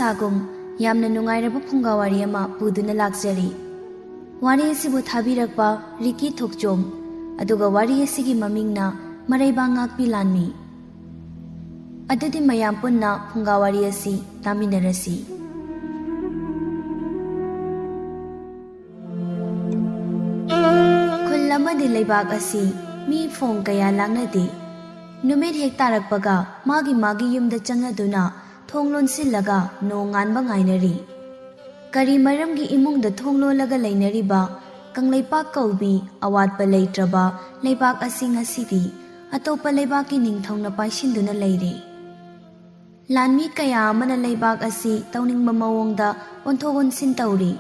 ꯃꯍꯧꯁꯥꯒꯨꯝ ꯌꯥꯝꯅ ꯅꯨꯡꯉꯥꯏꯔꯕ ꯐꯨꯡꯒꯥꯋꯥꯔꯤ ꯑꯃ ꯄꯨꯗꯨꯅ ꯂꯥꯛꯆꯔꯤ꯫ ꯋꯥꯔꯤ ꯑꯁꯤꯕꯨ ꯊꯥꯕꯤꯔꯛꯄ ꯔꯤꯀꯤ ꯊꯣꯛꯆꯣꯝ, ꯑꯗꯨꯒ ꯋꯥꯔꯤ ꯑꯁꯤꯒꯤ ꯃꯃꯤꯡꯅ ꯃꯔꯩꯕꯥꯛ ꯉꯥꯛꯄꯤ ꯂꯥꯟꯃꯤ꯫ ꯑꯗꯨꯗꯤ ꯃꯌꯥꯝ ꯄꯨꯟꯅ ꯐꯨꯡꯒꯥꯋꯥꯔꯤ ꯑꯁꯤ ꯇꯥꯃꯤꯟꯅꯔꯁꯤ꯫ ꯈꯨꯜ ꯑꯃꯗꯤ ꯂꯩꯕꯥꯛ ꯑꯁꯤ ꯃꯤ ꯐꯣꯡ ꯀꯌా ꯂꯥꯡꯅꯗꯦ꯫ ꯅꯨꯃꯤꯠ ꯍꯦꯛ ꯇꯥꯔꯛꯄꯒ ꯃꯥꯒꯤ ꯌꯨꯝꯗ ꯆꯪꯅꯗꯨꯅ ꯊꯣꯡ ꯂꯣꯟꯁꯤꯜꯂꯒ ꯅꯣꯡ ꯉꯥꯟꯕ ꯉꯥꯏꯅꯔꯤ꯫ ꯀꯔꯤ ꯃꯔꯝꯒꯤ ꯏꯃꯨꯡꯗ ꯊꯣꯡ ꯂꯣꯜꯂꯒ ꯂꯩꯅꯔꯤꯕ ꯀꯪꯂꯩꯄꯥꯛ ꯀꯧꯕꯤ ꯑꯋꯥꯠꯄ ꯂꯩꯇ꯭ꯔꯕ ꯂꯩꯕꯥꯛ ꯑꯁꯤ ꯉꯁꯤꯗꯤ ꯑꯇꯣꯞꯄ ꯂꯩꯕꯥꯛꯀꯤ ꯅꯤꯡꯊꯧꯅ ꯄꯥꯏꯁꯤꯟꯗꯨꯅ ꯂꯩꯔꯦ꯫ ꯂꯥꯟꯃꯤ ꯀꯌꯥ ꯑꯃꯅ ꯂꯩꯕꯥꯛ ꯑꯁꯤ ꯇꯧꯅꯤꯡꯕ ꯃꯑꯣꯡꯗ ꯑꯣꯟꯊꯣꯛ ꯑꯣꯟꯁꯤꯟ ꯇꯧꯔꯤ꯫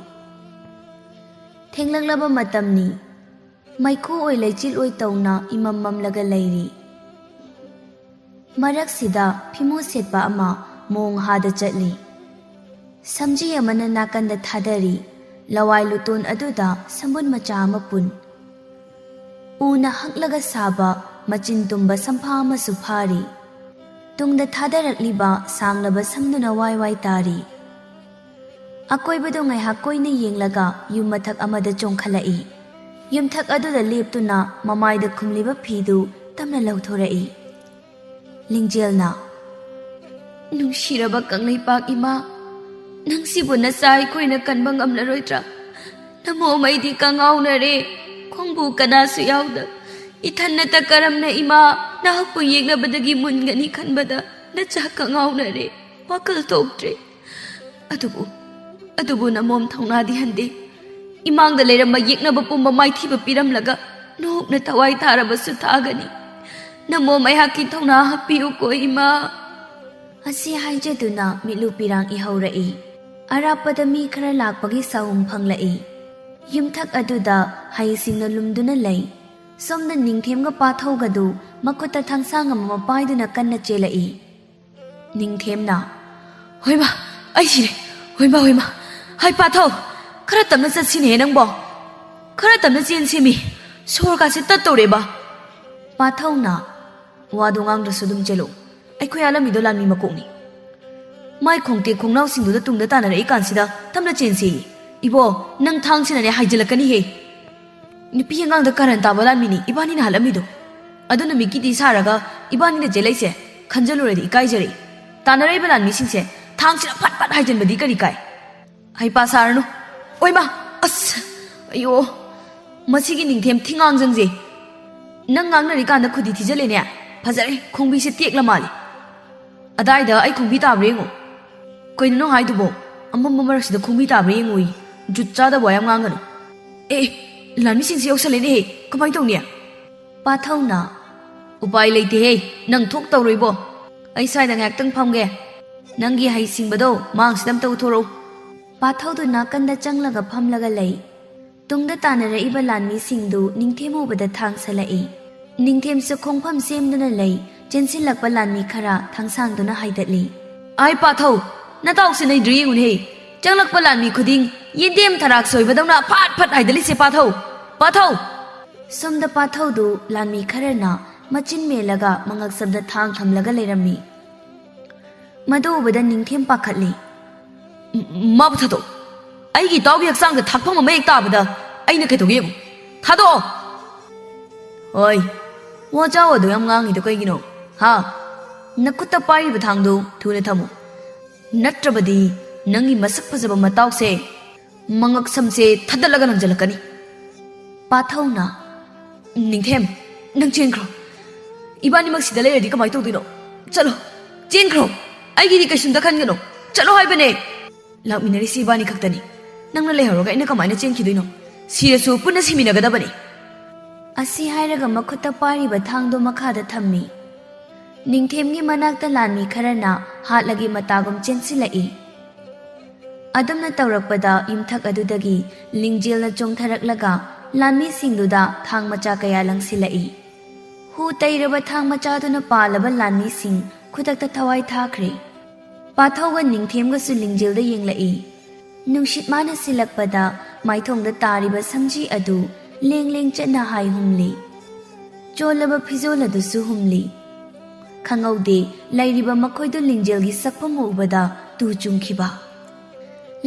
ꯊꯦꯡꯂꯛꯂꯕ ꯃꯇꯝꯅꯤ꯫ ꯃꯩꯈꯨ ꯑꯣꯏ ꯂꯩꯆꯤꯜ ꯑꯣꯏ ꯇꯧꯅ ꯏꯃꯝ ꯃꯝꯂꯒ ꯂꯩꯔꯤ꯫ ꯃꯔꯛꯁꯤꯗ ꯐꯤꯃꯨ ꯁꯦꯠꯄ ꯑꯃ ꯃꯣꯡ ꯍꯥꯗ ꯆꯠꯂꯤ꯫ ꯁꯝꯖꯤ ꯑꯃꯅ ꯅꯥꯀꯟꯗ ꯊꯥꯗꯔꯤ꯫ ꯂꯋꯥꯏ ꯂꯨꯇꯣꯟ ꯑꯗꯨꯗ ꯁꯝꯕꯨꯟ ꯃꯆꯥ ꯑꯃ ꯄꯨꯟ꯫ ꯎꯅ ꯍꯛꯂꯒ ꯁꯥꯕ ꯃꯆꯤꯟ ꯇꯨꯝꯕ ꯁꯝꯐꯥ ꯑꯃꯁꯨ ꯐꯥꯔꯤ꯫ ꯇꯨꯡꯗ ꯊꯥꯗꯔꯛꯂꯤꯕ ꯁꯥꯡꯂꯕ ꯁꯝꯗꯨꯅ ꯋꯥꯏ ꯋꯥꯏ ꯇꯥꯔꯤ꯫ ꯑꯀꯣꯏꯕꯗꯨ ꯉꯥꯏꯍꯥꯛ ꯀꯣꯏꯅ ꯌꯦꯡꯂꯒ ꯌꯨꯝ ꯃꯊꯛ ꯑꯃꯗ ꯆꯣꯡꯈꯠꯂꯛꯏ꯫ ꯌꯨꯝꯊꯛ ꯑꯗꯨꯗ ꯂꯦꯞꯇꯨꯅ ꯃꯃꯥꯏꯗ ꯈꯨꯝꯂꯤꯕ ꯐꯤꯗꯨ ꯇꯞꯅ ꯂꯧꯊꯣꯔꯛꯏ꯫ ꯂꯤꯡꯖꯦꯜꯅ, "ꯅꯨꯡꯁꯤꯔꯕ ꯀꯪꯂꯩꯄꯥꯛ ꯏꯃꯥ, ꯅꯪꯁꯤꯕꯨ ꯅꯆꯥ ꯑꯩꯈꯣꯏꯅ ꯀꯟꯕ ꯉꯝꯂꯔꯣꯏꯗ꯭ꯔꯥ? ꯅꯃꯣꯝ ꯑꯩꯗꯤ ꯀꯪꯉꯥꯎꯅꯔꯦ, ꯈꯣꯡꯕꯨ ꯀꯅꯥꯁꯨ ꯌꯥꯎꯗ꯫ ꯏꯊꯟꯅꯇ ꯀꯔꯝꯅ ꯏꯃꯥ ꯅꯍꯥꯛꯄꯨ ꯌꯦꯛꯅꯕꯗꯒꯤ ꯃꯨꯟꯒꯅꯤ ꯈꯟꯕꯗ ꯅꯆꯥ ꯀꯪꯉꯥꯎꯅꯔꯦ, ꯋꯥꯈꯜ ꯊꯣꯛꯇ꯭ꯔꯦ꯫ ꯑꯗꯨꯕꯨ ꯅꯃꯣꯝ ꯊꯧꯅꯥꯗꯤ ꯍꯟꯗꯦ꯫ ꯏꯃꯥꯡꯗ ꯂꯩꯔꯝꯕ ꯌꯦꯛꯅꯕ ꯄꯨꯝꯕ ꯃꯥꯏꯊꯤꯕ ꯄꯤꯔꯝꯂꯒ ꯅꯣꯛꯅ ꯊꯋꯥꯏ ꯊꯥꯔꯕꯁꯨ ꯊꯥꯒꯅꯤ꯫ ꯅꯃꯣꯝ ꯑꯩꯍꯥꯛꯀꯤ ꯊꯧꯅꯥ ꯍꯥꯞꯄꯤꯌꯨꯀꯣ ꯏꯃꯥ"꯫ ꯑꯁꯤ ꯍꯥꯏꯖꯗꯨꯅ ꯃꯤꯠꯂꯨ ꯄꯤꯔꯥꯡ ꯏꯍꯧꯔꯛꯏ꯫ ꯑꯔꯥꯞꯄꯗ ꯃꯤ ꯈꯔ ꯂꯥꯛꯄꯒꯤ ꯁꯥꯎꯝ ꯐꯪꯂꯛꯏ꯫ ꯌꯨꯝꯊꯛ ꯑꯗꯨꯗ ꯍꯩꯁꯤꯡꯅ ꯂꯨꯝꯗꯨꯅ ꯂꯩ꯫ ꯁꯣꯝꯗ ꯅꯤꯡꯊꯦꯝꯒ ꯄꯥꯊꯧꯒꯗꯨ ꯃꯈꯨꯠꯇ ꯊꯥꯡꯁꯥꯡ ꯑꯃ ꯄꯥꯏꯗꯨꯅ ꯀꯟꯅ ꯆꯦꯜꯂꯛꯏ꯫ ꯅꯤꯡꯊꯦꯝꯅ, "ꯍꯣꯏꯃꯥ, ꯑꯩ ꯁꯤꯔꯦ! ꯍꯣꯏꯃꯥ! ꯍꯥꯏ ꯄꯥꯊꯧ, ꯈꯔ ꯇꯞꯅ ꯆꯠꯁꯤꯅꯦ ꯅꯪꯕꯣ! ꯈꯔ ꯇꯞꯅ ꯆꯦꯟꯁꯤꯃꯤ, ꯁꯣꯔꯀꯥꯁꯦ ꯇꯠꯇꯧꯔꯦꯕ"꯫ ꯄꯥꯊꯧꯅ, "ꯋꯥꯗꯣ ꯉꯥꯡꯗ꯭ꯔꯁꯨ ꯑꯗꯨꯝ ꯆꯦꯜꯂꯨ꯫ ꯑꯩꯈꯣꯏ ꯑꯥꯂꯝꯃꯤꯗꯣ ꯂꯥꯟꯃꯤ ꯃꯀꯣꯛꯅꯤ꯫ ꯃꯥꯏ ꯈꯣꯡꯇꯦꯛ ꯈꯣꯡꯅꯥꯎꯁꯤꯡꯗꯨꯗ ꯇꯨꯡꯗ ꯇꯥꯟꯅꯔꯛꯏ ꯀꯥꯟꯁꯤꯗ ꯇꯞꯅ ꯆꯦꯟꯁꯤ꯫ ꯏꯕꯣ, ꯅꯪ ꯊꯥꯡꯁꯤꯅꯅꯦ ꯍꯥꯏꯖꯤꯜꯂꯛꯀꯅꯤꯍꯦ꯫ ꯅꯨꯄꯤ ꯑꯉꯥꯡꯗ ꯀꯥꯔꯟ ꯇꯥꯕ ꯂꯥꯟꯃꯤꯅꯤ ꯏꯕꯥꯅꯤꯅ ꯍꯥꯠꯂꯝꯃꯤꯗꯣ꯫ ꯑꯗꯨꯅ ꯃꯤꯀꯤꯗꯤ ꯁꯥꯔꯒ ꯏꯕꯥꯅꯤꯅ ꯆꯦꯜꯂꯛꯏꯁꯦ ꯈꯟꯖꯜꯂꯨꯔꯗꯤ ꯏꯀꯥꯏꯖꯔꯦ꯫ ꯇꯥꯟꯅꯔꯛꯏꯕ ꯂꯥꯟꯃꯤꯁꯤꯡꯁꯦ ꯊꯥꯡꯁꯤꯅ ꯐꯠ ꯐꯠ ꯍꯥꯏꯖꯤꯟꯕꯗꯤ ꯀꯔꯤ ꯀꯥꯏ? ꯍꯩꯄꯥ ꯁꯥꯔꯅꯨ꯫ ꯑꯣꯏꯃꯥ, ꯑꯁ, ꯑꯌꯣ, ꯃꯁꯤꯒꯤ ꯅꯤꯡꯊꯦꯝ ꯊꯤꯉꯥꯡꯖꯪꯁꯦ ꯅꯪ ꯉꯥꯡꯅꯔꯤꯀꯥꯟꯗ ꯈꯨꯗꯤ ꯊꯤꯖꯜꯂꯦꯅꯦ꯫ ꯐꯖꯔꯦ, ꯈꯣꯡꯕꯤꯁꯦ ꯇꯦꯛꯂ ꯃꯥꯜꯂꯤ꯫ ꯑꯗꯥꯏꯗ ꯑꯩ ꯈꯣꯡꯕꯤ ꯇꯥꯕ꯭ꯔꯥ ꯌꯦꯡꯉꯣ꯫ ꯀꯩꯅꯣ ꯅꯪ ꯍꯥꯏꯗꯨꯕꯣ? ꯑꯃꯝꯕ ꯃꯔꯛꯁꯤꯗ ꯈꯣꯡꯕꯤ ꯇꯥꯕ꯭ꯔꯥ ꯌꯦꯡꯉꯣꯏ꯫ ꯖꯨꯠ ꯆꯥꯗꯕ ꯋꯥ ꯌꯥꯝ ꯉꯥꯡꯒꯅꯨ꯫ ꯂꯥꯟꯃꯤꯁꯤꯡꯁꯦ ꯌꯧꯁꯜꯂꯦꯅꯦꯍꯦ, ꯀꯃꯥꯏꯅ ꯇꯧꯅꯤ? ꯄꯥꯊꯧꯅ, "ꯎꯄꯥꯏ ꯂꯩꯇꯦꯍꯦ, ꯅꯪ ꯊꯣꯛ ꯇꯧꯔꯣꯏꯕꯣ꯫ ꯑꯩ ꯁ꯭ꯋꯥꯏꯗ ꯉꯥꯏꯍꯥꯛꯇꯪ ꯐꯝꯒꯦ꯫ ꯅꯪꯒꯤ ꯍꯩꯁꯤꯡꯕꯗꯣ ꯃꯥꯡꯁꯤꯗ ꯑꯝꯇ ꯎꯊꯣꯔꯛꯎ"꯫ ꯄꯥꯊꯧꯗꯨ ꯅꯥꯀꯟꯗ ꯆꯪꯂꯒ ꯐꯝꯂꯒ ꯂꯩ꯫ ꯇꯨꯡꯗ ꯇꯥꯟꯅꯔꯛꯏꯕ ꯂꯥꯟꯃꯤꯁꯤꯡꯗꯨ ꯅꯤꯡꯊꯦꯝ ꯎꯕꯗ ꯊꯥꯡꯁꯜꯂꯛꯏ꯫ ꯅꯤꯡꯊꯦꯝꯁꯨ ꯈꯣꯡꯐꯝ ꯁꯦꯝꯗꯨꯅ ꯂꯩ꯫ ꯆꯦꯟꯁꯤꯜꯂꯛꯄ ꯂꯥꯟꯃꯤ ꯈꯔ ꯊꯥꯡꯁꯥꯡꯗꯨꯅ ꯍꯥꯏꯗꯠꯂꯤ꯫ "ꯑꯥꯏ ꯄꯥꯊꯧ, ꯅꯇꯥꯎꯁꯤ ꯅꯩꯗ꯭ꯔꯤ ꯌꯦꯡꯉꯨꯅꯦꯍꯦ! ꯆꯪꯂꯛꯄ ꯂꯥꯟꯃꯤ ꯈꯨꯗꯤꯡ ꯌꯦꯟꯗꯦꯝ ꯊꯔꯥꯛ ꯁꯣꯏꯕꯗꯧꯅ ꯐꯠ ꯐꯠ ꯍꯥꯏꯗꯠꯂꯤꯁꯦ ꯄꯥꯊꯧ! ꯄꯥꯊꯧ!" ꯁꯣꯝꯗ ꯄꯥꯊꯧꯗꯨ ꯂꯥꯟꯃꯤ ꯈꯔꯅ ꯃꯆꯤꯟ ꯃꯦꯜꯂꯒ ꯃꯉꯛꯁꯝꯗ ꯊꯥꯡ ꯊꯝꯂꯒ ꯂꯩꯔꯝꯃꯤ꯫ ꯃꯗꯨ ꯎꯕꯗ ꯅꯤꯡꯊꯦꯝ ꯄꯥꯈꯠꯂꯤ꯫ "ꯃꯥꯕꯨ ꯊꯥꯗꯣꯛꯑꯣ! ꯑꯩꯒꯤ ꯏꯇꯥꯎꯒꯤ ꯍꯛꯆꯥꯡꯗ ꯊꯥꯛꯐꯝ ꯑꯃ ꯍꯦꯛ ꯇꯥꯕꯗ ꯑꯩꯅ ꯀꯩꯗꯧꯒꯦ ꯌꯦꯡꯉꯨ! ꯊꯥꯗꯣꯛꯑꯣ!" "ꯍꯣꯏ, ꯋꯥꯖꯥꯎ ꯑꯗꯨ ꯌꯥꯝ ꯉꯥꯡꯉꯤꯗꯣ ꯀꯩꯒꯤꯅꯣ? ꯅꯈꯨꯠꯇ ꯄꯥꯏꯔꯤꯕ ꯊꯥꯡꯗꯨ ꯊꯨꯅ ꯊꯝꯃꯨ, ꯅꯠꯇ꯭ꯔꯕꯗꯤ ꯅꯪꯒꯤ ꯃꯁꯛ ꯐꯖꯕ ꯃꯇꯥꯎꯁꯦ ꯃꯉꯛ ꯁꯝꯁꯦ ꯊꯥꯗꯠꯂꯒ ꯂꯪꯖꯜꯂꯛꯀꯅꯤ"꯫ ꯄꯥꯊꯧꯅ, "ꯅꯤꯡꯊꯦꯝ, ꯅꯪ ꯆꯦꯟꯈ꯭ꯔꯣ꯫ ꯏꯕꯥꯅꯤꯃꯛ ꯁꯤꯗ ꯂꯩꯔꯗꯤ ꯀꯃꯥꯏꯅ ꯇꯧꯗꯣꯏꯅꯣ? ꯆꯠꯂꯣ, ꯆꯦꯟꯈ꯭ꯔꯣ! ꯑꯩꯒꯤꯗꯤ ꯀꯩꯁꯨꯝꯇ ꯈꯟꯒꯅꯨ, ꯆꯠꯂꯣ ꯍꯥꯏꯕꯅꯦ! ꯂꯥꯛꯃꯤꯟꯅꯔꯤꯁꯤ ꯏꯕꯥꯅꯤ ꯈꯛꯇꯅꯤ꯫ ꯅꯪꯅ ꯂꯩꯍꯧꯔꯒ ꯑꯩꯅ ꯀꯃꯥꯏꯅ ꯆꯦꯟꯈꯤꯗꯣꯏꯅꯣ? ꯁꯤꯔꯁꯨ ꯄꯨꯟꯅ ꯁꯤꯃꯤꯟꯅꯒꯗꯕꯅꯤ"꯫ ꯑꯁꯤ ꯍꯥꯏꯔꯒ ꯃꯈꯨꯠꯇ ꯄꯥꯏꯔꯤꯕ ꯊꯥꯡꯗꯣ ꯃꯈꯥꯗ ꯊꯝꯃꯤ꯫ ꯅꯤꯡꯊꯦꯝꯒꯤ ꯃꯅꯥꯛꯇ ꯂꯥꯟꯃꯤ ꯈꯔꯅ ꯍꯥꯠꯂꯒꯤ ꯃꯇꯥꯒꯨꯝ ꯆꯦꯟꯁꯤꯜꯂꯛꯏ꯫ ꯑꯗꯨꯝꯅ ꯇꯧꯔꯛꯄꯗ ꯌꯨꯝꯊꯛ ꯑꯗꯨꯗꯒꯤ ꯂꯤꯡꯖꯦꯜꯅ ꯆꯣꯡꯊꯔꯛꯂꯒ ꯂꯥꯟꯃꯤꯁꯤꯡꯗꯨꯗ ꯊꯥꯡ ꯃꯆꯥ ꯀꯌꯥ ꯂꯪꯁꯤꯜꯂꯛꯏ꯫ ꯍꯨ ꯇꯩꯔꯕ ꯊꯥꯡ ꯃꯆꯥꯗꯨꯅ ꯄꯥꯜꯂꯕ ꯂꯥꯟꯃꯤꯁꯤꯡ ꯈꯨꯗꯛꯇ ꯊꯋꯥꯏ ꯊꯥꯈ꯭ꯔꯦ꯫ ꯄꯥꯊꯧꯒ ꯅꯤꯡꯊꯦꯝꯒꯁꯨ ꯂꯤꯡꯖꯦꯜꯗ ꯌꯦꯡꯂꯛꯏ꯫ ꯅꯨꯡꯁꯤꯠ ꯃꯥꯅ ꯁꯤꯜꯂꯛꯄꯗ ꯃꯥꯏꯊꯣꯡꯗ ꯇꯥꯔꯤꯕ ꯁꯝꯖꯤ ꯑꯗꯨ ꯂꯦꯡ ꯂꯦꯡ ꯆꯠꯅ ꯍꯥꯏ ꯍꯨꯝꯂꯤ꯫ ꯆꯣꯜꯂꯕ ꯐꯤꯖꯣꯜ ꯑꯗꯨꯁꯨ ꯍꯨꯝꯂꯤ꯫ ꯈꯪꯍꯧꯗꯦ ꯂꯩꯔꯤꯕ ꯃꯈꯣꯏꯗꯨ ꯂꯤꯡꯖꯦꯜꯒꯤ ꯁꯛꯐꯝ ꯎꯕꯗ ꯇꯨ ꯆꯨꯡꯈꯤꯕ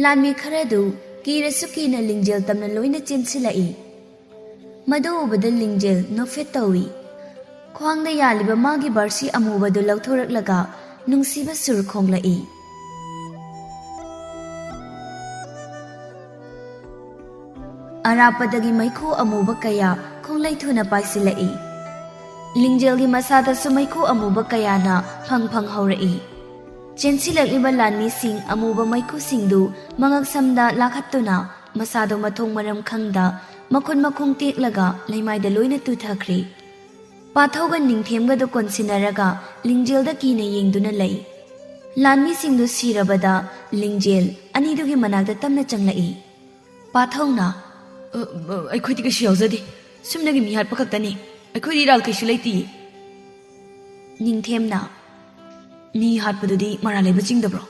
ꯂꯥꯟꯃꯤ ꯈꯔꯗꯨ ꯀꯤꯔꯁꯨ ꯀꯤꯅ ꯂꯤꯡꯖꯦꯜ ꯇꯝꯅ ꯂꯣꯏꯅ ꯆꯦꯟꯁꯤꯜꯂꯛꯏ ꯃꯗꯨ ꯎꯕꯗ ꯂꯤꯡꯖꯦꯜ ꯅꯣꯛꯐꯦꯠ ꯇꯧꯏ ꯈ꯭ꯋꯥꯡꯗ ꯌꯥꯜꯂꯤꯕ ꯃꯥꯒꯤ ꯕꯥꯔꯁꯤ ꯑꯃꯨꯕꯗꯨ ꯂꯧꯊꯣꯔꯛꯂꯒ ꯅꯨꯡꯁꯤꯕ ꯁꯨꯔ ꯈꯣꯡꯂꯛꯏ ꯑꯔꯥꯞꯄꯗꯒꯤ ꯃꯩꯈꯨ ꯑꯃꯨꯕ ꯀꯌꯥ ꯈꯣꯡꯂꯩ ꯊꯨꯅ ꯄꯥꯏꯁꯤꯜꯂꯛꯏ ꯂꯤꯡꯖꯦꯜꯒꯤ ꯃꯁꯥꯗꯁꯨ ꯃꯩꯈꯨ ꯑꯃꯨꯕ ꯀꯌꯥꯅ ꯐꯪ ꯐꯪ ꯍꯧꯔꯛꯏ ꯆꯦꯟꯁꯤꯜꯂꯛꯂꯤꯕ ꯂꯥꯟꯃꯤꯁꯤꯡ ꯑꯃꯨꯕ ꯃꯩꯈꯨꯁꯤꯡꯗꯨ ꯃꯉꯛꯁꯝꯗ ꯂꯥꯈꯠꯇꯨꯅ ꯃꯁꯥꯗꯣ ꯃꯊꯣꯡ ꯃꯔꯝ ꯈꯪꯗ ꯃꯈꯨꯠ ꯃꯈꯣꯡ ꯇꯦꯛꯂꯒ ꯂꯩꯃꯥꯏꯗ ꯂꯣꯏꯅ ꯇꯨꯊꯈ꯭ꯔꯤ ꯄꯥꯊꯧꯒ ꯅꯤꯡꯊꯦꯝꯒꯗꯨ ꯀꯣꯟꯁꯤꯟꯅꯔꯒ ꯂꯤꯡꯖꯦꯜꯗ ꯀꯤꯅ ꯌꯦꯡꯗꯨꯅ ꯂꯩ ꯂꯥꯟꯃꯤꯁꯤꯡꯗꯨ ꯁꯤꯔꯕꯗ ꯂꯤꯡꯖꯦꯜ ꯑꯅꯤꯗꯨꯒꯤ ꯃꯅꯥꯛꯇ ꯇꯞꯅ ꯆꯪꯂꯛꯏ ꯄꯥꯊꯧꯅ ꯑꯩꯈꯣꯏꯗꯤ ꯀꯩꯁꯨ ꯌꯥꯎꯖꯗꯦ ꯁꯨꯝꯅꯒꯤ ꯃꯤ ꯍꯥꯠꯄ ꯈꯛꯇꯅꯤ ꯑꯩꯈꯣꯏꯗꯤ ꯏꯔꯥꯜ ꯀꯩꯁꯨ ꯂꯩꯇꯤꯌꯦ ꯅꯤꯡꯊꯦꯝꯅ ꯃꯤ ꯍꯥꯠꯄꯗꯨꯗꯤ ꯃꯔꯥꯜ ꯂꯩꯕ ꯆꯤꯡꯗꯕ꯭ꯔꯣ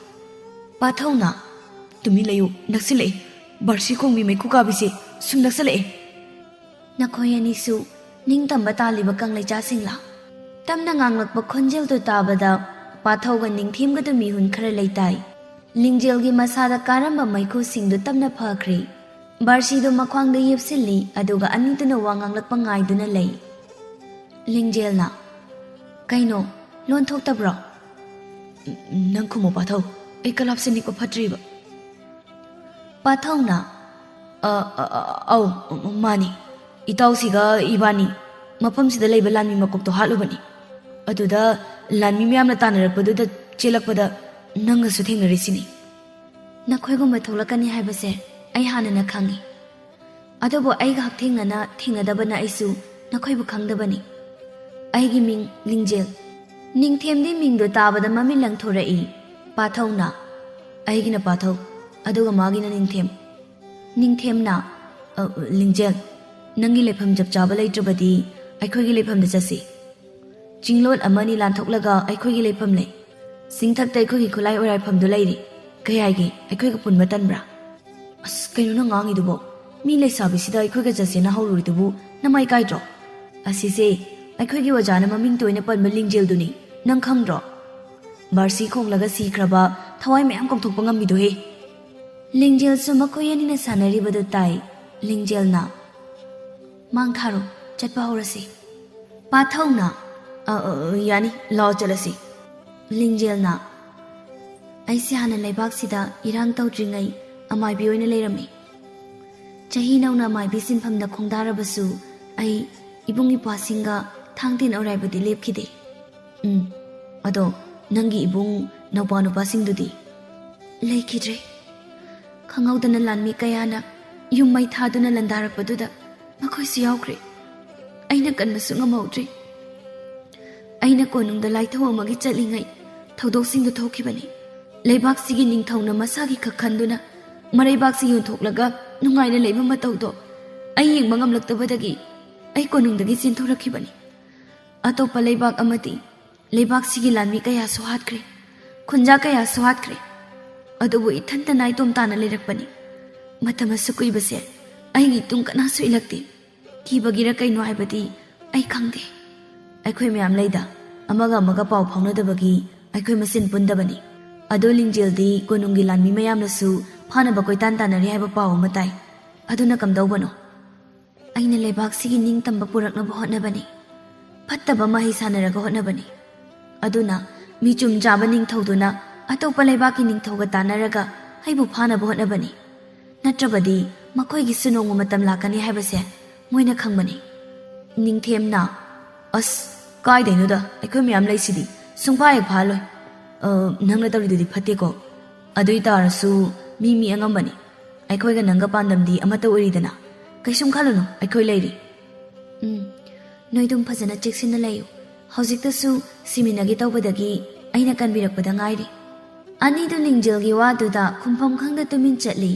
ꯄꯥꯊꯧꯅ ꯇꯨꯃꯤꯟ ꯂꯩꯌꯨ ꯅꯛꯁꯤꯜꯂꯛꯏ ꯕꯥꯔꯁꯤ ꯈꯣꯡꯕꯤ ꯃꯩꯈꯨ ꯀꯥꯕꯤꯁꯦ ꯁꯨꯝ ꯅꯛꯁꯤꯜꯂꯛꯑꯦ ꯅꯈꯣꯏ ꯑꯅꯤꯁꯨ ꯅꯤꯡꯇꯝꯕ ꯇꯥꯜꯂꯤꯕ ꯀꯪꯂꯩꯆꯥꯁꯤꯡꯂꯥ ꯇꯞꯅ ꯉꯥꯡꯂꯛꯄ ꯈꯣꯟꯖꯦꯜꯗꯨ ꯇꯥꯕꯗ ꯄꯥꯊꯧꯒ ꯅꯤꯡꯊꯦꯝꯒꯗꯨ ꯃꯤꯍꯨꯟ ꯈꯔ ꯂꯩꯇꯥꯏ ꯂꯤꯡꯖꯦꯜꯒꯤ ꯃꯁꯥꯗ ꯀꯥꯔꯝꯕ ꯃꯩꯈꯨꯁꯤꯡꯗꯨ ꯇꯞꯅ ꯐꯈ꯭ꯔꯤ ꯕꯥꯔꯁꯤꯗꯨ ꯃꯈ꯭ꯋꯥꯡꯗ ꯌꯦꯞꯁꯤꯜꯂꯤ ꯑꯗꯨꯒ ꯑꯅꯤꯗꯨꯅ ꯋꯥ ꯉꯥꯡꯂꯛꯄ ꯉꯥꯏꯗꯨꯅ ꯂꯩ ꯂꯤꯡꯖꯦꯜꯅ ꯀꯩꯅꯣ ꯂꯣꯟ ꯊꯣꯛꯇꯕ꯭ꯔꯣ ꯅꯪ ꯈꯨꯝꯃꯣ ꯄꯥꯊꯧ ꯑꯩ ꯀꯂꯥꯞꯁꯦ ꯅꯤꯛꯄ ꯐꯠꯇ꯭ꯔꯤꯕ ꯄꯥꯊꯧꯅ ꯑꯧ ꯃꯥꯅꯤ ꯏꯇꯥꯎꯁꯤꯒ ꯏꯕꯥꯅꯤ ꯃꯐꯝꯁꯤꯗ ꯂꯩꯕ ꯂꯥꯟꯃꯤ ꯃꯀꯣꯛꯇꯣ ꯍꯥꯠꯂꯨꯕꯅꯤ ꯑꯗꯨꯗ ꯂꯥꯟꯃꯤ ꯃꯌꯥꯝꯅ ꯇꯥꯟꯅꯔꯛꯄꯗꯨꯗ ꯆꯦꯜꯂꯛꯄꯗ ꯅꯪꯒꯁꯨ ꯊꯦꯡꯅꯔꯤꯁꯤꯅꯤ ꯅꯈꯣꯏꯒꯨꯝꯕ ꯊꯣꯛꯂꯛꯀꯅꯤ ꯍꯥꯏꯕꯁꯦ ꯑꯩ ꯍꯥꯟꯅꯅ ꯈꯪꯉꯤ ꯑꯗꯨꯕꯨ ꯑꯩꯒ ꯍꯛꯊꯦꯡꯅꯅ ꯊꯦꯡꯅꯗꯕꯅ ꯑꯩꯁꯨ ꯅꯈꯣꯏꯕꯨ ꯈꯪꯗꯕꯅꯤ ꯑꯩꯒꯤ ꯃꯤꯡ ꯂꯤꯡꯖꯦꯜ ꯅꯤꯡꯊꯦꯝꯗꯤ ꯃꯤꯡꯗꯨ ꯇꯥꯕꯗ ꯃꯃꯤꯠ ꯂꯪꯊꯣꯔꯛꯏ ꯄꯥꯊꯧꯅ ꯑꯩꯒꯤꯅ ꯄꯥꯊꯧ ꯑꯗꯨꯒ ꯃꯥꯒꯤꯅ ꯅꯤꯡꯊꯦꯝ ꯅꯤꯡꯊꯦꯝꯅ ꯂꯤꯡꯖꯦꯜ ꯅꯪꯒꯤ ꯂꯩꯐꯝ ꯆꯞ ꯆꯥꯕ ꯂꯩꯇ꯭ꯔꯕꯗꯤ ꯑꯩꯈꯣꯏꯒꯤ ꯂꯩꯐꯝꯗ ꯆꯠꯁꯤ ꯆꯤꯡꯂꯣꯟ ꯑꯃꯅꯤ ꯂꯥꯟꯊꯣꯛꯂꯒ ꯑꯩꯈꯣꯏꯒꯤ ꯂꯩꯐꯝ ꯂꯩ ꯆꯤꯡꯊꯛꯇ ꯑꯩꯈꯣꯏꯒꯤ ꯈꯨꯠꯂꯥꯏ ꯑꯣꯏꯔꯥꯏꯐꯝꯗꯨ ꯂꯩꯔꯤ ꯀꯩ ꯍꯥꯏꯒꯦ ꯑꯩꯈꯣꯏꯒ ꯄꯨꯟꯕ ꯇꯟꯕ꯭ꯔꯥ ꯑꯁ ꯀꯩꯅꯣ ꯅꯪ ꯉꯥꯡꯉꯤꯗꯨꯕꯣ ꯃꯤ ꯂꯩꯁꯥꯕꯤꯁꯤꯗ ꯑꯩꯈꯣꯏꯒ ꯆꯠꯁꯦꯅ ꯍꯧꯔꯨꯔꯤꯗꯨꯕꯨ ꯅꯃꯥꯏ ꯀꯥꯏꯗ꯭ꯔꯣ ꯑꯁꯤꯁꯦ ꯑꯩꯈꯣꯏꯒꯤ ꯑꯣꯖꯥꯅ ꯃꯃꯤꯡ ꯇꯣꯏꯅ ꯄꯟꯕ ꯂꯤꯡꯖꯦꯜꯗꯨꯅꯤ ꯅꯪ ꯈꯪꯗ꯭ꯔꯣ ꯕꯥꯔꯁꯤ ꯈꯣꯡꯂꯒ ꯁꯤꯈ꯭ꯔꯕ ꯊꯋꯥꯏ ꯃꯌꯥꯝ ꯀꯣꯛꯊꯣꯛꯄ ꯉꯝꯃꯤꯗꯣꯍꯦ ꯂꯤꯡꯖꯦꯜꯁꯨ ꯃꯈꯣꯏ ꯑꯅꯤꯅ ꯁꯥꯟꯅꯔꯤꯕꯗꯨ ꯇꯥꯏ ꯂꯤꯡꯖꯦꯜꯅ ꯃꯥꯡ ꯊꯥꯔꯣ ꯆꯠꯄ ꯍꯧꯔꯁꯤ ꯄꯥꯊꯧꯅ ꯌꯥꯅꯤ ꯂꯥꯛꯑꯣ ꯆꯠꯂꯁꯤ ꯂꯤꯡꯖꯦꯜꯅ ꯑꯩꯁꯦ ꯍꯥꯟꯅ ꯂꯩꯕꯥꯛꯁꯤꯗ ꯏꯔꯥꯡ ꯇꯧꯗ꯭ꯔꯤꯉꯩ ꯑꯃꯥꯏꯕꯤ ꯑꯣꯏꯅ ꯂꯩꯔꯝꯃꯤ ꯆꯍꯤ ꯅꯧꯅ ꯑꯃꯥꯏꯕꯤ ꯁꯤꯟꯐꯝꯗ ꯈꯣꯡꯗꯥꯔꯕꯁꯨ ꯑꯩ ꯏꯕꯨꯡ ꯏꯄ꯭ꯋꯥꯁꯤꯡꯒ ꯊꯥꯡ ꯇꯤꯟ ꯑꯣꯏꯔꯥꯏꯕꯗꯤ ꯂꯦꯞꯈꯤꯗꯦ ꯑꯗꯣ ꯅꯪꯒꯤ ꯏꯕꯨꯡ ꯅꯧꯄꯥ ꯅꯨꯄꯥꯁꯤꯡꯗꯨꯗꯤ ꯂꯩꯈꯤꯗ꯭ꯔꯦ ꯈꯪꯍꯧꯗꯅ ꯂꯥꯟꯃꯤ ꯀꯌꯥꯅ ꯌꯨꯝ ꯃꯩ ꯊꯥꯗꯨꯅ ꯂꯟꯗꯥꯔꯛꯄꯗꯨꯗ ꯃꯈꯣꯏꯁꯨ ꯌꯥꯎꯈ꯭ꯔꯦ ꯑꯩꯅ ꯀꯟꯕꯁꯨ ꯉꯝꯍꯧꯗ꯭ꯔꯦ ꯑꯩꯅ ꯀꯣꯅꯨꯡꯗ ꯂꯥꯏꯊꯧ ꯑꯃꯒꯤ ꯆꯠꯂꯤꯉꯩ ꯊꯧꯗꯣꯛꯁꯤꯡꯗꯨ ꯊꯣꯛꯈꯤꯕꯅꯤ ꯂꯩꯕꯥꯛꯁꯤꯒꯤ ꯅꯤꯡꯊꯧꯅ ꯃꯁꯥꯒꯤ ꯈꯛ ꯈꯟꯗꯨꯅ ꯃꯔꯩꯕꯥꯛꯁꯤ ꯌꯣꯟꯊꯣꯛꯂꯒ ꯅꯨꯡꯉꯥꯏꯅ ꯂꯩꯕ ꯃꯇꯧꯗꯣ ꯑꯩ ꯌꯦꯡꯕ ꯉꯝꯂꯛꯇꯕꯗꯒꯤ ꯑꯩ ꯀꯣꯅꯨꯡꯗꯒꯤ ꯆꯦꯟꯊꯣꯔꯛꯈꯤꯕꯅꯤ ꯑꯇꯣꯞꯄ ꯂꯩꯕꯥꯛ ꯑꯃꯗꯤ ꯂꯩꯕꯥꯛꯁꯤꯒꯤ ꯂꯥꯟꯃꯤ ꯀꯌꯥꯁꯨ ꯍꯥꯠꯈ꯭ꯔꯦ ꯈꯨꯟꯖꯥ ꯀꯌꯥꯁꯨ ꯍꯥꯠꯈ꯭ꯔꯦ ꯑꯗꯨꯕꯨ ꯏꯊꯟꯇ ꯅꯥꯏꯇꯣꯝ ꯇꯥꯅ ꯂꯩꯔꯛꯄꯅꯤ ꯃꯇꯝ ꯑꯁꯨꯛ ꯀꯨꯏꯕꯁꯦ ꯑꯩꯒꯤ ꯇꯨꯡ ꯀꯅꯥꯁꯨ ꯏꯜꯂꯛꯇꯦ ꯀꯤꯕꯒꯤꯔ ꯀꯩꯅꯣ ꯍꯥꯏꯕꯗꯤ ꯑꯩ ꯈꯪꯗꯦ ꯑꯩꯈꯣꯏ ꯃꯌꯥꯝ ꯂꯩꯗ ꯑꯃꯒ ꯑꯃꯒ ꯄꯥꯎ ꯐꯥꯎꯅꯗꯕꯒꯤ ꯑꯩꯈꯣꯏ ꯃꯁꯦꯟ ꯄꯨꯟꯗꯕꯅꯤ ꯑꯗꯣ ꯂꯤꯡꯖꯦꯜꯗꯤ ꯀꯣꯅꯨꯡꯒꯤ ꯂꯥꯟꯃꯤ ꯃꯌꯥꯝꯅꯁꯨ ꯐꯥꯅꯕ ꯀꯣꯏꯇꯥꯟ ꯇꯥꯟꯅꯔꯤ ꯍꯥꯏꯕ ꯄꯥꯎ ꯑꯃ ꯇꯥꯏ ꯑꯗꯨꯅ ꯀꯝꯗꯧꯕꯅꯣ ꯑꯩꯅ ꯂꯩꯕꯥꯛꯁꯤꯒꯤ ꯅꯤꯡꯇꯝꯕ ꯄꯨꯔꯛꯅꯕ ꯍꯣꯠꯅꯕꯅꯤ ꯐꯠꯇꯕ ꯃꯍꯩ ꯁꯥꯟꯅꯔꯒ ꯍꯣꯠꯅꯕꯅꯤ ꯑꯗꯨꯅ ꯃꯤꯆꯨꯝ ꯆꯥꯕ ꯅꯤꯡꯊꯧꯗꯨꯅ ꯑꯇꯣꯞꯄ ꯂꯩꯕꯥꯛꯀꯤ ꯅꯤꯡꯊꯧꯒ ꯇꯥꯟꯅꯔꯒ ꯑꯩꯕꯨ ꯐꯥꯅꯕ ꯍꯣꯠꯅꯕꯅꯤ ꯅꯠꯇ꯭ꯔꯕꯗꯤ ꯃꯈꯣꯏꯒꯤꯁꯨ ꯅꯣꯡꯃ ꯃꯇꯝ ꯂꯥꯛꯀꯅꯤ ꯍꯥꯏꯕꯁꯦ ꯃꯣꯏꯅ ꯈꯪꯕꯅꯤ ꯅꯤꯡꯊꯦꯝꯅ ꯑꯁ ꯀꯥꯏꯗꯩꯅꯣꯗ ꯑꯩꯈꯣꯏ ꯃꯌꯥꯝ ꯂꯩꯁꯤꯗꯤ ꯁꯨꯡꯐꯥ ꯍꯦꯛ ꯐꯥꯍꯜꯂꯣꯏ ꯅꯪꯅ ꯇꯧꯔꯤꯗꯨꯗꯤ ꯐꯠꯇꯦꯀꯣ ꯑꯗꯨꯏ ꯇꯥꯔꯁꯨ ꯃꯤ ꯑꯉꯝꯕꯅꯤ ꯑꯩꯈꯣꯏꯒ ꯅꯪꯒ ꯄꯥꯟꯗꯝꯗꯤ ꯑꯃꯠꯇ ꯑꯣꯏꯔꯤꯗꯅ ꯀꯩꯁꯨꯝ ꯈꯜꯂꯨꯅꯨ ꯑꯩꯈꯣꯏ ꯂꯩꯔꯤ ꯅꯣꯏꯗꯨꯝ ꯐꯖꯅ ꯆꯦꯛꯁꯤꯟꯅ ꯂꯩꯌꯨ ꯍꯧꯖꯤꯛꯇꯁꯨ ꯁꯤꯃꯤꯟꯅꯒꯦ ꯇꯧꯕꯗꯒꯤ ꯑꯩꯅ ꯀꯟꯕꯤꯔꯛꯄꯗ ꯉꯥꯏꯔꯤ ꯑꯅꯤꯗꯨ ꯂꯤꯡꯖꯦꯜꯒꯤ ꯋꯥꯗꯨꯗ ꯈꯨꯝꯐꯝ ꯈꯪꯗ ꯇꯨꯃꯤꯟ ꯆꯠꯂꯤ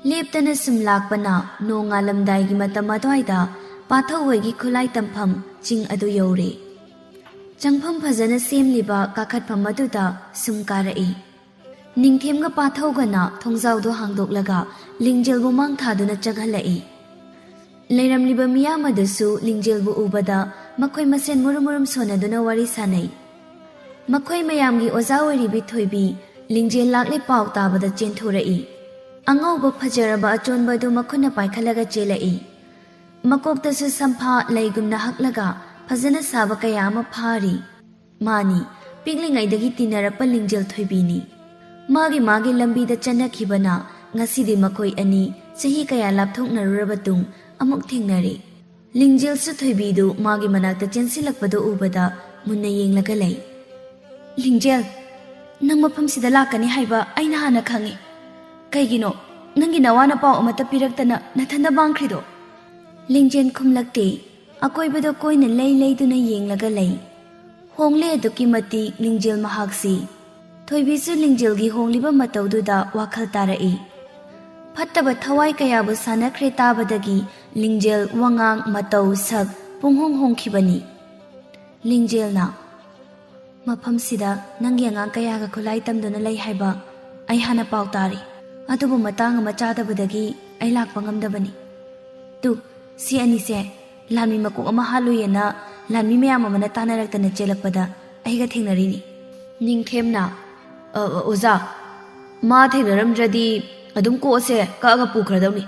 ꯂꯦꯞꯇꯅ ꯁꯨꯝ ꯂꯥꯛꯄꯅ ꯅꯣꯡ ꯉꯥꯜꯂꯝꯗꯥꯏꯒꯤ ꯃꯇꯝ ꯑꯗꯨꯋꯥꯏꯗ ꯄꯥꯊꯧ ꯍꯣꯏꯒꯤ ꯈꯨꯠꯂꯥꯏ ꯇꯝꯐꯝ ꯆꯤꯡ ꯑꯗꯨ ꯌꯧꯔꯦ ꯆꯪꯐꯝ ꯐꯖꯅ ꯁꯦꯝꯂꯤꯕ ꯀꯥꯈꯠꯐꯝ ꯑꯗꯨꯗ ꯁꯨꯝ ꯀꯥꯔꯛꯏ ꯅꯤꯡꯊꯦꯝꯒ ꯄꯥꯊꯧꯒꯅ ꯊꯣꯡꯖꯥꯎꯗꯨ ꯍꯥꯡꯗꯣꯛꯂꯒ ꯂꯤꯡꯖꯦꯜꯕꯨ ꯃꯥꯡ ꯊꯥꯗꯨꯅ ꯆꯪꯍꯜꯂꯛꯏ ꯂꯩꯔꯝꯂꯤꯕ ꯃꯤꯌꯥꯝ ꯑꯗꯨꯁꯨ ꯂꯤꯡꯖꯦꯜꯕꯨ ꯎꯕꯗ ꯃꯈꯣꯏ ꯃꯁꯦꯟ ꯃꯨꯔꯨꯝ ꯃꯨꯔꯨꯝ ꯁꯣꯟꯅꯗꯨꯅ ꯋꯥꯔꯤ ꯁꯥꯅꯩ ꯃꯈꯣꯏ ꯃꯌꯥꯝꯒꯤ ꯑꯣꯖꯥ ꯑꯣꯏꯔꯤꯕꯤ ꯊꯣꯏꯕꯤ ꯂꯤꯡꯖꯦꯜ ꯂꯥꯛꯂꯦ ꯄꯥꯎ ꯇꯥꯕꯗ ꯆꯦꯟꯊꯣꯔꯛꯏ꯫ ꯑꯉꯧꯕ ꯐꯖꯔꯕ ꯑꯆꯣꯟꯕ ꯑꯗꯨ ꯃꯈꯨꯠꯅ ꯄꯥꯏꯈꯠꯂꯒ ꯆꯦꯜꯂꯛꯏ꯫ ꯃꯀꯣꯛꯇꯁꯨ ꯁꯝꯐꯥ ꯂꯩꯒꯨꯝꯅ ꯍꯛꯂꯒ ꯐꯖꯅ ꯁꯥꯕ ꯀꯌꯥ ꯑꯃ ꯐꯥꯔꯤ꯫ ꯃꯥꯅꯤ ꯄꯤꯛꯂꯤꯉꯩꯗꯒꯤ ꯇꯤꯟꯅꯔꯛꯄ ꯂꯤꯡꯖꯦꯜ ꯊꯣꯏꯕꯤꯅꯤ꯫ ꯃꯥꯒꯤ ꯂꯝꯕꯤꯗ ꯆꯠꯅꯈꯤꯕꯅ ꯉꯁꯤꯗꯤ ꯃꯈꯣꯏ ꯑꯅꯤ ꯆꯍꯤ ꯀꯌꯥ ꯂꯥꯞꯊꯣꯛꯅꯔꯨꯔꯕ ꯇꯨꯡ ꯑꯃꯨꯛ ꯊꯦꯡꯅꯔꯤ꯫ ꯂꯤꯡꯖꯦꯜꯁꯨ ꯊꯣꯏꯕꯤꯗꯨ ꯃꯥꯒꯤ ꯃꯅꯥꯛꯇ ꯆꯦꯟꯁꯤꯜꯂꯛꯄꯗꯨ ꯎꯕꯗ मुन्ना येंगलगा लई। लिंजेल नंग मफमसिदा लाकनी हाइबा अइना हाना खंगी। कईगिनो नंगी नवाना पाव अमता पिरक्तना नथंदा बांख्रिदो। लिंजेन खुमलक्ते अकोइबदो कोइना लई लईदुना येंगलगा लई। होंगले अदुकी मती लिंजेल महाक्सी। थोइबिसु लिंजेलगी होंगलिबा मतौदुदा वाखल तारई। फत्तबा थवाई कयाबु सानख्रे ताबदगी लिंजेल वंगांग मतौ सक पुंहोंग होंखिबनी। लिंजेलना मफमसिदा नंगी अंगांग कयागा खुलाई तमदुना लई हाइबा अइ हाना पाव तारी। अदुबु मतांग अमा चादबदगी अइ लाक्पा ngamdabani। तु सि अनिसे लानमी मकोक अमा हालुयेना लानमी मयाम अमना तानारक्तना चेलकपदा अइगा थेंगनरिनी। निंगथेमना ओजा मा थेंगनरमद्रदि अदुम कोसे कागा पुखरदौनी।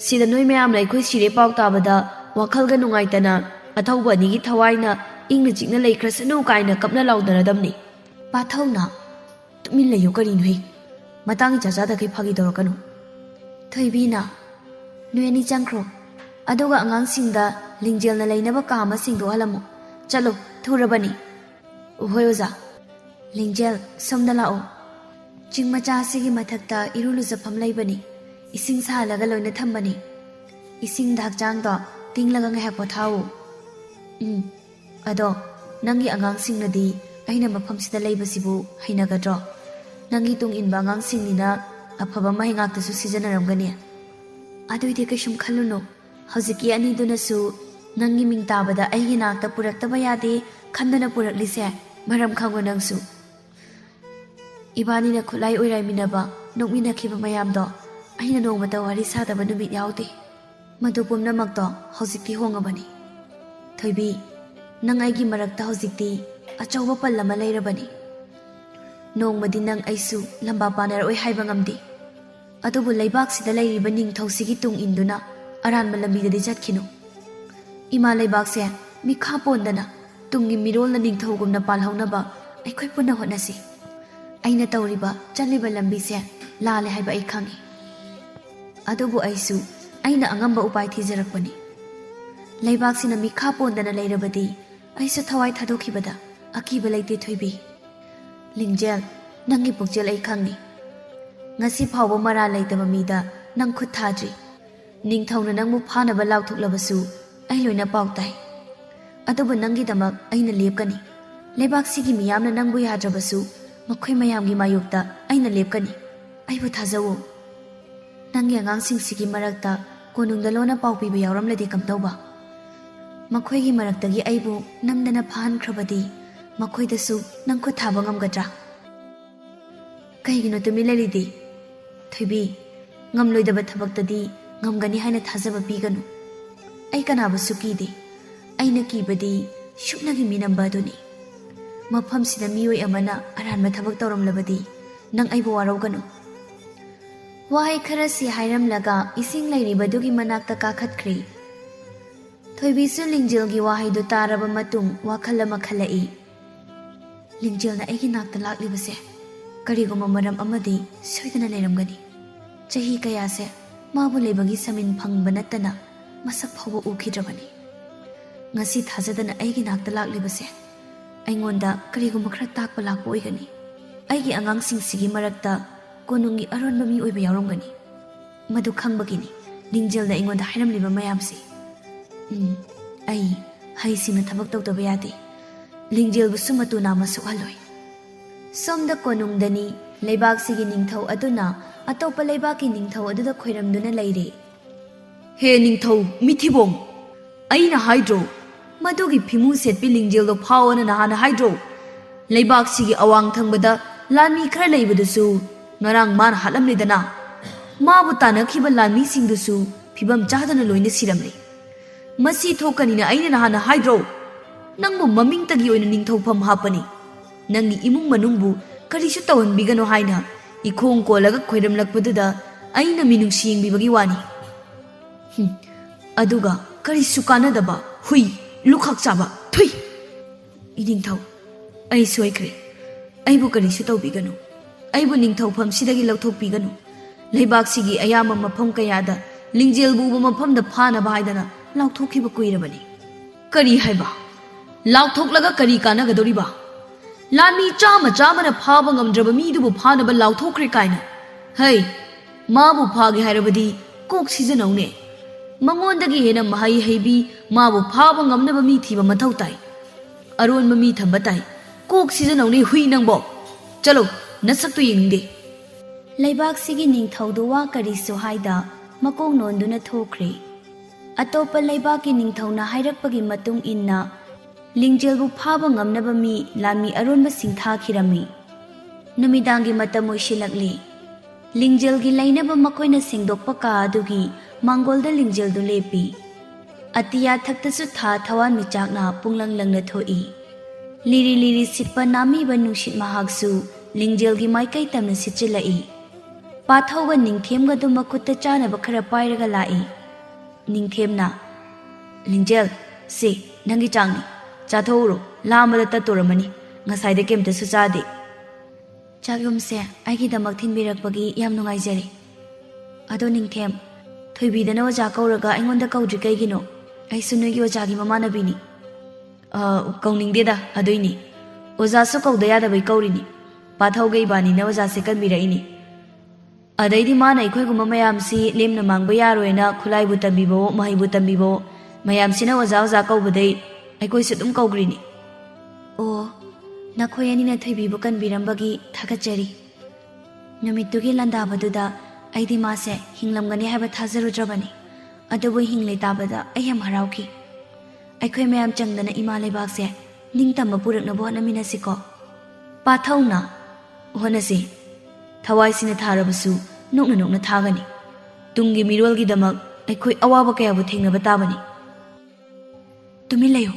सिदा नोइ मयाम अइखोइ सिरे पाव ताबदा वाखलगा नुंगाइतना अथौबा अनिगी थवाइना इंगना चिकना लैख्रसनु काइना कपना लाउदनदमनी। पाथौना तुमिन लैयो करिनुइ मतांगी चाचादखै फागी तौरकनु। थोइबीना नुयनी चंख्रो अदुगा अंगांगसिंगदा लिंजेलना लैनबा का अमा सिंगदोहलमु। चलो थुरबनी। होय ओजा। लिंजेल सोमदा लाओ। चिंग मचासिगी मथक्ता इरुलुजफम लैबनी। इसिंग सालगा लोइना थंबनी। इसिंग धाकचांगदो तिंगलगा ngahak पोथाओ। अदो नंगी अंगांगसिंगनदी अइना मफमसिदा लैबसिबु हैनगद्रो। नंगी तुंग इनबा अंगांगसिंगनिना अफबा महिंगाक्तसु सिजनरमगनी। अदुइदि कैसुम खल्लुनो। हौजिकी अनिदुनसु नंगी मिंग ताबदा अइगी नाक्ता पुरक्तबा यादे खंदना पुरक्लिसे मरम खंगो नंगसु। इबानीना खुलाई ओइराइमिनबा नोकमिनखिबा मयामदो अइना नोंमता वारी सादबा नुमित याउदे। मदु पुमनमक्तो हौजिकी होंगबनी। थोइबी नंग अइगी मरक्ता हौजिक्ती अचौबा पल अमा लैरबनी। नोंमदि नंग अइसु लंबा पानरओइ हाइबा ngamdi। अदुबु लैबाक्सिदा लैरिबा निंगथौसिगी तुंग इंदुना अरानबा लंबीददि चटखिनु। इमा लैबाक्से मिखा पोंदना तुंगी मिरोलना निंगथौगुमना पालहौनबा अइखोइ पुन्ना होनसि। अइना तौरिबा चलिबा लंबीसे लाले हाइबा अइ खंगी। अदुबु अइसु अइना अंगंबा उपाय थिजरकपनी। लैबाक्सिना मिखा पोंदना लैरबदि अइसु थवाई थादोखिबदा अकीबा लैते थोइबी। लिंजेल नंगी पुक्चेल अइ खंगी। ngasi phawba mara laitaba mida nang khut thadri ningthawna nangmu phanaba lauthuklabsu ai loina pautai adubu nangi damak aina lepkani lebak sigi miyamna nangbu yadrabasu makhoi mayamgi mayokta aina lepkani aibu thajawo nangi angangsing sigi marakta konungda lona paupiba yawramladi kamtauba makhoi gi maraktagi aibu namdana phan khrabadi makhoi dasu nang khut thaba ngamgadra kaigino tumi lalidi Thoibi ngamloidaba thabakta ngamgani haina thajaba piganu ai kanabasu kide aina kibadi shuknagi minamba duni mafam sida miyoi amana aranma thabak tawramlabadi nang aibo waroganu wahai khara si hairam laga ising lairibadugi manakta kakhatkri Thoibi सु लिंजेलगी wahai du taraba matung wakhala makhalai लिंजेलना aigi nakta laklibase करीगुम मरम अमदी सोइदना लेरमगनी चही कयासे माबु लेबगी समिन फंगबा नतना मसक फावबा उखिद्रबनी ngasi thajadana aigi nakta lakliबसे aingonda करीगुम खरा ताकपा Lakpa ओइगनी aigi angang singsigi marakta konungi aronba mi oiba yauromgani madu khangbagiनी लिंजेलना aingonda hairamliba mayamsi ai haisina thabak tawdaba yade लिंजेलबु सुमतु नामा सुहलोय सोमदा कोनुंगदनी लैबाक्सिगी निंगथौ अदुना अतोपा लैबाकी निंगथौ अदुदा खोइरमदुना लैरे हे Ningthou मिथिबोम अइना hydro मदुगी फिमु सेटपि लिंजेलदो फावना नहाना hydro लैबाक्सिगी अवांग थंगबदा लानमी खरा लैबदुसु ngarang man halamlidana mabu tanakhiba lanmi singdusu phibam chahdana loina siramle masi thokanina aina nahana haidro nangbu maming tagi oina ningthau pham hapani nangi imung manungbu ꯀꯔꯤꯁꯨ ꯇꯧꯍꯟꯕꯤꯒꯅꯣ ꯍꯥꯏꯅ ꯏꯈꯣꯡ ꯀꯣꯜꯂꯒ ꯈꯣꯏꯔꯝꯂꯛꯄꯗꯨꯗ ꯑꯩꯅ ꯃꯤꯅꯨꯡꯁꯤ ꯌꯦꯡꯕꯤꯕꯒꯤ ꯋꯥꯅꯤ꯫ ꯑꯗꯨꯒ ꯀꯔꯤꯁꯨ ꯀꯥꯟꯅꯗꯕ ꯍꯨꯏ ꯂꯨꯈꯥꯛ ꯆꯥꯕ ꯊꯨꯏ! ꯏꯅꯤꯡꯊꯧ, ꯑꯩ ꯁꯣꯏꯈ꯭ꯔꯦ꯫ ꯑꯩꯕꯨ ꯀꯔꯤꯁꯨ ꯇꯧꯕꯤꯒꯅꯨ꯫ ꯑꯩꯕꯨ ꯅꯤꯡꯊꯧꯐꯝꯁꯤꯗꯒꯤ ꯂꯧꯊꯣꯛꯄꯤꯒꯅꯨ꯫ ꯂꯩꯕꯥꯛꯁꯤꯒꯤ ꯑꯌꯥꯝꯕ ꯃꯐꯝ ꯀꯌꯥꯗ ꯂꯤꯡꯖꯦꯜꯕꯨ ꯎꯕ ꯃꯐꯝꯗ ꯐꯥꯅꯕ ꯍꯥꯏꯗꯅ ꯂꯥꯎꯊꯣꯛꯈꯤꯕ ꯀꯨꯏꯔꯕꯅꯤ꯫ ꯀꯔꯤ ꯍꯥꯏꯕ? ꯂꯥꯎꯊꯣꯛꯂꯒ ꯀꯔꯤ ꯀꯥꯟꯅꯒꯗꯧꯔꯤꯕ? ꯂꯥꯟꯃꯤ ꯆꯥꯝꯃꯅ ꯐꯥꯕ ꯉꯝꯗ꯭ꯔꯕ ꯃꯤꯗꯨꯕꯨ ꯐꯥꯅꯕ ꯂꯥꯎꯊꯣꯛꯈ꯭ꯔꯦ ꯀꯥꯏꯅ꯫ ꯍꯩ, ꯃꯥꯕꯨ ꯐꯥꯒꯦ ꯍꯥꯏꯔꯕꯗꯤ ꯀꯣꯛ ꯁꯤꯖꯤꯟꯅꯧꯅꯦ꯫ ꯃꯉꯣꯟꯗꯒꯤ ꯍꯦꯟꯅ ꯃꯍꯩ ꯍꯩꯕꯤ ꯃꯥꯕꯨ ꯐꯥꯕ ꯉꯝꯅꯕ ꯃꯤ ꯊꯤꯕ ꯃꯊꯧ ꯇꯥꯏ꯫ ꯑꯔꯣꯟꯕ ꯃꯤ ꯊꯝꯕ ꯇꯥꯏ꯫ ꯀꯣꯛ ꯁꯤꯖꯤꯟꯅꯧꯅꯦ ꯍꯨꯏ ꯅꯪꯕꯣ! ꯆꯠꯂꯣ, ꯅꯁꯛꯇꯨ ꯌꯦꯡꯅꯤꯡꯗꯦ꯫ ꯂꯩꯕꯥꯛꯁꯤꯒꯤ ꯅꯤꯡꯊꯧꯗꯨ ꯋꯥ ꯀꯔꯤꯁꯨ ꯍꯥꯏꯗ ꯃꯀꯣꯛ ꯅꯣꯟꯗꯨꯅ ꯊꯣꯛꯈ꯭ꯔꯦ꯫ ꯑꯇꯣꯞꯄ ꯂꯩꯕꯥꯛꯀꯤ ꯅꯤꯡꯊꯧꯅ ꯍꯥꯏꯔꯛꯄꯒꯤ ꯃꯇꯨꯡ ꯏꯟꯅ ꯂꯤꯡꯖꯦꯜꯕꯨ ꯐꯥꯕ ꯉꯝꯅꯕ ꯃꯤ ꯂꯥꯟꯃꯤ ꯑꯔꯣꯟꯕꯁꯤꯡ ꯊꯥꯈꯤꯔꯝꯃꯤ꯫ ꯅꯨꯃꯤꯗꯥꯡꯒꯤ ꯃꯇꯝ ꯑꯣꯏꯁꯤꯜꯂꯛꯂꯤ꯫ ꯂꯤꯡꯖꯦꯜꯒꯤ ꯂꯩꯅꯕ ꯃꯈꯣꯏꯅ ꯁꯦꯡꯗꯣꯛꯄ ꯀꯥ ꯑꯗꯨꯒꯤ ꯃꯥꯡꯒꯣꯜꯗ ꯂꯤꯡꯖꯦꯜꯗꯨ ꯂꯦꯞꯄꯤ꯫ ꯑꯇꯤꯌꯥ ꯊꯛꯇꯁꯨ ꯊꯥ ꯊꯋꯥꯟꯃꯤꯆꯥꯛꯅ ꯄꯨꯡꯂꯪ ꯂꯪꯅ ꯊꯣꯛꯏ꯫ ꯂꯤꯔꯤ ꯂꯤꯔꯤ ꯁꯤꯠꯄ ꯅꯥꯃꯤꯕ ꯅꯨꯡꯁꯤꯠ ꯃꯍꯥꯛꯁꯨ ꯂꯤꯡꯖꯦꯜꯒꯤ ꯃꯥꯏꯀꯩ ꯇꯝꯅ ꯁꯤꯠꯆꯤꯜꯂꯛꯏ꯫ ꯄꯥꯊꯧꯒ ꯅꯤꯡꯊꯦꯝꯒꯗꯨ ꯃꯈꯨꯠꯇ ꯆꯥꯅꯕ ꯈꯔ ꯄꯥꯏꯔꯒ ꯂꯥꯛꯏ꯫ ꯅꯤꯡꯊꯦꯝꯅ, ꯂꯤꯡꯖꯦꯜ, ꯁꯤ ꯅꯪꯒꯤ ꯆꯥꯡꯅꯤ, ꯆꯥꯊꯣꯛꯎꯔꯣ, ꯂꯥꯝꯕꯗ ꯇꯠꯇꯣꯔꯝꯃꯅꯤ, ꯉꯁꯥꯏꯗ ꯀꯩꯝꯇꯁꯨ ꯆꯥꯗꯦ꯫ ꯆꯥꯛꯌꯨꯝꯁꯦ ꯑꯩꯒꯤꯗꯃꯛ ꯊꯤꯟꯕꯤꯔꯛꯄꯒꯤ ꯌꯥꯝ ꯅꯨꯡꯉꯥꯏꯖꯔꯦ꯫ ꯑꯗꯣ ꯅꯤꯡꯊꯦꯝ, ꯊꯣꯏꯕꯤꯗꯅ ꯑꯣꯖꯥ ꯀꯧꯔꯒ ꯑꯩꯉꯣꯟꯗ ꯀꯧꯗ꯭ꯔꯤ ꯀꯩꯒꯤꯅꯣ? ꯑꯩꯁꯨ ꯅꯣꯏꯒꯤ ꯑꯣꯖꯥꯒꯤ ꯃꯃꯥꯟꯅꯕꯤꯅꯤ꯫ ꯀꯧꯅꯤꯡꯗꯦꯗ, ꯑꯗꯨꯏꯅꯤ꯫ ꯑꯣꯖꯥꯁꯨ ꯀꯧꯗ ꯌꯥꯗꯕꯩ ꯀꯧꯔꯤꯅꯤ꯫ ꯄꯥꯊꯧꯒ ꯏꯕꯥꯅꯤꯅ ꯑꯣꯖꯥꯁꯦ ꯀꯟꯕꯤꯔꯛꯏꯅꯤ꯫ ꯑꯗꯩꯗꯤ ꯃꯥꯅ ꯑꯩꯈꯣꯏꯒꯨꯝꯕ ꯃꯌꯥꯝꯁꯤ ꯂꯦꯝꯅ ꯃꯥꯡꯕ ꯌꯥꯔꯣꯏꯅ ꯈꯨꯠꯂꯥꯏꯕꯨ ꯇꯝꯕꯤꯕꯋꯣ ꯃꯍꯩꯕꯨ ꯇꯝꯕꯤꯕꯋꯣ ꯃꯌꯥꯝꯁꯤꯅ ꯑꯣꯖꯥ ꯑꯣꯖꯥ ꯀꯧꯕꯗꯩ ꯑꯩꯈꯣꯏꯁꯨ ꯑꯗꯨꯝ ꯀꯧꯒ꯭ꯔꯤꯅꯤ꯫ ꯑꯣ, ꯅꯈꯣꯏ ꯑꯅꯤꯅ ꯊꯣꯏꯕꯤꯕꯨ ꯀꯟꯕꯤꯔꯝꯕꯒꯤ ꯊꯥꯒꯠꯆꯔꯤ꯫ ꯅꯨꯃꯤꯠꯇꯨꯒꯤ ꯂꯥꯟꯗꯥꯕꯗꯨꯗ ꯑꯩꯗꯤ ꯃꯥꯁꯦ ꯍꯤꯡꯂꯝꯒꯅꯤ ꯍꯥꯏꯕ ꯊꯥꯖꯔꯨꯗ꯭ꯔꯕꯅꯤ꯫ ꯑꯗꯨꯕꯨ ꯍꯤꯡꯂꯦ ꯇꯥꯕꯗ ꯑꯩ ꯌꯥꯝ ꯍꯔꯥꯎꯈꯤ꯫ ꯑꯩꯈꯣꯏ ꯃꯌꯥꯝ ꯆꯪꯗꯅ ꯏꯃꯥ ꯂꯩꯕꯥꯛꯁꯦ ꯅꯤꯡꯇꯝꯕ ꯄꯨꯔꯛꯅꯕ ꯍꯣꯠꯅꯃꯤꯟꯅꯁꯤꯀꯣ꯫ ꯄꯥꯊꯧꯅ, ꯍꯣꯠꯅꯁꯤ꯫ ꯊꯋꯥꯏꯁꯤꯅ ꯊꯥꯔꯕꯁꯨ ꯅꯣꯛꯅ ꯅꯣꯛꯅ ꯊꯥꯒꯅꯤ꯫ ꯇꯨꯡꯒꯤ ꯃꯤꯔꯣꯜꯒꯤꯗꯃꯛ ꯑꯩꯈꯣꯏ ꯑꯋꯥꯕ ꯀꯌꯥꯕꯨ ꯊꯦꯡꯅꯕ ꯇꯥꯕꯅꯤ꯫ ꯇꯨꯃꯤꯟ ꯂꯩꯌꯨ,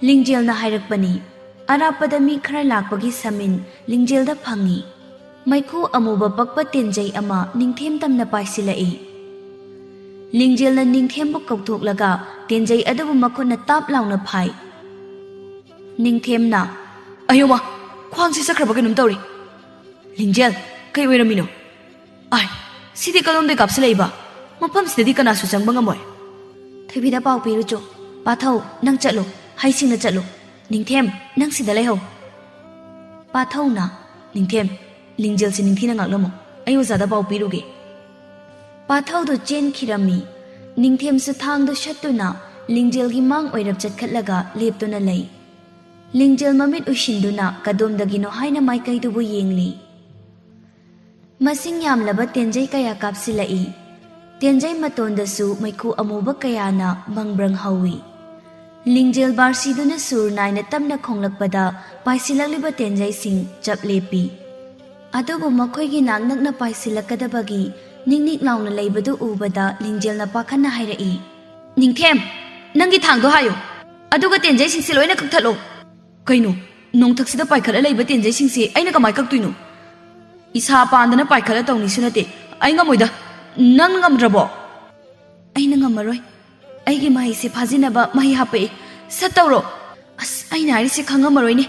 ꯂꯤꯡꯖꯦꯜꯅ ꯍꯥꯏꯔꯛꯄꯅꯤ꯫ ꯑꯔꯥꯞꯄꯗ ꯃꯤ ꯈꯔ ꯂꯥꯛꯄꯒꯤ ꯁꯃꯤꯟ ꯂꯤꯡꯖꯦꯜꯗ ꯐꯪꯏ꯫ ꯃꯩꯈꯨ ꯑꯃꯨꯕ ꯄꯛꯄ ꯇꯦꯟꯖꯩ ꯑꯃ ꯅꯤꯡꯊꯦꯝ ꯇꯝꯅ ꯄꯥꯏꯁꯤꯜꯂꯛꯏ꯫ ꯂꯤꯡꯖꯦꯜꯅ ꯅꯤꯡꯊꯦꯝꯕꯨ ꯀꯧꯊꯣꯛꯂꯒ ꯇꯦꯟꯖꯩ ꯑꯗꯨꯕꯨ ꯃꯈꯨꯠꯅ ꯇꯥꯞ ꯂꯥꯎꯅ ꯐꯥꯏ꯫ ꯅꯤꯡꯊꯦꯝꯅ, ꯑꯌꯣꯃꯥ, ꯈ꯭ꯋꯥꯡꯁꯤ ꯆꯠꯈ꯭ꯔꯕ ꯀꯩꯅꯣꯝ ꯇꯧꯔꯤ꯫ ꯂꯤꯡꯖꯦꯜ, ꯀꯩ ꯑꯣꯏꯔꯝꯃꯤꯅꯣ? ꯑꯥꯏ, ꯁꯤꯗꯤ ꯀꯔꯣꯝꯗꯩ ꯀꯥꯞꯁꯤꯜꯂꯛꯏꯕ? ꯃꯐꯝꯁꯤꯗꯗꯤ ꯀꯅꯥꯁꯨ ꯆꯪꯕ ꯉꯝꯃꯣꯏ꯫ ꯊꯣꯏꯕꯤꯗ ꯄꯥꯎ ꯄꯤꯔꯨꯆꯣ꯫ ꯄꯥꯊꯧ, ꯅꯪ ꯆꯠꯂꯨ, ꯍꯩꯁꯤꯡꯅ ꯆꯠꯂꯨ꯫ ꯅꯤꯡꯊꯦꯝ, ꯅꯪ ꯁꯤꯗ ꯂꯩꯍꯧ꯫ ꯄꯥꯊꯧꯅ, ꯅꯤꯡꯊꯦꯝ, ꯂꯤꯡꯖꯦꯜꯁꯤ ꯅꯤꯡꯊꯤꯅ ꯉꯥꯛꯂꯝꯃꯨ, ꯑꯩ ꯑꯣꯖꯥꯗ ꯄꯥꯎ ꯄꯤꯔꯨꯒꯦ꯫ ꯄꯥꯊꯧꯗꯨ ꯆꯦꯟꯈꯤꯔꯝꯃꯤ꯫ ꯅꯤꯡꯊꯦꯝꯁꯨ ꯊꯥꯡꯗꯨ ꯁꯠꯇꯨꯅ ꯂꯤꯡꯖꯦꯜꯒꯤ ꯃꯥꯡ ꯑꯣꯏꯔꯞ ꯆꯠꯈꯠꯂꯒ ꯂꯦꯞꯇꯨꯅ ꯂꯩ꯫ ꯂꯤꯡꯖꯦꯜ ꯃꯃꯤꯠ ꯎꯏꯁꯤꯟꯗꯨꯅ ꯀꯗꯣꯝꯗꯒꯤꯅꯣ ꯍꯥꯏꯅ ꯃꯥꯏꯀꯩꯗꯨꯕꯨ ꯌꯦꯡꯂꯤ꯫ ꯃꯁꯤꯡ ꯌꯥꯝꯂꯕ ꯇꯦꯟꯖꯩ ꯀꯌꯥ ꯀꯥꯞꯁꯤꯜꯂꯛꯏ꯫ ꯇꯦꯟꯖꯩ ꯃꯇꯣꯟꯗꯁꯨ ꯃꯩꯈꯨ ꯑꯃꯨꯕ ꯀꯌꯥꯅ ꯕꯪꯕ꯭ꯔꯪ ꯍꯧꯏ꯫ ꯂꯤꯡꯖꯦꯜ ꯕꯥꯔꯁꯤꯗꯨꯅ ꯁꯨꯔ ꯅꯥꯏꯅ ꯇꯞꯅ ꯈꯣꯡꯂꯛꯄꯗ ꯄꯥꯏꯁꯤꯜꯂꯛꯂꯤꯕ ꯇꯦꯟꯖꯩꯁꯤꯡ ꯆꯞ ꯂꯦꯞꯄꯤ꯫ ꯑꯗꯨꯕꯨ ꯃꯈꯣꯏꯒꯤ ꯅꯥꯛ ꯅꯛꯅ ꯄꯥꯏꯁꯤꯜꯂꯛꯀꯗꯕꯒꯤ ꯅꯤꯛ ꯅꯤꯛ ꯂꯥꯎꯅ ꯂꯩꯕꯗꯨ ꯎꯕꯗ ꯂꯤꯡꯖꯦꯜꯅ ꯄꯥꯈꯠꯅ ꯍꯥꯏꯔꯛꯏ, ꯅꯤꯡꯊꯦꯝ, ꯅꯪꯒꯤ ꯊꯥꯡꯗꯣ ꯍꯥꯏꯌꯨ, ꯑꯗꯨꯒ ꯇꯦꯟꯖꯩꯁꯤꯡꯁꯤ ꯂꯣꯏꯅ ꯀꯛꯊꯠꯂꯣ꯫ ꯀꯩꯅꯣ, ꯅꯣꯡꯊꯛꯁꯤꯗ ꯄꯥꯏꯈꯠꯂ ꯂꯩꯕ ꯇꯦꯟꯖꯩꯁꯤꯡꯁꯤ ꯑꯩꯅ ꯀꯃꯥꯏ ꯀꯛꯇꯣꯏꯅꯣ? ꯏꯁꯥ ꯄꯥꯟꯗꯅ ꯄꯥꯏꯈꯠꯂ ꯇꯧꯅꯤꯁꯨ ꯅꯠꯇꯦ, ꯑꯩ ꯉꯝꯃꯣꯏꯗ꯫ ꯅꯪ ꯉꯝꯗ꯭ꯔꯕꯣ? ꯑꯩꯅ ꯉꯝꯃꯔꯣꯏ꯫ ꯑꯩꯒꯤ ꯃꯍꯩꯁꯦ ꯐꯥꯖꯤꯟꯅꯕ ꯃꯍꯤ ꯍꯥꯞꯄꯛꯏ꯫ ꯁꯠ ꯇꯧꯔꯣ꯫ ꯑꯁ, ꯑꯩꯅ ꯍꯥꯏꯔꯤꯁꯦ ꯈꯪꯉꯝꯃꯔꯣꯏꯅꯦ꯫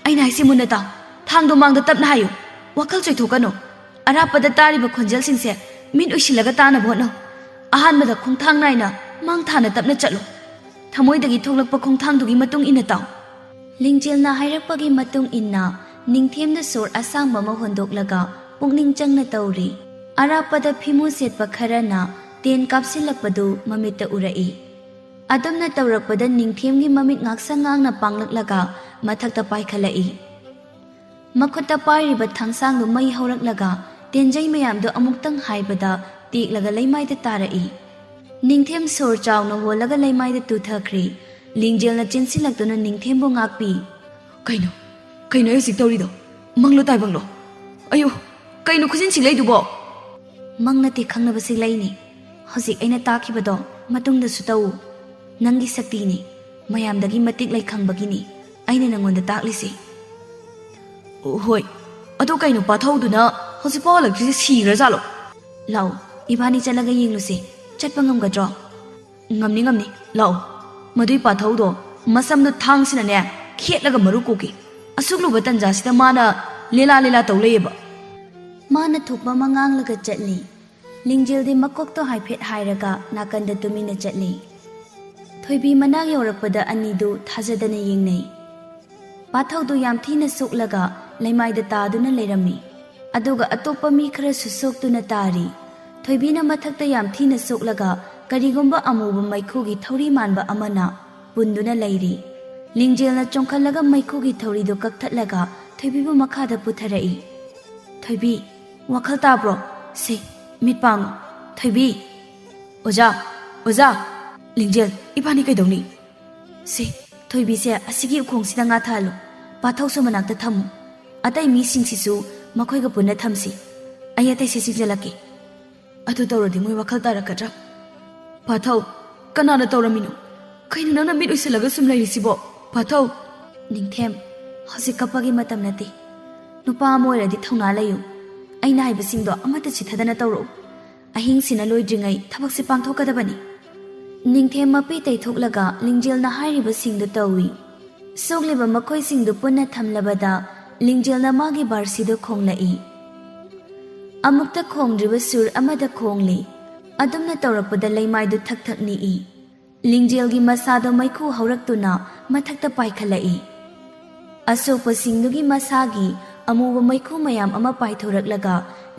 ꯑꯩꯅ ꯍꯥꯏꯁꯦ ꯃꯨꯟꯅ ꯇꯥꯎ꯫ ꯊꯥꯡꯗꯣ ꯃꯥꯡꯗ ꯇꯞꯅ ꯍꯥꯏꯌꯨ, ꯋꯥꯈꯜ ꯆꯣꯏꯊꯣꯛꯀꯅꯨ꯫ ꯑꯔꯥꯞꯄꯗ ꯇꯥꯔꯤꯕ ꯈꯣꯟꯖꯦꯜꯁꯤꯡꯁꯦ ꯃꯤꯠ ꯎꯏꯁꯤꯜꯂꯒ ꯇꯥꯅꯕ ꯍꯣꯠꯅꯧ꯫ ꯑꯍꯥꯟꯕꯗ ꯈꯣꯡꯊꯥꯡ ꯅꯥꯏꯅ ꯃꯥꯡ ꯊꯥꯅ ꯇꯞꯅ ꯆꯠꯂꯨ꯫ ꯊꯃꯣꯏꯗꯒꯤ ꯊꯣꯛꯂꯛꯄ ꯈꯣꯡꯊꯥꯡꯗꯨꯒꯤ ꯃꯇꯨꯡ ꯏꯟꯅ ꯇꯥꯎ꯫ ꯂꯤꯡꯖꯦꯜꯅ ꯍꯥꯏꯔꯛꯄꯒꯤ ꯃꯇꯨꯡ ꯏꯟꯅ ꯅꯤꯡꯊꯦꯝꯅ ꯁꯣꯔ ꯑꯁꯥꯡꯕ ꯑꯃ ꯍꯣꯟꯗꯣꯛꯂꯒ ꯄꯨꯛꯅꯤꯡ ꯆꯪꯅ ꯇꯧꯔꯤ꯫ ꯑꯔꯥꯞꯄꯗ ꯐꯤꯃꯨ ꯁꯦꯠꯄ ꯈꯔꯅ ꯇꯦꯟ ꯀꯥꯞꯁꯤꯜꯂꯛꯄꯗꯨ ꯃꯃꯤꯠꯇ ꯎꯔꯛꯏ꯫ ꯑꯗꯨꯝꯅ ꯇꯧꯔꯛꯄꯗ ꯅꯤꯡꯊꯦꯝꯒꯤ ꯃꯃꯤꯠ ꯉꯥꯛꯁꯪ ꯉꯥꯡꯅ ꯄꯥꯡꯂꯛꯂꯒ ꯃꯊꯛꯇ ꯄꯥꯏꯈꯠꯂꯛꯏ꯫ ꯃꯈꯨꯠꯇ ꯄꯥꯏꯔꯤꯕ ꯊꯥꯡꯁꯥꯡꯗꯨ ꯃꯩ ꯍꯧꯔꯛꯂꯒ ꯇꯦꯟꯖꯩ ꯃꯌꯥꯝꯗꯨ ꯑꯃꯨꯛꯇꯪ ꯍꯥꯏꯕꯗ ꯇꯦꯛꯂꯒ ꯂꯩꯃꯥꯏꯗ ꯇꯥꯔꯛꯏ꯫ ꯅꯤꯡꯊꯦꯝ ꯁꯣꯔ ꯆꯥꯎꯅ ꯍꯣꯜꯂꯒ ꯂꯩꯃꯥꯏꯗ ꯇꯨꯊꯈ꯭ꯔꯦ꯫ ꯂꯤꯡꯖꯦꯜꯅ ꯆꯦꯟꯁꯤꯜꯂꯛꯇꯨꯅ ꯅꯤꯡꯊꯦꯝꯕꯨ ꯉꯥꯛꯄꯤ꯫ ꯀꯩꯅꯣ ꯑꯩ ꯍꯧꯖꯤꯛ ꯇꯧꯔꯤꯗꯣ? ꯃꯪꯂꯣ ꯇꯥꯏꯕꯪꯂꯣ? ꯑꯌꯣ, ꯀꯩꯅꯣ ꯈꯨꯖꯤꯟ ꯁꯤꯡꯂꯩꯗꯨꯕꯣ? ꯃꯪ ꯅꯠꯇꯦ, ꯈꯪꯅꯕ ꯁꯤꯡꯂꯩꯅꯤ꯫ ꯍꯧꯖꯤꯛ ꯑꯩꯅ ꯇꯥꯈꯤꯕꯗꯣ ꯃꯇꯨꯡꯗꯁꯨ ꯇꯧ꯫ ꯅꯪꯒꯤ ꯁꯛꯇꯤꯅꯤ, ꯃꯌꯥꯝꯗꯒꯤ ꯃꯇꯤꯛ ꯂꯩ ꯈꯪꯕꯒꯤꯅꯤ ꯑꯩꯅ ꯅꯪꯉꯣꯟꯗ ꯇꯥꯛꯂꯤꯁꯤ꯫ ꯍꯣꯏ, ꯑꯗꯣ ꯀꯩꯅꯣ ꯄꯥꯊꯧꯗꯨꯅ ꯍꯧꯖꯤꯛꯐꯥꯎ ꯍꯜꯂꯛꯇ꯭ꯔꯤꯁꯦ ꯁꯤꯈ꯭ꯔꯖꯥꯠꯂꯣ? ꯂꯥꯛꯑꯣ ꯏꯕꯥꯅꯤ ꯆꯠꯂꯒ ꯌꯦꯡꯂꯨꯁꯦ, ꯆꯠꯄ ꯉꯝꯒꯗ꯭ꯔꯣ? ꯉꯝꯅꯤ ꯉꯝꯅꯤ, ꯂꯥꯛꯑꯣ. ꯃꯗꯨꯏ ꯄꯥꯊꯧꯗꯣ ꯃꯁꯝꯗꯣ ꯊꯥꯡꯁꯤꯅꯅꯦ ꯈꯦꯠꯂꯒ ꯃꯔꯨ ꯀꯣꯛꯈꯤ. ꯑꯁꯨꯛ ꯂꯨꯕ ꯇꯟꯖꯥꯁꯤꯗ ꯃꯥꯅ ꯂꯦꯂꯥ ꯇꯧ ꯂꯩꯌꯦꯕ. ꯃꯥꯅ ꯊꯣꯛꯄ ꯑꯃ ꯉꯥꯡꯂꯒ ꯆꯠꯂꯤ. ꯂꯤꯡꯖꯦꯜꯗꯤ ꯃꯀꯣꯛꯇꯣ ꯍꯥꯏꯐꯦꯠ ꯍꯥꯏꯔꯒ ꯅꯥꯀꯟꯗ ꯇꯨꯃꯤꯟꯅ ꯆꯠꯂꯤ. ꯊꯣꯏꯕꯤ ꯃꯅꯥꯛ ꯌꯧꯔꯛꯄꯗ ꯑꯅꯤꯗꯨ ꯊꯥꯖꯗꯅ ꯌꯦꯡꯅꯩ. ꯄꯥꯊꯧꯗꯨ ꯌꯥꯝ ꯊꯤꯅ ꯁꯣꯛꯂꯒ ꯂꯩꯃꯥꯏꯗ ꯇꯥꯗꯨꯅ ꯂꯩꯔꯝꯃꯤ. ꯑꯗꯨꯒ ꯑꯇꯣꯞꯄ ꯃꯤ ꯈꯔꯁꯨ ꯁꯣꯛꯇꯨꯅ ꯇꯥꯔꯤ. ꯊꯣꯏꯕꯤꯅ ꯃꯊꯛꯇ ꯌꯥꯝ ꯊꯤꯅ ꯁꯣꯛꯂꯒ ꯀꯔꯤꯒꯨꯝꯕ ꯑꯃꯨꯕ ꯃꯩꯈꯨꯒꯤ ꯊꯧꯔꯤ ꯃꯥꯟꯕ ꯑꯃꯅ ꯄꯨꯟꯗꯨꯅ ꯂꯩꯔꯤ. ꯂꯤꯡꯖꯦꯜꯅ ꯆꯣꯡꯈꯠꯂꯒ ꯃꯩꯈꯨꯒꯤ ꯊꯧꯔꯤꯗꯨ ꯀꯛꯊꯠꯂꯒ ꯊꯣꯏꯕꯤꯕꯨ ꯃꯈꯥꯗ ꯄꯨꯊꯔꯛꯏ. ꯊꯣꯏꯕꯤ, ꯋꯥꯈꯜ ꯇꯥꯕ꯭ꯔꯣ? ꯁꯤ ꯃꯤꯠ ꯄꯥꯡꯉꯨ. ꯊꯣꯏꯕꯤ. ꯑꯣꯖꯥ, ꯂꯤꯡꯖꯦꯜ, ꯏꯕꯥꯅꯤ ꯀꯩꯗꯧꯅꯤ? ꯁꯤ ꯊꯣꯏꯕꯤꯁꯦ ꯑꯁꯤꯒꯤ ꯎꯈꯣꯡꯁꯤꯗ ꯉꯥꯊꯍꯜꯂꯨ. ꯄꯥꯊꯧꯁꯨ ꯃꯅꯥꯛꯇ ꯊꯝꯃꯨ. ꯑꯇꯩ ꯃꯤꯁꯤꯡꯁꯤꯁꯨ ꯃꯈꯣꯏꯒ ꯄꯨꯟꯅ ꯊꯝꯁꯤ. ꯑꯩ ꯑꯇꯩꯁꯦ ꯆꯤꯡꯖꯜꯂꯛꯀꯦ. ꯑꯗꯨ ꯇꯧꯔꯗꯤ ꯃꯣꯏ ꯋꯥꯈꯜ ꯇꯥꯔꯛꯀꯗ꯭ꯔꯥ? ꯄꯥꯊꯧ, ꯀꯅꯥꯅ ꯇꯧꯔꯝꯃꯤꯅꯣ? ꯀꯩꯅꯣ ꯅꯪꯅ ꯃꯤꯠ ꯎꯏꯁꯤꯜꯂꯒ ꯁꯨꯝ ꯂꯩꯔꯤꯁꯤꯕꯣ? ꯄꯥꯊꯧ. ꯅꯤꯡꯊꯦꯝ, ꯍꯧꯖꯤꯛ ꯀꯞꯄꯒꯤ ꯃꯇꯝ ꯅꯠꯇꯦ. ꯅꯨꯄꯥ ꯑꯃ ꯑꯣꯏꯔꯗꯤ ꯊꯧꯅꯥ ꯂꯩꯌꯨ. ꯑꯩꯅ ꯍꯥꯏꯕꯁꯤꯡꯗꯣ ꯑꯃꯠꯇ ꯆꯤꯊꯗꯅ ꯇꯧꯔꯛꯎ. ꯑꯍꯤꯡꯁꯤꯅ ꯂꯣꯏꯗ꯭ꯔꯤꯉꯩ ꯊꯕꯛꯁꯦ ꯄꯥꯡꯊꯣꯛꯀꯗꯕꯅꯤ. ꯅꯤꯡꯊꯦꯝ ꯃꯄꯤ ꯇꯩꯊꯣꯛꯂꯒ ꯂꯤꯡꯖꯦꯜꯅ ꯍꯥꯏꯔꯤꯕꯁꯤꯡꯗꯨ ꯇꯧꯏ. ꯁꯣꯛꯂꯤꯕ ꯃꯈꯣꯏꯁꯤꯡꯗꯨ ꯄꯨꯟꯅ ꯊꯝꯂꯕꯗ ꯂꯤꯡꯖꯦꯜꯅ ꯃꯥꯒꯤ ꯕꯥꯔꯁꯤꯗꯨ ꯈꯣꯡꯂꯛꯏ. ꯑꯃꯨꯛꯇ ꯈꯣꯡꯗ꯭ꯔꯤꯕ ꯁꯨꯔ ꯑꯃꯗ ꯈꯣꯡꯂꯤ. ꯑꯗꯨꯝꯅ ꯇꯧꯔꯛꯄꯗ ꯂꯩꯃꯥꯏꯗꯨ ꯊꯛ ꯊꯛ ꯅꯤꯛꯏ. ꯂꯤꯡꯖꯦꯜꯒꯤ ꯃꯁꯥꯗꯣ ꯃꯩꯈꯨ ꯍꯧꯔꯛꯇꯨꯅ ꯃꯊꯛꯇ ꯄꯥꯏꯈꯠꯂꯛꯏ. ꯑꯁꯣꯛꯄꯁꯤꯡꯗꯨꯒꯤ ꯃꯁꯥꯒꯤ ꯑꯃꯨꯕ ꯃꯩꯈꯨ ꯃꯌꯥꯝ ꯑꯃ ꯄꯥꯏꯊꯣꯔꯛꯂꯒ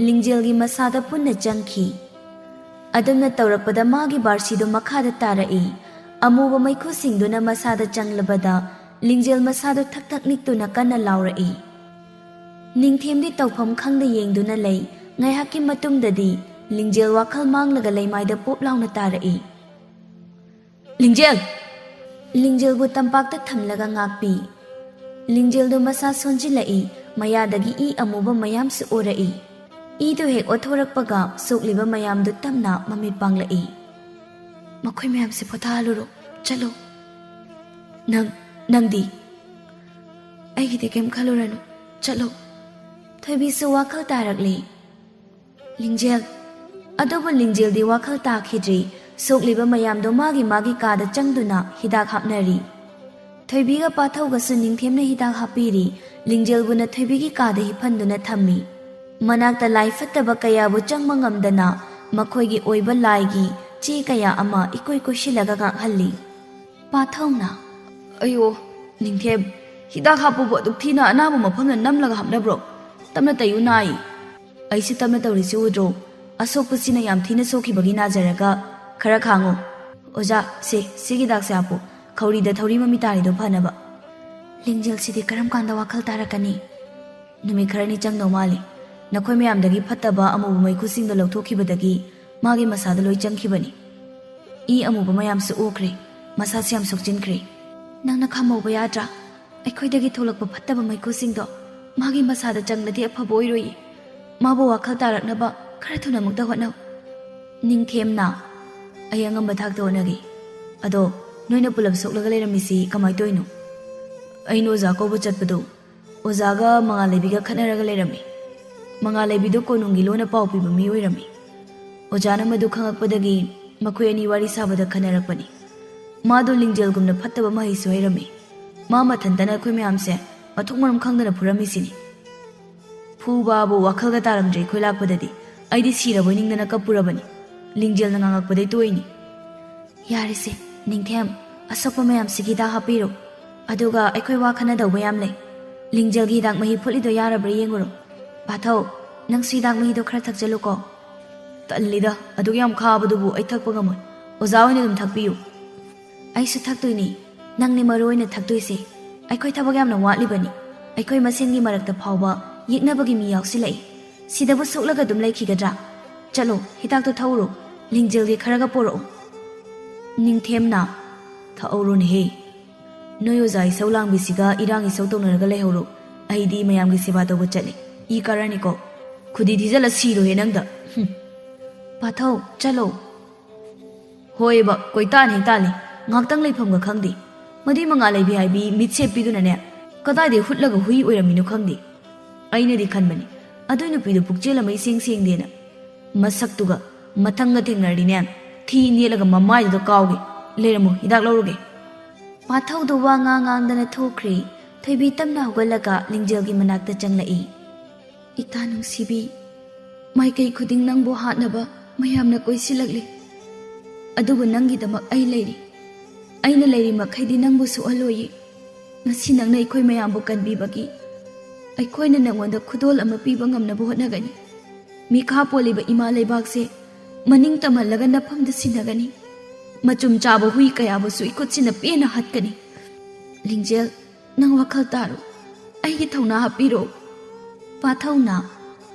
ꯂꯤꯡꯖꯦꯜꯒꯤ ꯃꯁꯥꯗ ꯄꯨꯟꯅ ꯆꯪꯈꯤ. ꯑꯗꯨꯝꯅ ꯇꯧꯔꯛꯄꯗ ꯃꯥꯒꯤ ꯕꯥꯔꯁꯤꯗꯨ ꯃꯈꯥꯗ ꯇꯥꯔꯛꯏ. ꯑꯃꯨꯕ ꯃꯩꯈꯨꯁꯤꯡꯗꯨꯅ ꯃꯁꯥꯗ ꯆꯪꯂꯕꯗ ꯂꯤꯡꯖꯦꯜ ꯃꯁꯥꯗꯨ ꯊꯛ ꯊꯛ ꯅꯤꯛꯇꯨꯅ ꯀꯟꯅ ꯂꯥꯎꯔꯛꯏ. ꯅꯤꯡꯊꯦꯝꯗꯤ ꯇꯧꯐꯝ ꯈꯪꯗ ꯌꯦꯡꯗꯨꯅ ꯂꯩ. ꯉꯥꯏꯍꯥꯛꯀꯤ ꯃꯇꯨꯡꯗꯗꯤ ꯂꯤꯡꯖꯦꯜ ꯋꯥꯈꯜ ꯃꯥꯡꯂꯒ ꯂꯩꯃꯥꯏꯗ ꯄꯣꯞ ꯂꯥꯎꯅ ꯇꯥꯔꯛꯏ. ꯂꯤꯡꯖꯦꯜ! ꯂꯤꯡꯖꯦꯜꯕꯨ ꯇꯝꯄꯥꯛꯇ ꯊꯝꯂꯒ ꯉꯥꯛꯄꯤ. ꯂꯤꯡꯖꯦꯜꯗꯨ ꯃꯁꯥ ꯁꯣꯟꯖꯤꯜꯂꯛꯏ. ꯃꯌꯥꯗꯒꯤ ꯏ ꯑꯃꯨꯕ ꯃꯌꯥꯝꯁꯨ ꯎꯔꯛꯏ. ꯏꯗꯨ ꯍꯦꯛ ꯑꯣꯠꯊꯣꯔꯛꯄꯒ ꯁꯣꯛꯂꯤꯕ ꯃꯌꯥꯝꯗꯨ ꯇꯞꯅ ꯃꯃꯤꯠ ꯄꯥꯡꯂꯛꯏ. ꯃꯈꯣꯏ ꯃꯌꯥꯝꯁꯦ ꯄꯣꯊꯥꯍꯜꯂꯨꯔꯣ. ꯆꯠꯂꯣ. ꯅꯪꯗꯤ? ꯑꯩꯒꯤꯗꯤ ꯀꯩꯝ ꯈꯜꯂꯨꯔꯅꯨ. ꯆꯠꯂꯣ. ꯊꯣꯏꯕꯤꯁꯨ ꯋꯥꯈꯜ ꯇꯥꯔꯛꯂꯤ. ꯂꯤꯡꯖꯦꯜ! ꯑꯗꯨꯕꯨ ꯂꯤꯡꯖꯦꯜꯗꯤ ꯋꯥꯈꯜ ꯇꯥꯈꯤꯗ꯭ꯔꯤ. ꯁꯣꯛꯂꯤꯕ ꯃꯌꯥꯝꯗꯣ ꯃꯥꯒꯤ ꯀꯥꯗ ꯆꯪꯗꯨꯅ ꯍꯤꯗꯥꯛ ꯍꯥꯞꯅꯔꯤ. ꯊꯣꯏꯕꯤꯒ ꯄꯥꯊꯧꯒꯁꯨ ꯅꯤꯡꯊꯦꯝꯅ ꯍꯤꯗꯥꯛ ꯍꯥꯞꯄꯤꯔꯤ. ꯂꯤꯡꯖꯦꯜꯕꯨꯅ ꯊꯣꯏꯕꯤꯒꯤ ꯀꯥꯗ ꯍꯤꯞꯍꯟꯗꯨꯅ ꯊꯝꯃꯤ. ꯃꯅꯥꯛꯇ ꯂꯥꯏ ꯐꯠꯇꯕ ꯀꯌꯥꯕꯨ ꯆꯪꯕ ꯉꯝꯗꯅ ꯃꯈꯣꯏꯒꯤ ꯑꯣꯏꯕ ꯂꯥꯏꯒꯤ ꯆꯦ ꯀꯌా ꯑꯃ ꯏꯀꯣꯏ ꯀꯣꯏꯁꯤꯜꯂꯒ ꯉꯥꯛꯍꯜꯂꯤ. ꯄꯥꯊꯧꯅ, ꯑꯌꯣ, ꯅꯤꯡꯊꯦꯝ, ꯍꯤꯗꯥꯛ ꯍꯥꯞꯄꯕꯨ ꯑꯗꯨꯛ ꯊꯤꯅ ꯑꯅꯥꯕ ꯃꯐꯝꯗ ꯅꯝꯂꯒ ꯍꯥꯞꯅꯕ꯭ꯔꯣ? ꯇꯞꯅ ꯇꯩꯌꯨ, ꯅꯥꯏ. ꯑꯩꯁꯨ ꯇꯞꯅ ꯇꯧꯔꯤꯁꯤ ꯎꯗ꯭ꯔꯣ? ꯑꯁꯣꯛꯄꯁꯤꯅ ꯌꯥꯝ ꯊꯤꯅ ꯁꯣꯛꯈꯤꯕꯒꯤ ꯅꯥꯖꯔꯒ ꯈꯔ ꯈꯥꯡꯉꯣ. ꯑꯣꯖꯥ, ꯁꯤꯒꯤ ꯍꯤꯗꯥꯛꯁꯦ ꯍꯥꯞꯄꯨ. ꯈꯧꯔꯤꯗ ꯊꯧꯔꯤ ꯃꯃꯤ ꯇꯥꯔꯤꯗꯣ ꯐꯅꯕ. ꯂꯤꯡꯖꯦꯜꯁꯤꯗꯤ ꯀꯔꯝ ꯀꯥꯟꯗ ꯋꯥꯈꯜ ꯇꯥꯔꯛꯀꯅꯤ? ꯅꯨꯃꯤꯠ ꯈꯔꯅꯤ ꯆꯪꯗꯧ ꯃꯥꯜꯂꯤ. ꯅꯈꯣꯏ ꯃꯌꯥꯝꯗꯒꯤ ꯐꯠꯇꯕ ꯑꯃꯨꯕ ꯃꯩꯈꯨꯁꯤꯡꯗꯣ ꯂꯧꯊꯣꯛꯈꯤꯕꯗꯒꯤ ꯃꯥꯒꯤ ꯃꯁꯥꯗ ꯂꯣꯏ ꯆꯪꯈꯤꯕꯅꯤ. ꯏ ꯑꯃꯨꯕ ꯃꯌꯥꯝꯁꯨ ꯎꯈ꯭ꯔꯦ. ꯃꯁꯥꯁꯤ ꯌꯥꯝ ꯁꯣꯛꯆꯤꯟꯈ꯭ꯔꯦ. ꯅꯪꯅ ꯈꯥꯝꯍꯧꯕ ꯌꯥꯗ꯭ꯔꯥ? ꯑꯩꯈꯣꯏꯗꯒꯤ ꯊꯣꯛꯂꯛꯄ ꯐꯠꯇꯕ ꯃꯩꯈꯨꯁꯤꯡꯗꯣ ꯃꯥꯒꯤ ꯃꯁꯥꯗ ꯆꯪꯂꯗꯤ ꯑꯐꯕ ꯑꯣꯏꯔꯣꯏꯌꯦ. ꯃꯥꯕꯨ ꯋꯥꯈꯜ ꯇꯥꯔꯛꯅꯕ ꯈꯔ ꯊꯨꯅ ꯑꯃꯨꯛꯇ ꯍꯣꯠꯅꯧ. ꯅꯤꯡꯊꯦꯝꯅ, ꯑꯩ ꯑꯉꯝꯕ ꯊꯥꯛꯇ ꯍꯣꯠꯅꯒꯦ. ꯑꯗꯣ ꯅꯣꯏꯅ ꯄꯨꯂꯞ ꯁꯣꯛꯂꯒ ꯂꯩꯔꯝꯃꯤꯁꯤ ꯀꯃꯥꯏꯅ ꯇꯧꯔꯤꯅꯣ? ꯑꯩꯅ ꯑꯣꯖꯥ ꯀꯧꯕ ꯆꯠꯄꯗꯣ ꯑꯣꯖꯥꯒ ꯃꯉꯥꯜꯂꯩꯕꯤꯒ ꯈꯠꯅꯔꯒ ꯂꯩꯔꯝꯃꯤ. ꯃꯉꯥꯜꯂꯩꯕꯤꯗꯣ ꯀꯣꯅꯨꯡꯒꯤ ꯂꯣꯟꯅ ꯄꯥꯎ ꯄꯤꯕ ꯃꯤ ꯑꯣꯏꯔꯝꯃꯤ. ꯑꯣꯖꯥꯅ ꯃꯗꯨ ꯈꯪꯉꯛꯄꯗꯒꯤ ꯃꯈꯣꯏ ꯑꯅꯤ ꯋꯥꯔꯤ ꯁꯥꯕꯗ ꯈꯟꯅꯔꯛꯄꯅꯤ. ꯃꯥꯗꯣ ꯂꯤꯡꯖꯦꯜꯒꯨꯝꯅ ꯐꯠꯇꯕ ꯃꯍꯩꯁꯨ ꯍꯩꯔꯝꯃꯤ. ꯃꯥ ꯃꯊꯟꯇꯅ ꯑꯩꯈꯣꯏ ꯃꯌꯥꯝꯁꯦ ꯃꯊꯣꯡ ꯃꯔꯝ ꯈꯪꯗꯅ ꯐꯨꯔꯝꯃꯤꯁꯤꯅꯤ. ꯐꯨꯕꯕꯨ ꯋꯥꯈꯜꯒ ꯇꯥꯔꯝꯗ꯭ꯔꯦ. ꯑꯩꯈꯣꯏ ꯂꯥꯛꯄꯗꯗꯤ ꯑꯩꯗꯤ ꯁꯤꯔꯕꯣꯏ ꯅꯤꯡꯗꯅ ꯀꯞꯄꯨꯔꯕꯅꯤ. ꯂꯤꯡꯖꯦꯜꯅ ꯉꯥꯡꯉꯛꯄꯗꯩ ꯇꯣꯛꯏꯅꯤ. ꯌꯥꯔꯤꯁꯦ ꯅꯤꯡꯊꯦꯝ, ꯑꯁꯣꯛꯄ ꯃꯌꯥꯝꯁꯤꯒꯤ ꯍꯤꯗꯥꯛ ꯍꯥꯞꯄꯤꯔꯣ. ꯑꯗꯨꯒ ꯑꯩꯈꯣꯏ ꯋꯥ ꯈꯟꯅꯗꯧꯕ ꯌꯥꯝ ꯂꯩ. ꯂꯤꯡꯖꯦꯜꯒꯤ ꯍꯤꯗꯥꯛ ꯃꯍꯤ ꯐꯨꯠꯂꯤꯗꯣ ꯌꯥꯔꯕ꯭ꯔꯥ ꯌꯦꯡꯉꯨꯔꯣ. ꯄꯥꯊꯧ, ꯅꯪꯁꯨ ꯍꯤꯗꯥꯛ ꯃꯍꯤꯗꯣ ꯈꯔ ꯊꯛꯆꯜꯂꯨꯀꯣ. ꯇꯜꯂꯤꯗ, ꯑꯗꯨꯛ ꯌꯥꯝ ꯈꯥꯕꯗꯨꯕꯨ ꯑꯩ ꯊꯛꯄ ꯉꯝꯃꯣꯏ. ꯑꯣꯖꯥ ꯑꯣꯏꯅ ꯑꯗꯨꯝ ꯊꯛꯄꯤꯌꯨ. ꯑꯩꯁꯨ ꯊꯛꯇꯣꯏꯅꯤ. ꯅꯪꯅꯤ ꯃꯔꯨ ꯑꯣꯏꯅ ꯊꯛꯇꯣꯏꯁꯦ. ꯑꯩꯈꯣꯏ ꯊꯕꯛ ꯌꯥꯝꯅ ꯋꯥꯠꯂꯤꯕꯅꯤ. ꯑꯩꯈꯣꯏ ꯃꯁꯦꯟꯒꯤ ꯃꯔꯛꯇ ꯐꯥꯎꯕ ꯌꯦꯛꯅꯕꯒꯤ ꯃꯤ ꯌꯥꯎꯁꯤꯜꯂꯛꯏ. ꯁꯤꯗꯕꯨ ꯁꯣꯛꯂꯒ ꯑꯗꯨꯝ ꯂꯩꯈꯤꯒꯗ꯭ꯔꯥ? ꯆꯠꯂꯣ, ꯍꯤꯗꯥꯛꯇꯣ ꯊꯛꯎꯔꯣ. ꯂꯤꯡꯖꯦꯜꯒꯤ ꯈꯔꯒ ꯄꯣꯔꯛꯑꯣ. ꯅꯤꯡꯊꯦꯝꯅ, ꯊꯛꯍꯧꯔꯣꯅꯦꯍꯦ. ꯅꯣꯏ ꯑꯣꯖꯥ ꯏꯁꯧ ꯂꯥꯡꯕꯤꯁꯤꯒ ꯏꯔꯥꯡ ꯏꯁꯧ ꯇꯧꯅꯔꯒ ꯂꯩꯍꯧꯔꯣ. ꯑꯩꯗꯤ ꯃꯌꯥꯝꯒꯤ ꯁꯦꯕꯥ ꯇꯧꯕ ꯆꯠꯂꯤ. ꯏ ꯀꯥꯔꯅꯤꯀꯣ. ꯈꯨꯗꯤ ꯊꯤꯖꯜꯂ ꯁꯤꯔꯣꯏꯍꯦ ꯅꯪꯗ. ꯄꯥꯊꯧ, ꯆꯠꯂꯣ. ꯍꯣꯏꯕ, ꯀꯣꯏꯇꯥꯟ ꯍꯦꯛ ꯇꯥꯜꯂꯤ. ꯉꯥꯛꯇꯪ ꯂꯩꯐꯝꯒ ꯈꯪꯗꯦ. ꯃꯗꯨꯏ ꯃꯉꯥꯜꯂꯩꯕꯤ ꯍꯥꯏꯕꯤ ꯃꯤꯠ ꯁꯦꯞꯄꯤꯗꯨꯅꯅꯦ ꯀꯗꯥꯏꯗꯩ ꯍꯨꯠꯂꯒ ꯍꯨꯏ ꯑꯣꯏꯔꯝꯃꯤꯅꯣ ꯈꯪꯗꯦ. ꯑꯩꯅꯗꯤ ꯈꯟꯕꯅꯤ ꯑꯗꯨꯏ ꯅꯨꯄꯤꯗꯨ ꯄꯨꯛꯆꯦꯜ ꯑꯃ ꯏꯁꯦꯡ ꯁꯦꯡꯗꯦꯅ. ꯃꯁꯛꯇꯨꯒ ꯃꯊꯪꯒ ꯊꯦꯡꯅꯔꯗꯤꯅꯦ ꯊꯤ ꯅꯦꯠꯂꯒ ꯃꯃꯥꯏꯗꯨꯗ ꯀꯥꯎꯒꯦ. ꯂꯩꯔꯝꯃꯨ ꯍꯤꯗꯥꯛ ꯂꯧꯔꯨꯒꯦ. ꯄꯥꯊꯧꯗꯨ ꯋꯥ ꯉꯥꯡꯗꯅ ꯊꯣꯛꯈ꯭ꯔꯦ. ꯊꯣꯏꯕꯤ ꯇꯞꯅ ꯍꯧꯒꯠꯂꯒ ꯂꯤꯡꯖꯦꯜꯒꯤ ꯃꯅꯥꯛꯇ ꯆꯪꯂꯛꯏ. ꯏꯇꯥ ꯅꯨꯡꯁꯤꯕꯤ, ꯃꯥꯏꯀꯩ ꯈꯨꯗꯤꯡ ꯅꯪꯕꯨ ꯍꯥꯠꯅꯕ ꯃꯌꯥꯝꯅ ꯀꯣꯏꯁꯤꯜꯂꯛꯂꯤ. ꯑꯗꯨꯕꯨ ꯅꯪꯒꯤꯗꯃꯛ ꯑꯩ ꯂꯩꯔꯤ. ꯑꯩꯅ ꯂꯩꯔꯤ ꯃꯈꯩꯗꯤ ꯅꯪꯕꯨ ꯁꯣꯛꯍꯜꯂꯣꯏꯌꯦ. ꯉꯁꯤ ꯅꯪꯅ ꯑꯩꯈꯣꯏ ꯃꯌꯥꯝꯕꯨ ꯀꯟꯕꯤꯕꯒꯤ ꯑꯩꯈꯣꯏꯅ ꯅꯪꯉꯣꯟꯗ ꯈꯨꯗꯣꯜ ꯑꯃ ꯄꯤꯕ ꯉꯝꯅꯕ ꯍꯣꯠꯅꯒꯅꯤ. ꯃꯤꯈꯥ ꯄꯣꯜꯂꯤꯕ ꯏꯃꯥ ꯂꯩꯕꯥꯛꯁꯦ ꯃꯅꯤꯡ ꯇꯝꯍꯜꯂꯒ ꯅꯐꯝꯗ ꯁꯤꯟꯅꯒꯅꯤ. ꯃꯆꯨꯝ ꯆꯥꯕ ꯍꯨꯏ ꯀꯌꯥꯕꯨꯁꯨ ꯏꯈꯨꯠꯁꯤꯅ ꯄꯦꯟꯅ ꯍꯥꯠꯀꯅꯤ. ꯂꯤꯡꯖꯦꯜ, ꯅꯪ ꯋꯥꯈꯜ ꯇꯥꯔꯣ. ꯑꯩꯒꯤ ꯊꯧꯅꯥ ꯍꯥꯞꯄꯤꯔꯣ. ꯄꯥꯊꯧꯅ,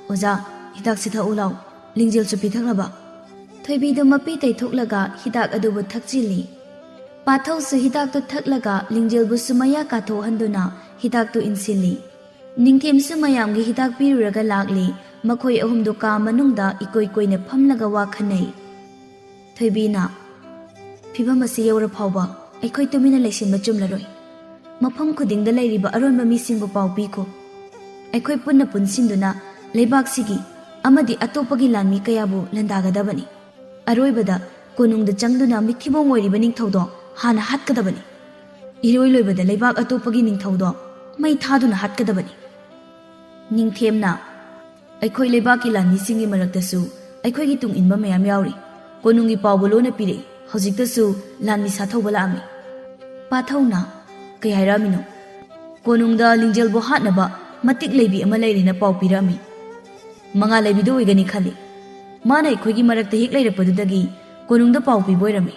ꯑꯣꯖꯥ ꯍꯤꯗꯥꯛꯁꯤ ꯊꯛꯎ ꯂꯥꯎ, ꯂꯤꯡꯖꯦꯜꯁꯨ ꯄꯤꯊꯛꯅꯕ. ꯊꯣꯏꯕꯤꯗꯨ ꯃꯄꯤ ꯇꯩꯊꯣꯛꯂꯒ ꯍꯤꯗꯥꯛ ꯑꯗꯨꯕꯨ ꯊꯛꯆꯤꯜꯂꯤ. ꯄꯥꯊꯧꯁꯨ ꯍꯤꯗꯥꯛꯇꯨ ꯊꯛꯂꯒ ꯂꯤꯡꯖꯦꯜꯕꯨꯁꯨ ꯃꯌꯥ ꯀꯥꯊꯣꯛꯍꯟꯗꯨꯅ ꯍꯤꯗꯥꯛꯇꯨ ꯏꯟꯁꯤꯜꯂꯤ. ꯅꯤꯡꯊꯦꯝꯁꯨ ꯃꯌꯥꯝꯒꯤ ꯍꯤꯗꯥꯛ ꯄꯤꯔꯨꯔꯒ ꯂꯥꯛꯂꯤ. ꯃꯈꯣꯏ ꯑꯍꯨꯝꯗꯨ ꯀꯥ ꯃꯅꯨꯡꯗ ꯏꯀꯣꯏ ꯀꯣꯏꯅ ꯐꯝꯂꯒ ꯋꯥ ꯈꯟꯅꯩ. ꯊꯣꯏꯕꯤꯅ, ꯐꯤꯚꯝ ꯑꯁꯤ ꯌꯧꯔ ꯐꯥꯎꯕ ꯑꯩꯈꯣꯏ ꯇꯨꯃꯤꯟꯅ ꯂꯩꯁꯤꯟꯕ ꯆꯨꯝꯂꯔꯣꯏ. ꯃꯐꯝ ꯈꯨꯗꯤꯡꯗ ꯂꯩꯔꯤꯕ ꯑꯔꯣꯟꯕ ꯃꯤꯁꯤꯡꯕꯨ ꯄꯥꯎ ꯄꯤꯈꯣ. ꯑꯩꯈꯣꯏ ꯄꯨꯟꯅ ꯄꯨꯟꯁꯤꯟꯗꯨꯅ ꯂꯩꯕꯥꯛꯁꯤꯒꯤ ꯑꯃꯗꯤ ꯑꯇꯣꯞꯄꯒꯤ ꯂꯥꯟꯃꯤ ꯀꯌꯥꯕꯨ ꯂꯥꯟꯗꯥꯒꯗꯕꯅꯤ. ꯑꯔꯣꯏꯕꯗ ꯀꯣꯅꯨꯡꯗ ꯆꯪꯗꯨꯅ ꯃꯤꯠꯊꯤꯕꯣꯡ ꯑꯣꯏꯔꯤꯕ ꯅꯤꯡꯊꯧꯗꯣ ꯍꯥꯟꯅ ꯍꯥꯠꯀꯗꯕꯅꯤ. ꯏꯔꯣꯏ ꯂꯣꯏꯕꯗ ꯂꯩꯕꯥꯛ ꯑꯇꯣꯞꯄꯒꯤ ꯅꯤꯡꯊꯧꯗꯣ ꯃꯩ ꯊꯥꯗꯨꯅ ꯍꯥꯠꯀꯗꯕꯅꯤ. ꯅꯤꯡꯊꯦꯝꯅ, ꯑꯩꯈꯣꯏ ꯂꯩꯕꯥꯛꯀꯤ ꯂꯥꯟꯃꯤꯁꯤꯡꯒꯤ ꯃꯔꯛꯇꯁꯨ ꯑꯩꯈꯣꯏꯒꯤ ꯇꯨꯡ ꯏꯟꯕ ꯃꯌꯥꯝ ꯌꯥꯎꯔꯤ. ꯀꯣꯅꯨꯡꯒꯤ ꯄꯥꯎꯕꯨ ꯂꯣꯟꯅ ꯄꯤꯔꯛꯏ. ꯍꯧꯖꯤꯛꯇꯁꯨ ꯂꯥꯟꯃꯤ ꯁꯥꯊꯧꯕ ꯂꯥꯛꯑꯝꯃꯤ. ꯄꯥꯊꯧꯅ, ꯀꯩ ꯍꯥꯏꯔꯛꯑꯝꯃꯤꯅꯣ? ꯀꯣꯅꯨꯡꯗ ꯂꯤꯡꯖꯦꯜꯕꯨ ꯍꯥꯠꯅꯕ ꯃꯇꯤꯛ ꯂꯩꯕꯤ ꯑꯃ ꯂꯩꯔꯦꯅ ꯄꯥꯎ ꯄꯤꯔꯛꯑꯝꯃꯤ. ꯃꯉꯥ ꯂꯩꯕꯤꯗꯨ ꯑꯣꯏꯒꯅꯤ ꯈꯜꯂꯤ. ꯃꯥꯅ ꯑꯩꯈꯣꯏꯒꯤ ꯃꯔꯛꯇ ꯍꯦꯛ ꯂꯩꯔꯛꯄꯗꯨꯗꯒꯤ ꯀꯣꯅꯨꯡꯗ ꯄꯥꯎ ꯄꯤꯕ ꯑꯣꯏꯔꯝꯃꯤ.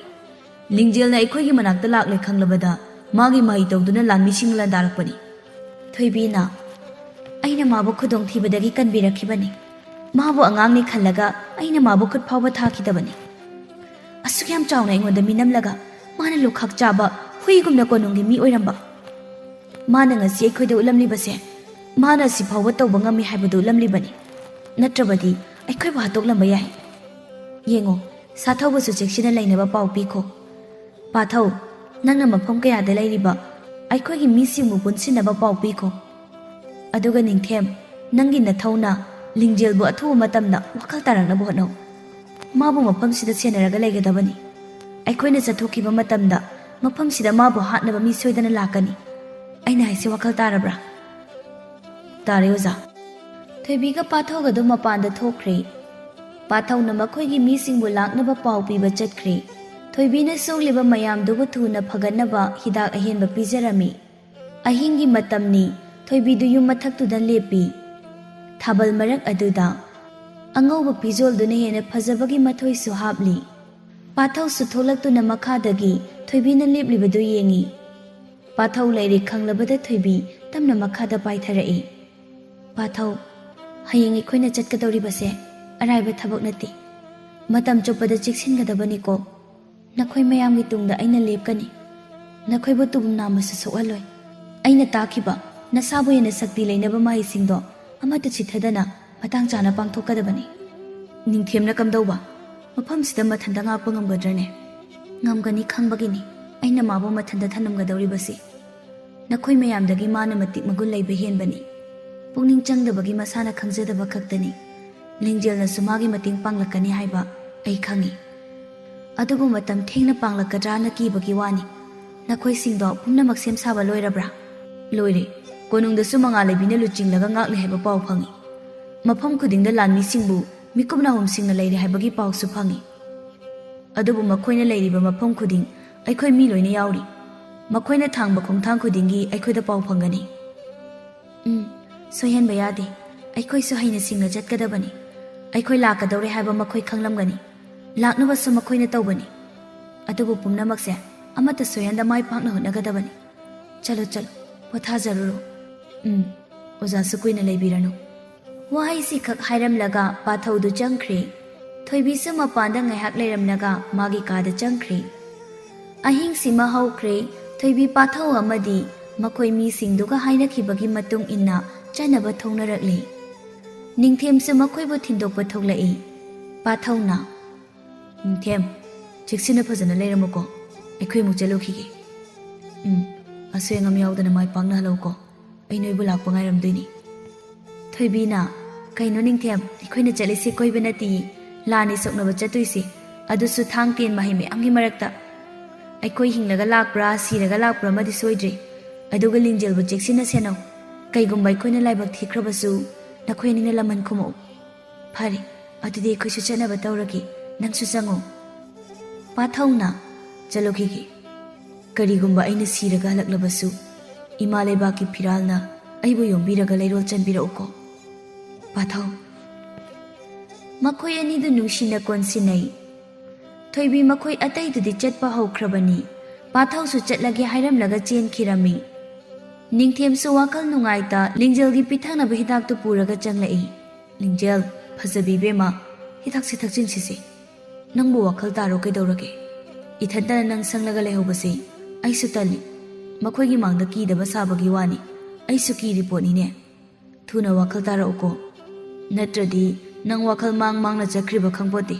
ꯂꯤꯡꯖꯦꯜꯅ ꯑꯩꯈꯣꯏꯒꯤ ꯃꯅꯥꯛꯇ ꯂꯥꯛꯂꯦ ꯈꯪꯂꯕꯗ ꯃꯥꯒꯤ ꯃꯍꯩ ꯇꯧꯗꯨꯅ ꯂꯥꯟꯃꯤꯁꯤꯡ ꯂꯥꯟꯗꯥꯔꯛꯄꯅꯤ. ꯊꯣꯏꯕꯤꯅ, ꯑꯩꯅ ꯃꯥꯕꯨ ꯈꯨꯗꯣꯡꯊꯤꯕꯗꯒꯤ ꯀꯟꯕꯤꯔꯛꯈꯤꯕꯅꯤ. ꯃꯥꯕꯨ ꯑꯉꯥꯡꯅꯤ ꯈꯜꯂꯒ ꯑꯩꯅ ꯃꯥꯕꯨ ꯈꯨꯠ ꯐꯥꯎꯕ ꯊꯥꯈꯤꯗꯕꯅꯤ. ꯑꯁꯨꯛ ꯌꯥꯝ ꯆꯥꯎꯅ ꯑꯩꯉꯣꯟꯗ ꯃꯤꯅꯝꯂꯒ ꯃꯥꯅ ꯂꯨꯈꯥꯛ ꯆꯥꯕ ꯍꯨꯏꯒꯨꯝꯅ ꯀꯣꯅꯨꯡꯒꯤ ꯃꯤ ꯑꯣꯏꯔꯝꯕ. ꯃꯥꯅ ꯉꯁꯤ ꯑꯩꯈꯣꯏꯗ ꯎꯠꯂꯝꯂꯤꯕꯁꯦ ꯃꯥꯅ ꯑꯁꯤ ꯐꯥꯎꯕ ꯇꯧꯕ ꯉꯝꯃꯤ ꯍꯥꯏꯕꯗꯨ ꯎꯠꯂꯝꯂꯤꯕꯅꯤ. ꯅꯠꯇ꯭ꯔꯕꯗꯤ ꯑꯩꯈꯣꯏꯕꯨ ꯍꯥꯠꯇꯣꯛꯂꯝꯕ ꯌꯥꯏ. ꯌꯦꯡꯉꯣ, ꯁꯥꯊꯧꯕꯁꯨ ꯆꯦꯛꯁꯤꯟꯅ ꯂꯩꯅꯕ ꯄꯥꯎ ꯄꯤꯈꯣ. ꯄꯥꯊꯧ, ꯅꯪꯅ ꯃꯐꯝ ꯀꯌꯥꯗ ꯂꯩꯔꯤꯕ ꯑꯩꯈꯣꯏꯒꯤ ꯃꯤꯁꯤꯡꯕꯨ ꯄꯨꯟꯁꯤꯟꯅꯕ ꯄꯥꯎ ꯄꯤꯈꯣ. ꯑꯗꯨꯒ ꯅꯤꯡꯊꯦꯝ, ꯅꯪꯒꯤ ꯅꯊꯧꯅ ꯂꯤꯡꯖꯦꯜꯕꯨ ꯑꯊꯨꯕ ꯃꯇꯝꯗ ꯋꯥꯈꯜ ꯇꯥꯔꯛꯅꯕ ꯍꯣꯠꯅꯧ. ꯃꯥꯕꯨ ꯃꯐꯝꯁꯤꯗ ꯁꯦꯟꯅꯔꯒ ꯂꯩꯒꯗꯕꯅꯤ. ꯑꯩꯈꯣꯏꯅ ꯆꯠꯊꯣꯛꯈꯤꯕ ꯃꯇꯝꯗ ꯃꯐꯝꯁꯤꯗ ꯃꯥꯕꯨ ꯍꯥꯠꯅꯕ ꯃꯤ ꯁꯣꯏꯗꯅ ꯂꯥꯛꯀꯅꯤ. ꯑꯩꯅ ꯍꯥꯏꯁꯤ ꯋꯥꯈꯜ ꯇꯥꯔꯕ꯭ꯔꯥ? ꯇꯥꯔꯦ ꯑꯣꯖꯥ. ꯊꯣꯏꯕꯤꯒ ꯄꯥꯊꯧꯒꯗꯨ ꯃꯄꯥꯟꯗ ꯊꯣꯛꯈ꯭ꯔꯦ. ꯄꯥꯊꯧꯅ ꯃꯈꯣꯏꯒꯤ ꯃꯤꯁꯤꯡꯕꯨ ꯂꯥꯛꯅꯕ ꯄꯥꯎ ꯄꯤꯕ ꯆꯠꯈ꯭ꯔꯦ. ꯊꯣꯏꯕꯤꯅ ꯁꯣꯛꯂꯤꯕ ꯃꯌꯥꯝꯗꯨꯕꯨ ꯊꯨꯅ ꯐꯒꯠꯅꯕ ꯍꯤꯗꯥꯛ ꯑꯍꯦꯟꯕ ꯄꯤꯖꯔꯝꯃꯤ. ꯑꯍꯤꯡꯒꯤ ꯃꯇꯝꯅꯤ. ꯊꯣꯏꯕꯤꯗꯨ ꯌꯨꯝ ꯃꯊꯛꯇꯨꯗ ꯂꯦꯞꯄꯤ. ꯊꯥꯕꯜ ꯃꯔꯛ ꯑꯗꯨꯗ ꯑꯉꯧꯕ ꯐꯤꯖꯣꯜꯗꯨꯅ ꯍꯦꯟꯅ ꯐꯖꯕꯒꯤ ꯃꯊꯣꯏꯁꯨ ꯍꯥꯞꯂꯤ. ꯄꯥꯊꯧꯁꯨ ꯊꯣꯛꯂꯛꯇꯨꯅ ꯃꯈꯥꯗꯒꯤ ꯊꯣꯏꯕꯤꯅ ꯂꯦꯞꯂꯤꯕꯗꯨ ꯌꯦꯡꯉꯤ. ꯄꯥꯊꯧ ꯂꯩꯔꯤ ꯈꯪꯂꯕꯗ ꯊꯣꯏꯕꯤ ꯇꯞꯅ ꯃꯈꯥꯗ ꯄꯥꯏꯊꯔꯛꯏ. ꯄꯥꯊꯧ, ꯍꯌꯦꯡ ꯑꯩꯈꯣꯏꯅ ꯆꯠꯀꯗꯧꯔꯤꯕꯁꯦ ꯑꯔꯥꯏꯕ ꯊꯕꯛ ꯅꯠꯇꯦ. ꯃꯇꯝ ꯆꯨꯞꯄꯗ ꯆꯦꯛꯁꯤꯟꯒꯗꯕꯅꯤꯀꯣ. ꯅꯈꯣꯏ ꯃꯌꯥꯝꯒꯤ ꯇꯨꯡꯗ ꯑꯩꯅ ꯂꯦꯞꯀꯅꯤ. ꯅꯈꯣꯏꯕꯨ ꯇꯨꯝ ꯅꯥꯝꯃꯁꯨ ꯁꯣꯛꯍꯜꯂꯣꯏ. ꯑꯩꯅ ꯇꯥꯛꯈꯤꯕ ꯅꯁꯥꯕꯨ ꯍꯦꯟꯅ ꯁꯛꯇꯤ ꯂꯩꯅꯕ ꯃꯍꯩꯁꯤꯡꯗꯣ ꯑꯃꯠꯇ ꯆꯤꯠꯊꯗꯅ ꯃꯇꯥꯡ ꯆꯥꯅ ꯄꯥꯡꯊꯣꯛꯀꯗꯕꯅꯤ. ꯅꯤꯡꯊꯦꯝꯅ ꯀꯝꯗꯧꯕ? ꯃꯐꯝꯁꯤꯗ ꯃꯊꯟꯇ ꯉꯥꯛꯄ ꯉꯝꯒꯗ꯭ꯔꯅꯦ? ꯉꯝꯒꯅꯤ ꯈꯪꯕꯒꯤꯅꯤ ꯑꯩꯅ ꯃꯥꯕꯨ ꯃꯊꯟꯇ ꯊꯅꯝꯒꯗꯧꯔꯤꯕꯁꯤ. ꯅꯈꯣꯏ ꯃꯌꯥꯝꯗꯒꯤ ꯃꯥꯅ ꯃꯇꯤꯛ ꯃꯒꯨꯟ ꯂꯩꯕ ꯍꯦꯟꯕꯅꯤ. ꯄꯨꯛꯅꯤꯡ ꯆꯪꯗꯕꯒꯤ ꯃꯁꯥꯅ ꯈꯪꯖꯗꯕ ꯈꯛꯇꯅꯤ. ꯂꯤꯡꯖꯦꯜꯅꯁꯨ ꯃꯥꯒꯤ ꯃꯇꯦꯡ ꯄꯥꯡꯂꯛꯀꯅꯤ ꯍꯥꯏꯕ ꯑꯩ ꯈꯪꯏ. ꯑꯗꯨꯕꯨ ꯃꯇꯝ ꯊꯦꯡꯅ ꯄꯥꯡꯂꯛꯀꯗ꯭ꯔꯥꯅ ꯀꯤꯕꯒꯤ ꯋꯥꯅꯤ. ꯅꯈꯣꯏꯁꯤꯡꯗꯣ ꯄꯨꯝꯅꯃꯛ ꯁꯦꯝ ꯁꯥꯕ ꯂꯣꯏꯔꯕ꯭ꯔꯥ? ꯂꯣꯏꯔꯦ. ꯀꯣꯅꯨꯡꯗꯁꯨ ꯃꯉꯥ ꯂꯩꯕꯤꯅ ꯂꯨꯆꯤꯡꯂꯒ ꯉꯥꯛꯂꯦ ꯍꯥꯏꯕ ꯄꯥꯎ ꯐꯪꯏ. ꯃꯐꯝ ꯈꯨꯗꯤꯡꯗ ꯂꯥꯟꯃꯤꯁꯤꯡꯕꯨ ꯃꯤꯀꯨꯞ ꯅꯥꯍꯨꯝꯁꯤꯡꯅ ꯂꯩꯔꯦ ꯍꯥꯏꯕꯒꯤ ꯄꯥꯎꯁꯨ ꯐꯪꯏ. ꯑꯗꯨꯕꯨ ꯃꯈꯣꯏꯅ ꯂꯩꯔꯤꯕ ꯃꯐꯝ ꯈꯨꯗꯤꯡ ꯑꯩꯈꯣꯏ ꯃꯤ ꯂꯣꯏꯅ ꯌꯥꯎꯔꯤ. ꯃꯈꯣꯏꯅ ꯊꯥꯡꯕ ꯈꯣꯡꯊꯥꯡ ꯈꯨꯗꯤꯡꯒꯤ ꯑꯩꯈꯣꯏꯗ ꯄꯥꯎ ꯐꯪꯒꯅꯤ. ꯁꯣꯏꯍꯟꯕ ꯌꯥꯗꯦ. ꯑꯩꯈꯣꯏꯁꯨ ꯍꯩꯅ ꯁꯤꯡꯅ ꯆꯠꯀꯗꯕꯅꯤ. ꯑꯩꯈꯣꯏ ꯂꯥꯛꯀꯗꯧꯔꯦ ꯍꯥꯏꯕ ꯃꯈꯣꯏ ꯈꯪꯂꯝꯒꯅꯤ. ꯂꯥꯛꯅꯕꯁꯨ ꯃꯈꯣꯏꯅ ꯇꯧꯕꯅꯤ. ꯑꯗꯨꯕꯨ ꯄꯨꯝꯅꯃꯛꯁꯦ ꯑꯃꯠꯇ ꯁꯣꯏꯍꯟꯗ ꯃꯥꯏ ꯄꯥꯛꯅ ꯍꯣꯠꯅꯒꯗꯕꯅꯤ. ꯆꯠꯂꯣ ꯆꯠꯂꯣ, ꯄꯣꯊꯥꯖꯔꯨꯔꯣ. ꯑꯣꯖꯥꯁꯨ ꯀꯨꯏꯅ ꯂꯩꯕꯤꯔꯅꯨ. ꯋꯥꯍꯩꯁꯤ ꯈꯛ ꯍꯥꯏꯔꯝꯂꯒ ꯄꯥꯊꯧꯗꯨ ꯆꯪꯈ꯭ꯔꯦ. ꯊꯣꯏꯕꯤꯁꯨ ꯃꯄꯥꯟꯗ ꯉꯥꯏꯍꯥꯛ ꯂꯩꯔꯝꯂꯒ ꯃꯥꯒꯤ ꯀꯥꯗ ꯆꯪꯈ꯭ꯔꯦ. ꯑꯍꯤꯡꯁꯤꯃ ꯍꯧꯈ꯭ꯔꯦ. ꯊꯣꯏꯕꯤ ꯄꯥꯊꯧ ꯑꯃꯗꯤ ꯃꯈꯣꯏ ꯃꯤꯁꯤꯡꯗꯨꯒ ꯍꯥꯏꯅꯈꯤꯕꯒꯤ ꯃꯇꯨꯡ ꯏꯟꯅ ꯆꯠꯅꯕ ꯊꯧꯅꯔꯛꯂꯤ. ꯅꯤꯡꯊꯦꯝꯁꯨ ꯃꯈꯣꯏꯕꯨ ꯊꯤꯟꯗꯣꯛꯄ ꯊꯣꯛꯂꯛꯏ. ꯄꯥꯊꯧꯅ, ꯅꯤꯡꯊꯦꯝ, ꯆꯦꯛꯁꯤꯟꯅ ꯐꯖꯅ ꯂꯩꯔꯝꯃꯨꯀꯣ. ꯑꯩꯈꯣꯏ ꯑꯃꯨꯛ ꯆꯠꯂꯨꯈꯤꯒꯦ. ꯑꯁꯣꯏ ꯑꯉꯥꯝ ꯌꯥꯎꯗꯅ ꯃꯥꯏ ꯄꯥꯛꯅ ꯍꯜꯂꯛꯎꯀꯣ. ꯑꯩ ꯅꯣꯏꯕꯨ ꯂꯥꯛꯄ ꯉꯥꯏꯔꯝꯗꯣꯏꯅꯤ. ꯊꯣꯏꯕꯤꯅ ꯀꯩꯅꯣ ꯅꯤꯡꯊꯦꯝ ꯑꯩꯈꯣꯏꯅ ꯆꯠꯂꯤꯁꯤ ꯀꯣꯏꯕ ꯅꯠꯇꯦ ꯂꯥꯟꯅꯤ ꯁꯣꯛꯅꯕ ꯆꯠꯇꯣꯏꯁꯤ ꯑꯗꯨꯁꯨ ꯊꯥꯡ ꯇꯦꯟ ꯃꯍꯩ ꯃꯌꯥꯝꯒꯤ ꯃꯔꯛꯇ ꯑꯩꯈꯣꯏ ꯍꯤꯡꯂꯒ ꯂꯥꯛꯄ꯭ꯔꯥ ꯁꯤꯔꯒ ꯂꯥꯛꯄ꯭ꯔꯥ ꯑꯃꯗꯤ ꯁꯣꯏꯗ꯭ꯔꯤ ꯑꯗꯨꯒ ꯂꯤꯡꯖꯦꯜꯕꯨ ꯆꯦꯛꯁꯤꯟꯅ ꯁꯦꯟꯅꯧ ꯀꯩꯒꯨꯝꯕ ꯑꯩꯈꯣꯏꯅ ꯂꯥꯏꯕꯛ ꯊꯤꯈ꯭ꯔꯕꯁꯨ ꯅꯈꯣꯏ ꯑꯅꯤꯅ ꯂꯃꯟ ꯈꯨꯝꯃꯛꯎ ꯐꯔꯦ ꯑꯗꯨꯗꯤ ꯑꯩꯈꯣꯏꯁꯨ ꯆꯠꯅꯕ ꯇꯧꯔꯒꯦ ꯅꯪꯁꯨ ꯆꯪꯉꯨ ꯄꯥꯊꯧꯅ ꯆꯠꯂꯨꯈꯤꯒꯦ ꯀꯔꯤꯒꯨꯝꯕ ꯑꯩꯅ ꯁꯤꯔꯒ ꯍꯜꯂꯛꯂꯕꯁꯨ ꯏꯃꯥ ꯂꯩꯕꯥꯛꯀꯤ ꯐꯤꯔꯥꯜꯅ ꯑꯩꯕꯨ ꯌꯣꯝꯕꯤꯔꯒ ꯂꯩꯔꯣꯜ ꯆꯟꯕꯤꯔꯛꯎꯀꯣ ꯄꯥꯊꯧ ꯃꯈꯣꯏ ꯑꯅꯤꯗꯨ ꯅꯨꯡꯁꯤꯅ ꯀꯣꯟꯁꯤꯟꯅꯩ ꯊꯣꯏꯕꯤ ꯃꯈꯣꯏ ꯑꯇꯩꯗꯨꯗꯤ ꯆꯠꯄ ꯍꯧꯈ꯭ꯔꯕꯅꯤ ꯄꯥꯊꯧꯁꯨ ꯆꯠꯂꯒꯦ ꯍꯥꯏꯔꯝꯂꯒ ꯆꯦꯟꯈꯤꯔꯝꯃꯤ ꯅꯤꯡꯊꯦꯝꯁꯨ ꯋꯥꯈꯜ ꯅꯨꯡꯉꯥꯏꯇ ꯂꯤꯡꯖꯦꯜꯒꯤ ꯄꯤꯊꯛꯅꯕ ꯍꯤꯗꯥꯛꯇꯨ ꯄꯨꯔꯒ ꯆꯪꯂꯛꯏ ꯂꯤꯡꯖꯦꯜ ꯐꯖꯕꯤ ꯏꯕꯦꯝꯃ ꯍꯤꯗꯥꯛꯁꯤ ꯊꯛꯆꯤꯟꯁꯤꯁꯦ ꯅꯪꯕꯨ ꯋꯥꯈꯜ ꯇꯥꯔꯣ ꯀꯩꯗꯧꯔꯒꯦ ꯏꯊꯟꯇꯅ ꯅꯪ ꯁꯪꯂꯒ ꯂꯩꯍꯧꯕꯁꯦ ꯑꯩꯁꯨ ꯇꯜꯂꯤ ꯃꯈꯣꯏꯒꯤ ꯃꯥꯡꯗ ꯀꯤꯗꯕ ꯁꯥꯕꯒꯤ ꯋꯥꯅꯤ ꯑꯩꯁꯨ ꯀꯤꯔꯤ ꯄꯣꯠꯅꯤꯅꯦ ꯊꯨꯅ ꯋꯥꯈꯜ ꯇꯥꯔꯛꯎꯀꯣ ꯅꯠꯇ꯭ꯔꯗꯤ ꯅꯪ ꯋꯥꯈꯜ ꯃꯥꯡꯅ ꯆꯠꯈ꯭ꯔꯤꯕ ꯈꯪꯄꯣꯠꯇꯦ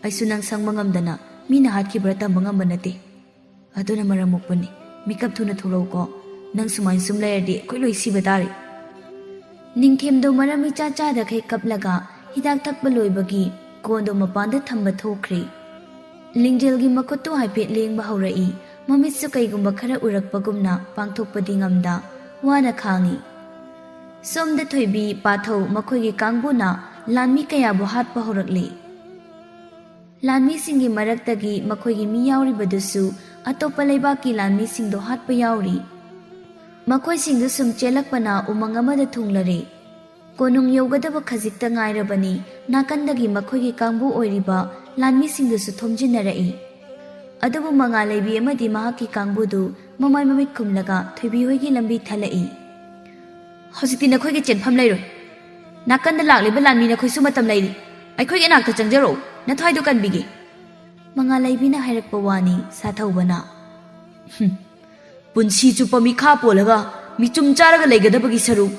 ꯑꯩꯁꯨ ꯅꯪ ꯁꯪꯕ ꯉꯝꯗꯅ ꯃꯤꯅ ꯍꯥꯠꯈꯤꯕ꯭ꯔꯥ ꯇꯝꯕ ꯉꯝꯕ ꯅꯠꯇꯦ ꯑꯗꯨꯅ ꯃꯔꯝ ꯃꯣꯛꯄꯅꯤ ꯃꯤꯀꯞ ꯊꯨꯅ ꯊꯣꯛꯂꯛꯎꯀꯣ ꯅꯪ ꯁꯨꯃꯥꯏꯅ ꯁꯨꯝ ꯂꯩꯔꯗꯤ ꯑꯩꯈꯣꯏ ꯂꯣꯏ ꯁꯤꯕ ꯇꯥꯔꯦ ꯅꯤꯡꯊꯦꯝꯗꯣ ꯃꯔꯝ ꯏꯆꯥ ꯆꯥꯗꯈꯩ ꯀꯞꯂꯒ ꯍꯤꯗꯥꯛ ꯊꯛꯄ ꯂꯣꯏꯕꯒꯤ ꯀꯣꯟꯗꯣ ꯃꯄꯥꯟꯗ ꯊꯝꯕ ꯊꯣꯛꯈ꯭ꯔꯦ ꯂꯤꯡꯖꯦꯜꯒꯤ ꯃꯈꯨꯠꯇꯨ ꯍꯥꯏꯐꯦꯠ ꯂꯦꯡꯕ ꯍꯧꯔꯛꯏ ꯃꯃꯤꯠꯁꯨ ꯀꯩꯒꯨꯝꯕ ꯈꯔ ꯎꯔꯛꯄꯒꯨꯝꯅ ꯄꯥꯡꯊꯣꯛꯄꯗꯤ ꯉꯝꯗ ꯋꯥꯅ ꯈꯥꯡꯉꯤ ꯁꯣꯝꯗ ꯊꯣꯏꯕꯤ ꯄꯥꯊꯧ ꯃꯈꯣꯏꯒꯤ ꯀꯥꯡꯕꯨꯅ ꯂꯥꯟꯃꯤ ꯀꯌꯥꯕꯨ ꯍꯥꯠꯄ ꯍꯧꯔꯛꯂꯤ ꯂꯥꯟꯃꯤꯁꯤꯡꯒꯤ ꯃꯔꯛꯇꯒꯤ ꯃꯈꯣꯏꯒꯤ ꯃꯤ ꯌꯥꯎꯔꯤꯕꯗꯨꯁꯨ ꯑꯇꯣꯞꯄ ꯂꯩꯕꯥꯛꯀꯤ ꯂꯥꯟꯃꯤꯁꯤꯡꯗꯣ ꯍꯥꯠꯄ ꯌꯥꯎꯔꯤ ꯃꯈꯣꯏꯁꯤꯡꯗꯨ ꯁꯨꯝ ꯆꯦꯜꯂꯛꯄꯅ ꯎꯃꯪ ꯑꯃꯗ ꯊꯨꯡꯂꯔꯦ ꯀꯣꯅꯨꯡ ꯌꯧꯒꯗꯕ ꯈꯖꯤꯛꯇ ꯉꯥꯏꯔꯕꯅꯤ ꯅꯥꯀꯟꯗꯒꯤ ꯃꯈꯣꯏꯒꯤ ꯀꯥꯡꯕꯨ ꯑꯣꯏꯔꯤꯕ ꯂꯥꯟꯃꯤꯁꯤꯡꯗꯨꯁꯨ ꯊꯣꯝꯖꯤꯟꯅꯔꯛꯏ ꯑꯗꯨꯕꯨ ꯃꯉꯥꯜ ꯂꯩꯕꯤ ꯑꯃꯗꯤ ꯃꯍꯥꯛꯀꯤ ꯀꯥꯡꯕꯨꯗꯨ ꯃꯃꯥꯏ ꯃꯃꯤꯠ ꯈꯨꯝꯂꯒ ꯊꯣꯏꯕꯤ ꯍꯣꯏꯒꯤ ꯂꯝꯕꯤ ꯊꯠꯂꯛꯏ ꯍꯧꯖꯤꯛꯇꯤ ꯅꯈꯣꯏꯒꯤ ꯆꯦꯟꯐꯝ ꯂꯩꯔꯣꯏ ꯅꯥꯀꯟꯗ ꯂꯥꯛꯂꯤꯕ ꯂꯥꯟꯃꯤ ꯅꯈꯣꯏꯁꯨ ꯃꯇꯝ ꯂꯩꯔꯤ ꯑꯩꯈꯣꯏꯒꯤ ꯅꯥꯛꯇ ꯆꯪꯖꯔꯛꯎ ꯅꯊ꯭ꯋꯥꯏꯗꯨ ꯀꯟꯕꯤꯒꯦ ꯃꯉꯥꯜ ꯂꯩꯕꯤꯅ ꯍꯥꯏꯔꯛꯄ ꯋꯥꯅꯤ ꯁꯥꯊꯧꯕꯅ ꯄꯨꯟꯁꯤ ꯆꯨꯞꯄ ꯃꯤꯈꯥ ꯄꯣꯜꯂꯒ ꯃꯤꯆꯨꯝ ꯆꯥꯔꯒ ꯂꯩꯒꯗꯕꯒꯤ ꯁꯔꯨꯛ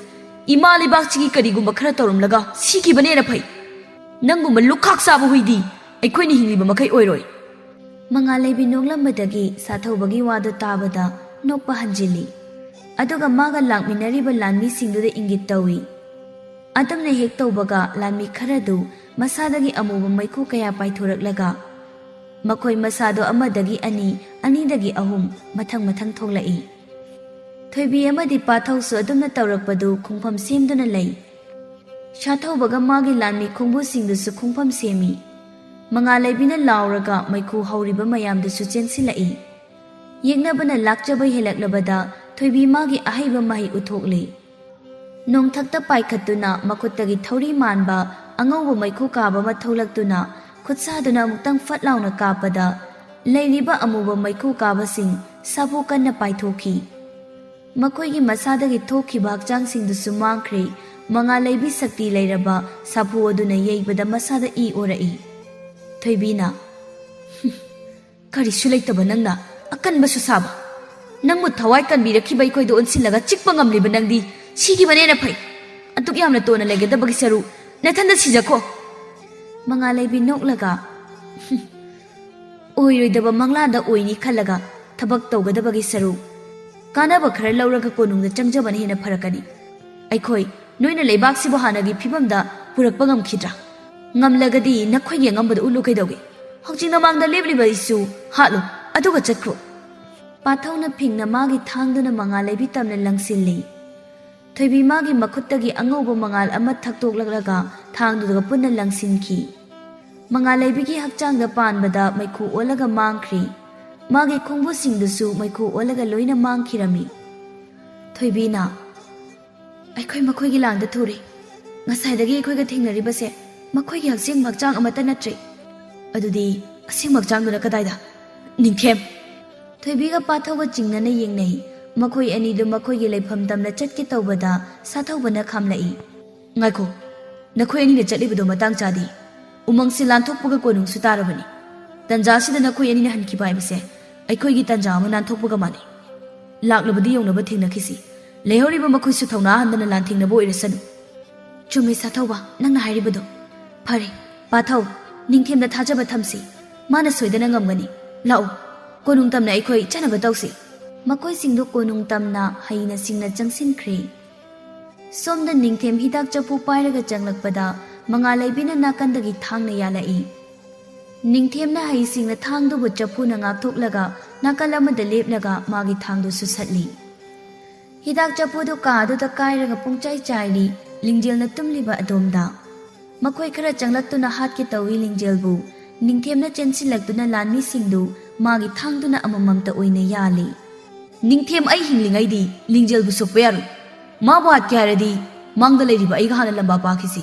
ꯏꯃꯥ ꯂꯩꯕꯥꯛꯁꯤꯒꯤ ꯀꯔꯤꯒꯨꯝꯕ ꯈꯔ ꯇꯧꯔꯝꯂꯒ ꯁꯤꯈꯤꯕꯅꯦꯅ ꯐꯩ ꯅꯪꯒꯨꯝꯕ ꯂꯨꯈꯥꯛ ꯆꯥꯕ ꯍꯨꯏꯗꯤ ꯑꯩꯈꯣꯏꯅ ꯍꯤꯡꯂꯤꯕ ꯃꯈꯩ ꯑꯣꯏꯔꯣꯏ ꯃꯉꯥꯜ ꯂꯩꯕꯤ ꯅꯣꯛꯂꯝꯕꯗꯒꯤ ꯁꯥꯊꯧꯕꯒꯤ ꯋꯥꯗꯨ ꯇꯥꯕꯗ ꯅꯣꯛꯄ ꯍꯟꯖꯤꯜꯂꯤ ꯑꯗꯨꯒ ꯃꯥꯒ ꯂꯥꯛꯃꯤꯟꯅꯔꯤꯕ ꯂꯥꯟꯃꯤꯁꯤꯡꯗꯨꯗ ꯏꯪꯒꯤꯠ ꯇꯧꯏ ꯑꯗꯨꯝꯅ ꯍꯦꯛ ꯇꯧꯕꯒ ꯂꯥꯟꯃꯤ ꯈꯔꯗꯨ ꯃꯁꯥꯗꯒꯤ ꯑꯃꯨꯕ ꯃꯩꯈꯨ ꯀꯌా ꯄꯥꯏꯊꯣꯔꯛꯂꯒ ꯃꯈꯣꯏ ꯃꯁꯥꯗꯣ ꯑꯃꯗꯒꯤ ꯑꯅꯤ ꯑꯅꯤꯗꯒꯤ ꯑꯍꯨꯝ ꯃꯊꯪ ꯃꯊꯪ ꯊꯣꯛꯂꯛꯏ ꯊꯣꯏꯕꯤ ꯑꯃꯗꯤ ꯄꯥꯊꯧꯁꯨ ꯑꯗꯨꯝꯅ ꯇꯧꯔꯛꯄꯗꯨ ꯈꯣꯡꯐꯝ ꯁꯦꯝꯗꯨꯅ ꯂꯩ ꯁꯥꯊꯧꯕꯒ ꯃꯥꯒꯤ ꯂꯥꯟꯃꯤ ꯈꯣꯡꯕꯨꯁꯤꯡꯗꯨꯁꯨ ꯈꯣꯡꯐꯝ ꯁꯦꯝꯃꯤ ꯃꯉꯥꯜ ꯂꯩꯕꯤꯅ ꯂꯥꯎꯔꯒ ꯃꯩꯈꯨ ꯍꯧꯔꯤꯕ ꯃꯌꯥꯝꯗꯨꯁꯨ ꯆꯦꯟꯁꯤꯜꯂꯛꯏ ꯌꯦꯛꯅꯕꯅ ꯂꯥꯛꯆꯕ ꯍꯦꯜꯂꯛꯂꯕꯗ ꯊꯣꯏꯕꯤ ꯃꯥꯒꯤ ꯑꯍꯩꯕ ꯃꯍꯩ ꯎꯠꯊꯣꯛꯂꯤ ꯅꯣꯡꯊꯛꯇ ꯄꯥꯏꯈꯠꯇꯨꯅ ꯃꯈꯨꯠꯇꯒꯤ ꯊꯧꯔꯤ ꯃꯥꯟꯕ ꯑꯉꯧꯕ ꯃꯩꯈꯨ ꯀꯥꯕ ꯑꯃ ꯊꯣꯛꯂꯛꯇꯨꯅ ꯈꯨꯠꯁꯥꯗꯨꯅ ꯑꯃꯨꯛꯇꯪ ꯐꯠ ꯂꯥꯎꯅ ꯀꯥꯞꯄꯗ ꯂꯩꯔꯤꯕ ꯑꯃꯨꯕ ꯃꯩꯈꯨ ꯀꯥꯕꯁꯤꯡ ꯁꯥꯐꯨ ꯀꯟꯅ ꯄꯥꯏꯊꯣꯛꯈꯤ ꯃꯈꯣꯏꯒꯤ ꯃꯁꯥꯗꯒꯤ ꯊꯣꯛꯈꯤꯕ ꯍꯛꯆꯥꯡꯁꯤꯡꯗꯨꯁꯨ ꯃꯥꯡꯈ꯭ꯔꯦ ꯃꯉꯥꯜ ꯂꯩꯕꯤ ꯁꯛꯇꯤ ꯂꯩꯔꯕ ꯁꯥꯐꯨ ꯑꯗꯨꯅ ꯌꯩꯕꯗ ꯃꯁꯥꯗ ꯏ ꯑꯣꯔꯛꯏ ꯊꯣꯏꯕꯤꯅ ꯀꯔꯤꯁꯨ ꯂꯩꯇꯕ ꯅꯪꯅ ꯑꯀꯟꯕꯁꯨ ꯁꯥꯕ ꯅꯪꯕꯨ ꯊꯋꯥꯏ ꯀꯟꯕꯤꯔꯛꯈꯤꯕ ꯑꯩꯈꯣꯏꯗ ꯑꯣꯟꯁꯤꯜꯂꯒ ꯆꯤꯛꯄ ꯉꯝꯂꯤꯕ ꯅꯪꯗꯤ ꯁꯤꯈꯤꯕꯅꯦꯅ ꯐꯩ ꯑꯗꯨꯛ ꯌꯥꯝꯅ ꯇꯣꯟꯅ ꯂꯩꯒꯗꯕꯒꯤ ꯁꯔꯨꯛ ꯅꯊꯟꯗ ꯁꯤꯖꯈꯣ ꯃꯉꯥꯜ ꯂꯩꯕꯤ ꯅꯣꯛꯂꯒ ꯑꯣꯏꯔꯣꯏꯗꯕ ꯃꯪꯂꯥꯟꯗ ꯑꯣꯏꯅꯤ ꯈꯜꯂꯒ ꯊꯕꯛ ꯇꯧꯒꯗꯕꯒꯤ ꯁꯔꯨꯛ ꯀꯥꯟꯅꯕ ꯈꯔ ꯂꯧꯔꯒ ꯀꯣꯅꯨꯡꯗ ꯆꯪꯖꯕꯅ ꯍꯦꯟꯅ ꯐꯔꯛꯀꯅꯤ ꯑꯩꯈꯣꯏ ꯅꯣꯏꯅ ꯂꯩꯕꯥꯛꯁꯤꯕꯨ ꯍꯥꯟꯅꯒꯤ ꯐꯤꯕꯝꯗ ꯄꯨꯔꯛꯄ ꯉꯝꯈꯤꯗ꯭ꯔꯥ ꯉꯝꯂꯒꯗꯤ ꯅꯈꯣꯏꯒꯤ ꯑꯉꯝꯕꯗ ꯎꯠꯂꯨ ꯀꯩꯗꯧꯒꯦ ꯍꯧꯖꯤꯛ ꯅꯃꯥꯡꯗ ꯂꯦꯞꯂꯤꯕ ꯏꯁꯨ ꯍꯥꯠꯂꯨ ꯑꯗꯨꯒ ꯆꯠꯈ꯭ꯔꯣ ꯄꯥꯊꯧꯅ ꯐꯤꯡꯅ ꯃꯥꯒꯤ ꯊꯥꯡꯗꯨꯅ ꯃꯉꯥꯜ ꯂꯩꯕꯤ ꯇꯝꯅ ꯂꯪꯁꯤꯜꯂꯤ ꯊꯣꯏꯕꯤ ꯃꯥꯒꯤ ꯃꯈꯨꯠꯇꯒꯤ ꯑꯉꯧꯕ ꯃꯉꯥꯜ ꯑꯃ ꯊꯛꯇꯣꯛꯂꯛꯂꯒ ꯊꯥꯡꯗꯨꯒ ꯄꯨꯟꯅ ꯂꯪꯁꯤꯟꯈꯤ ꯃꯉꯥꯜ ꯂꯩꯕꯤꯒꯤ ꯍꯛꯆꯥꯡꯗ ꯄꯥꯟꯕꯗ ꯃꯩꯈꯨ ꯑꯣꯜꯂꯒ ꯃꯥꯡꯈ꯭ꯔꯤ ꯃꯥꯒꯤ ꯈꯣꯡꯕꯨꯁꯤꯡꯗꯨꯁꯨ ꯃꯩꯈꯨ ꯑꯣꯜꯂꯒ ꯂꯣꯏꯅ ꯃꯥꯡꯈꯤꯔꯝꯃꯤ ꯊꯣꯏꯕꯤꯅ ꯑꯩꯈꯣꯏ ꯃꯈꯣꯏꯒꯤ ꯂꯥꯡꯗ ꯊꯨꯔꯦ ꯉꯁꯥꯏꯗꯒꯤ ꯑꯩꯈꯣꯏꯒ ꯊꯦꯡꯅꯔꯤꯕꯁꯦ ꯃꯈꯣꯏꯒꯤ ꯑꯁꯦꯡꯕ ꯍꯛꯆꯥꯡ ꯑꯃꯠꯇ ꯅꯠꯇ꯭ꯔꯦ ꯑꯗꯨꯗꯤ ꯑꯁꯦꯡꯕ ꯍꯛꯆꯥꯡꯗꯨꯅ ꯀꯗꯥꯏꯗ ꯅꯤꯡꯊꯦꯝ ꯊꯣꯏꯕꯤꯒ ꯄꯥꯊꯧꯒ ꯆꯤꯡꯅꯅ ꯌꯦꯡꯅꯩ ꯃꯈꯣꯏ ꯑꯅꯤꯗꯨ ꯃꯈꯣꯏꯒꯤ ꯂꯩꯐꯝ ꯇꯝꯅ ꯆꯠꯀꯦ ꯇꯧꯕꯗ ꯁꯥꯊꯧꯕꯅ ꯈꯥꯝꯂꯛꯏ ꯉꯥꯏꯈꯣ ꯅꯈꯣꯏ ꯑꯅꯤꯅ ꯆꯠꯂꯤꯕꯗꯣ ꯃꯇꯥꯡ ꯆꯥꯗꯦ ꯎꯃꯪꯁꯤ ꯂꯥꯟꯊꯣꯛꯄꯒ ꯀꯣꯅꯨꯡꯁꯨ ꯇꯥꯔꯕꯅꯤ ꯇꯟꯖꯥꯁꯤꯗ ꯅꯈꯣꯏ ꯑꯅꯤꯅ ꯍꯟꯈꯤꯕ ꯍꯥꯏꯕꯁꯦ ꯑꯩꯈꯣꯏꯒꯤ ꯇꯟꯖꯥ ꯑꯃ ꯅꯥꯟꯊꯣꯛꯄꯒ ꯃꯥꯟꯅꯩ ꯂꯥꯛꯂꯕꯗꯤ ꯌꯧꯅꯕ ꯊꯦꯡꯅꯈꯤꯁꯤ ꯂꯩꯍꯧꯔꯤꯕ ꯃꯈꯣꯏꯁꯨ ꯊꯧꯅꯥ ꯍꯟꯗꯅ ꯂꯥꯟꯊꯦꯡꯅꯕ ꯑꯣꯏꯔꯁꯅꯨ ꯆꯨꯝꯃꯤ ꯁꯥꯊꯧꯕ ꯅꯪꯅ ꯍꯥꯏꯔꯤꯕꯗꯣ ꯐꯔꯦ ꯄꯥꯊꯧ ꯅꯤꯡꯊꯦꯝꯗ ꯊꯥꯖꯕ ꯊꯝꯁꯤ ꯃꯥꯅ ꯁꯣꯏꯗꯅ ꯉꯝꯒꯅꯤ ꯂꯥꯛꯎ ꯀꯣꯅꯨꯡ ꯇꯝꯅ ꯑꯩꯈꯣꯏ ꯆꯠꯅꯕ ꯇꯧꯁꯤ ꯃꯈꯣꯏꯁꯤꯡꯗꯨ ꯀꯣꯅꯨꯡ ꯇꯝꯅ ꯍꯩꯅ ꯁꯤꯡꯅ ꯆꯪꯁꯤꯟꯈ꯭ꯔꯦ ꯁꯣꯝꯗ ꯅꯤꯡꯊꯦꯝ ꯍꯤꯗꯥꯛ ꯆꯐꯨ ꯄꯥꯏꯔꯒ ꯆꯪꯂꯛꯄꯗ ꯃꯉꯥꯂꯩꯕꯤꯅ ꯅꯥꯀꯟꯗꯒꯤ ꯊꯥꯡꯅ ꯌꯥꯜꯂꯛꯏ꯫ ꯅꯤꯡꯊꯦꯝꯅ ꯍꯩꯁꯤꯡꯅ ꯊꯥꯡꯗꯨꯕꯨ ꯆꯐꯨꯅ ꯉꯥꯛꯊꯣꯛꯂꯒ ꯅꯥꯀꯜ ꯑꯃꯗ ꯂꯦꯞꯂꯒ ꯃꯥꯒꯤ ꯊꯥꯡꯗꯨ ꯁꯨꯁꯠꯂꯤ꯫ ꯍꯤꯗꯥꯛ ꯆꯐꯨꯗꯨ ꯀꯥ ꯑꯗꯨꯗ ꯀꯥꯏꯔꯒ ꯄꯨꯡꯆꯥꯏ ꯆꯥꯏꯔꯤ ꯂꯤꯡꯖꯦꯜꯅ ꯇꯨꯝꯂꯤꯕ ꯑꯗꯣꯝꯗ꯫ ꯃꯈꯣꯏ ꯈꯔ ꯆꯪꯂꯛꯇꯨꯅ ꯍꯥꯠꯀꯦ ꯇꯧꯏ ꯂꯤꯡꯖꯦꯜꯕꯨ꯫ ꯅꯤꯡꯊꯦꯝꯅ ꯆꯦꯟꯁꯤꯜꯂꯛꯇꯨꯅ ꯂꯥꯟꯃꯤꯁꯤꯡꯗꯨ ꯃꯥꯒꯤ ꯊꯥꯡꯗꯨꯅ ꯑꯃꯃꯝꯇ ꯑꯣꯏꯅ ꯌꯥꯜꯂꯤ꯫ ꯅꯤꯡꯊꯦꯝ ꯑꯩ ꯍꯤꯡꯂꯤꯉꯩꯗꯤ ꯂꯤꯡꯖꯦꯜꯕꯨ ꯁꯣꯛꯄ ꯌꯥꯔꯣꯏ꯫ ꯃꯥꯕꯨ ꯍꯥꯠꯀꯦ ꯍꯥꯏꯔꯗꯤ ꯃꯥꯡꯗ ꯂꯩꯔꯤꯕ ꯑꯩꯒ ꯍꯥꯟꯅ ꯂꯝꯕꯥ ꯄꯥꯈꯤꯁꯤ꯫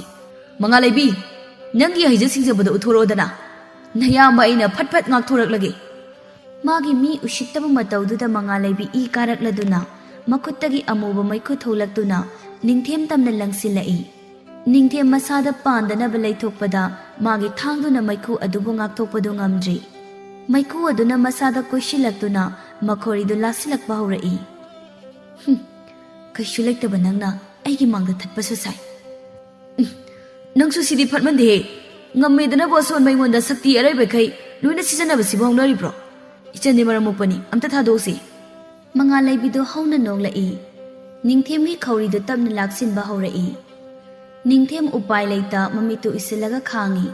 ꯃꯉꯥꯂꯩꯕꯤ, ꯅꯪꯒꯤ ꯍꯩꯖ ꯁꯤꯡꯖꯕꯗꯣ ꯎꯠꯊꯣꯔꯛꯑꯣꯗꯅ꯫ ꯅꯌꯥꯝꯕ ꯑꯩꯅ ꯐꯠ ꯐꯠ ꯉꯥꯛꯊꯣꯔꯛꯂꯒꯦ꯫ ꯃꯥꯒꯤ ꯃꯤ ꯎꯁꯤꯠꯇꯕ ꯃꯇꯧꯗꯨꯗ ꯃꯉꯥꯂꯩꯕꯤ ꯏ ꯀꯥꯔꯛꯂꯗꯨꯅ ꯃꯈꯨꯠꯇꯒꯤ ꯑꯃꯨꯕ ꯃꯩꯈꯨ ꯊꯣꯛꯂꯛꯇꯨꯅ ꯅꯤꯡꯊꯦꯝ ꯇꯝꯅ ꯂꯪꯁꯤꯜꯂꯛꯏ꯫ ꯅꯤꯡꯊꯦꯝ ꯃꯁꯥꯗ ꯄꯥꯟꯗꯅꯕ ꯂꯩꯊꯣꯛꯄꯗ ꯃꯥꯒꯤ ꯊꯥꯡꯗꯨꯅ ꯃꯩꯈꯨ ꯑꯗꯨꯕꯨ ꯉꯥꯛꯊꯣꯛꯄꯗꯨ ꯉꯝꯗ꯭ꯔꯤ꯫ ꯃꯩꯈꯨ ꯑꯗꯨꯅ ꯃꯁꯥꯗ ꯀꯣꯏꯁꯤꯜꯂꯛꯇꯨꯅ ꯃꯈꯣꯔꯤꯗꯨ ꯂꯥꯁꯤꯜꯂꯛꯄ ꯍꯧꯔꯛꯏ꯫ ꯀꯩꯁꯨ ꯂꯩꯇꯕ ꯅꯪꯅ ꯑꯩꯒꯤ ꯃꯥꯡꯗ ꯊꯠꯄꯁꯨ ꯁꯥꯏ꯫ ꯅꯪꯁꯨ ꯁꯤꯗꯤ ꯐꯠꯃꯟꯗꯦꯍꯦ꯫ ꯉꯝꯃꯦꯗꯅꯕꯨ ꯑꯁꯣꯟꯕ ꯑꯩꯉꯣꯟꯗ ꯁꯛꯇꯤ ꯑꯔꯩꯕꯈꯩ ꯂꯣꯏꯅ ꯁꯤꯖꯤꯟꯅꯕꯁꯤꯕꯨ ꯍꯧꯅꯔꯤꯕ꯭ꯔꯣ? ꯏꯆꯟꯗꯤ ꯃꯔꯝ ꯃꯣꯛꯄꯅꯤ, ꯑꯝꯇ ꯊꯥꯗꯣꯛꯎꯁꯤ꯫ ꯃꯉꯥꯂꯩꯕꯤꯗꯨ ꯍꯧꯅ ꯅꯣꯛꯂꯛꯏ꯫ ꯅꯤꯡꯊꯦꯝꯒꯤ ꯈꯧꯔꯤꯗꯨ ꯇꯞꯅ ꯂꯥꯛꯁꯤꯟꯕ ꯍꯧꯔꯛꯏ꯫ ꯅꯤꯡꯊꯦꯝ ꯎꯄꯥꯏ ꯂꯩꯇ ꯃꯃꯤꯠꯇꯨ ꯎꯏꯁꯤꯜꯂꯒ ꯈꯥꯡꯉꯤ꯫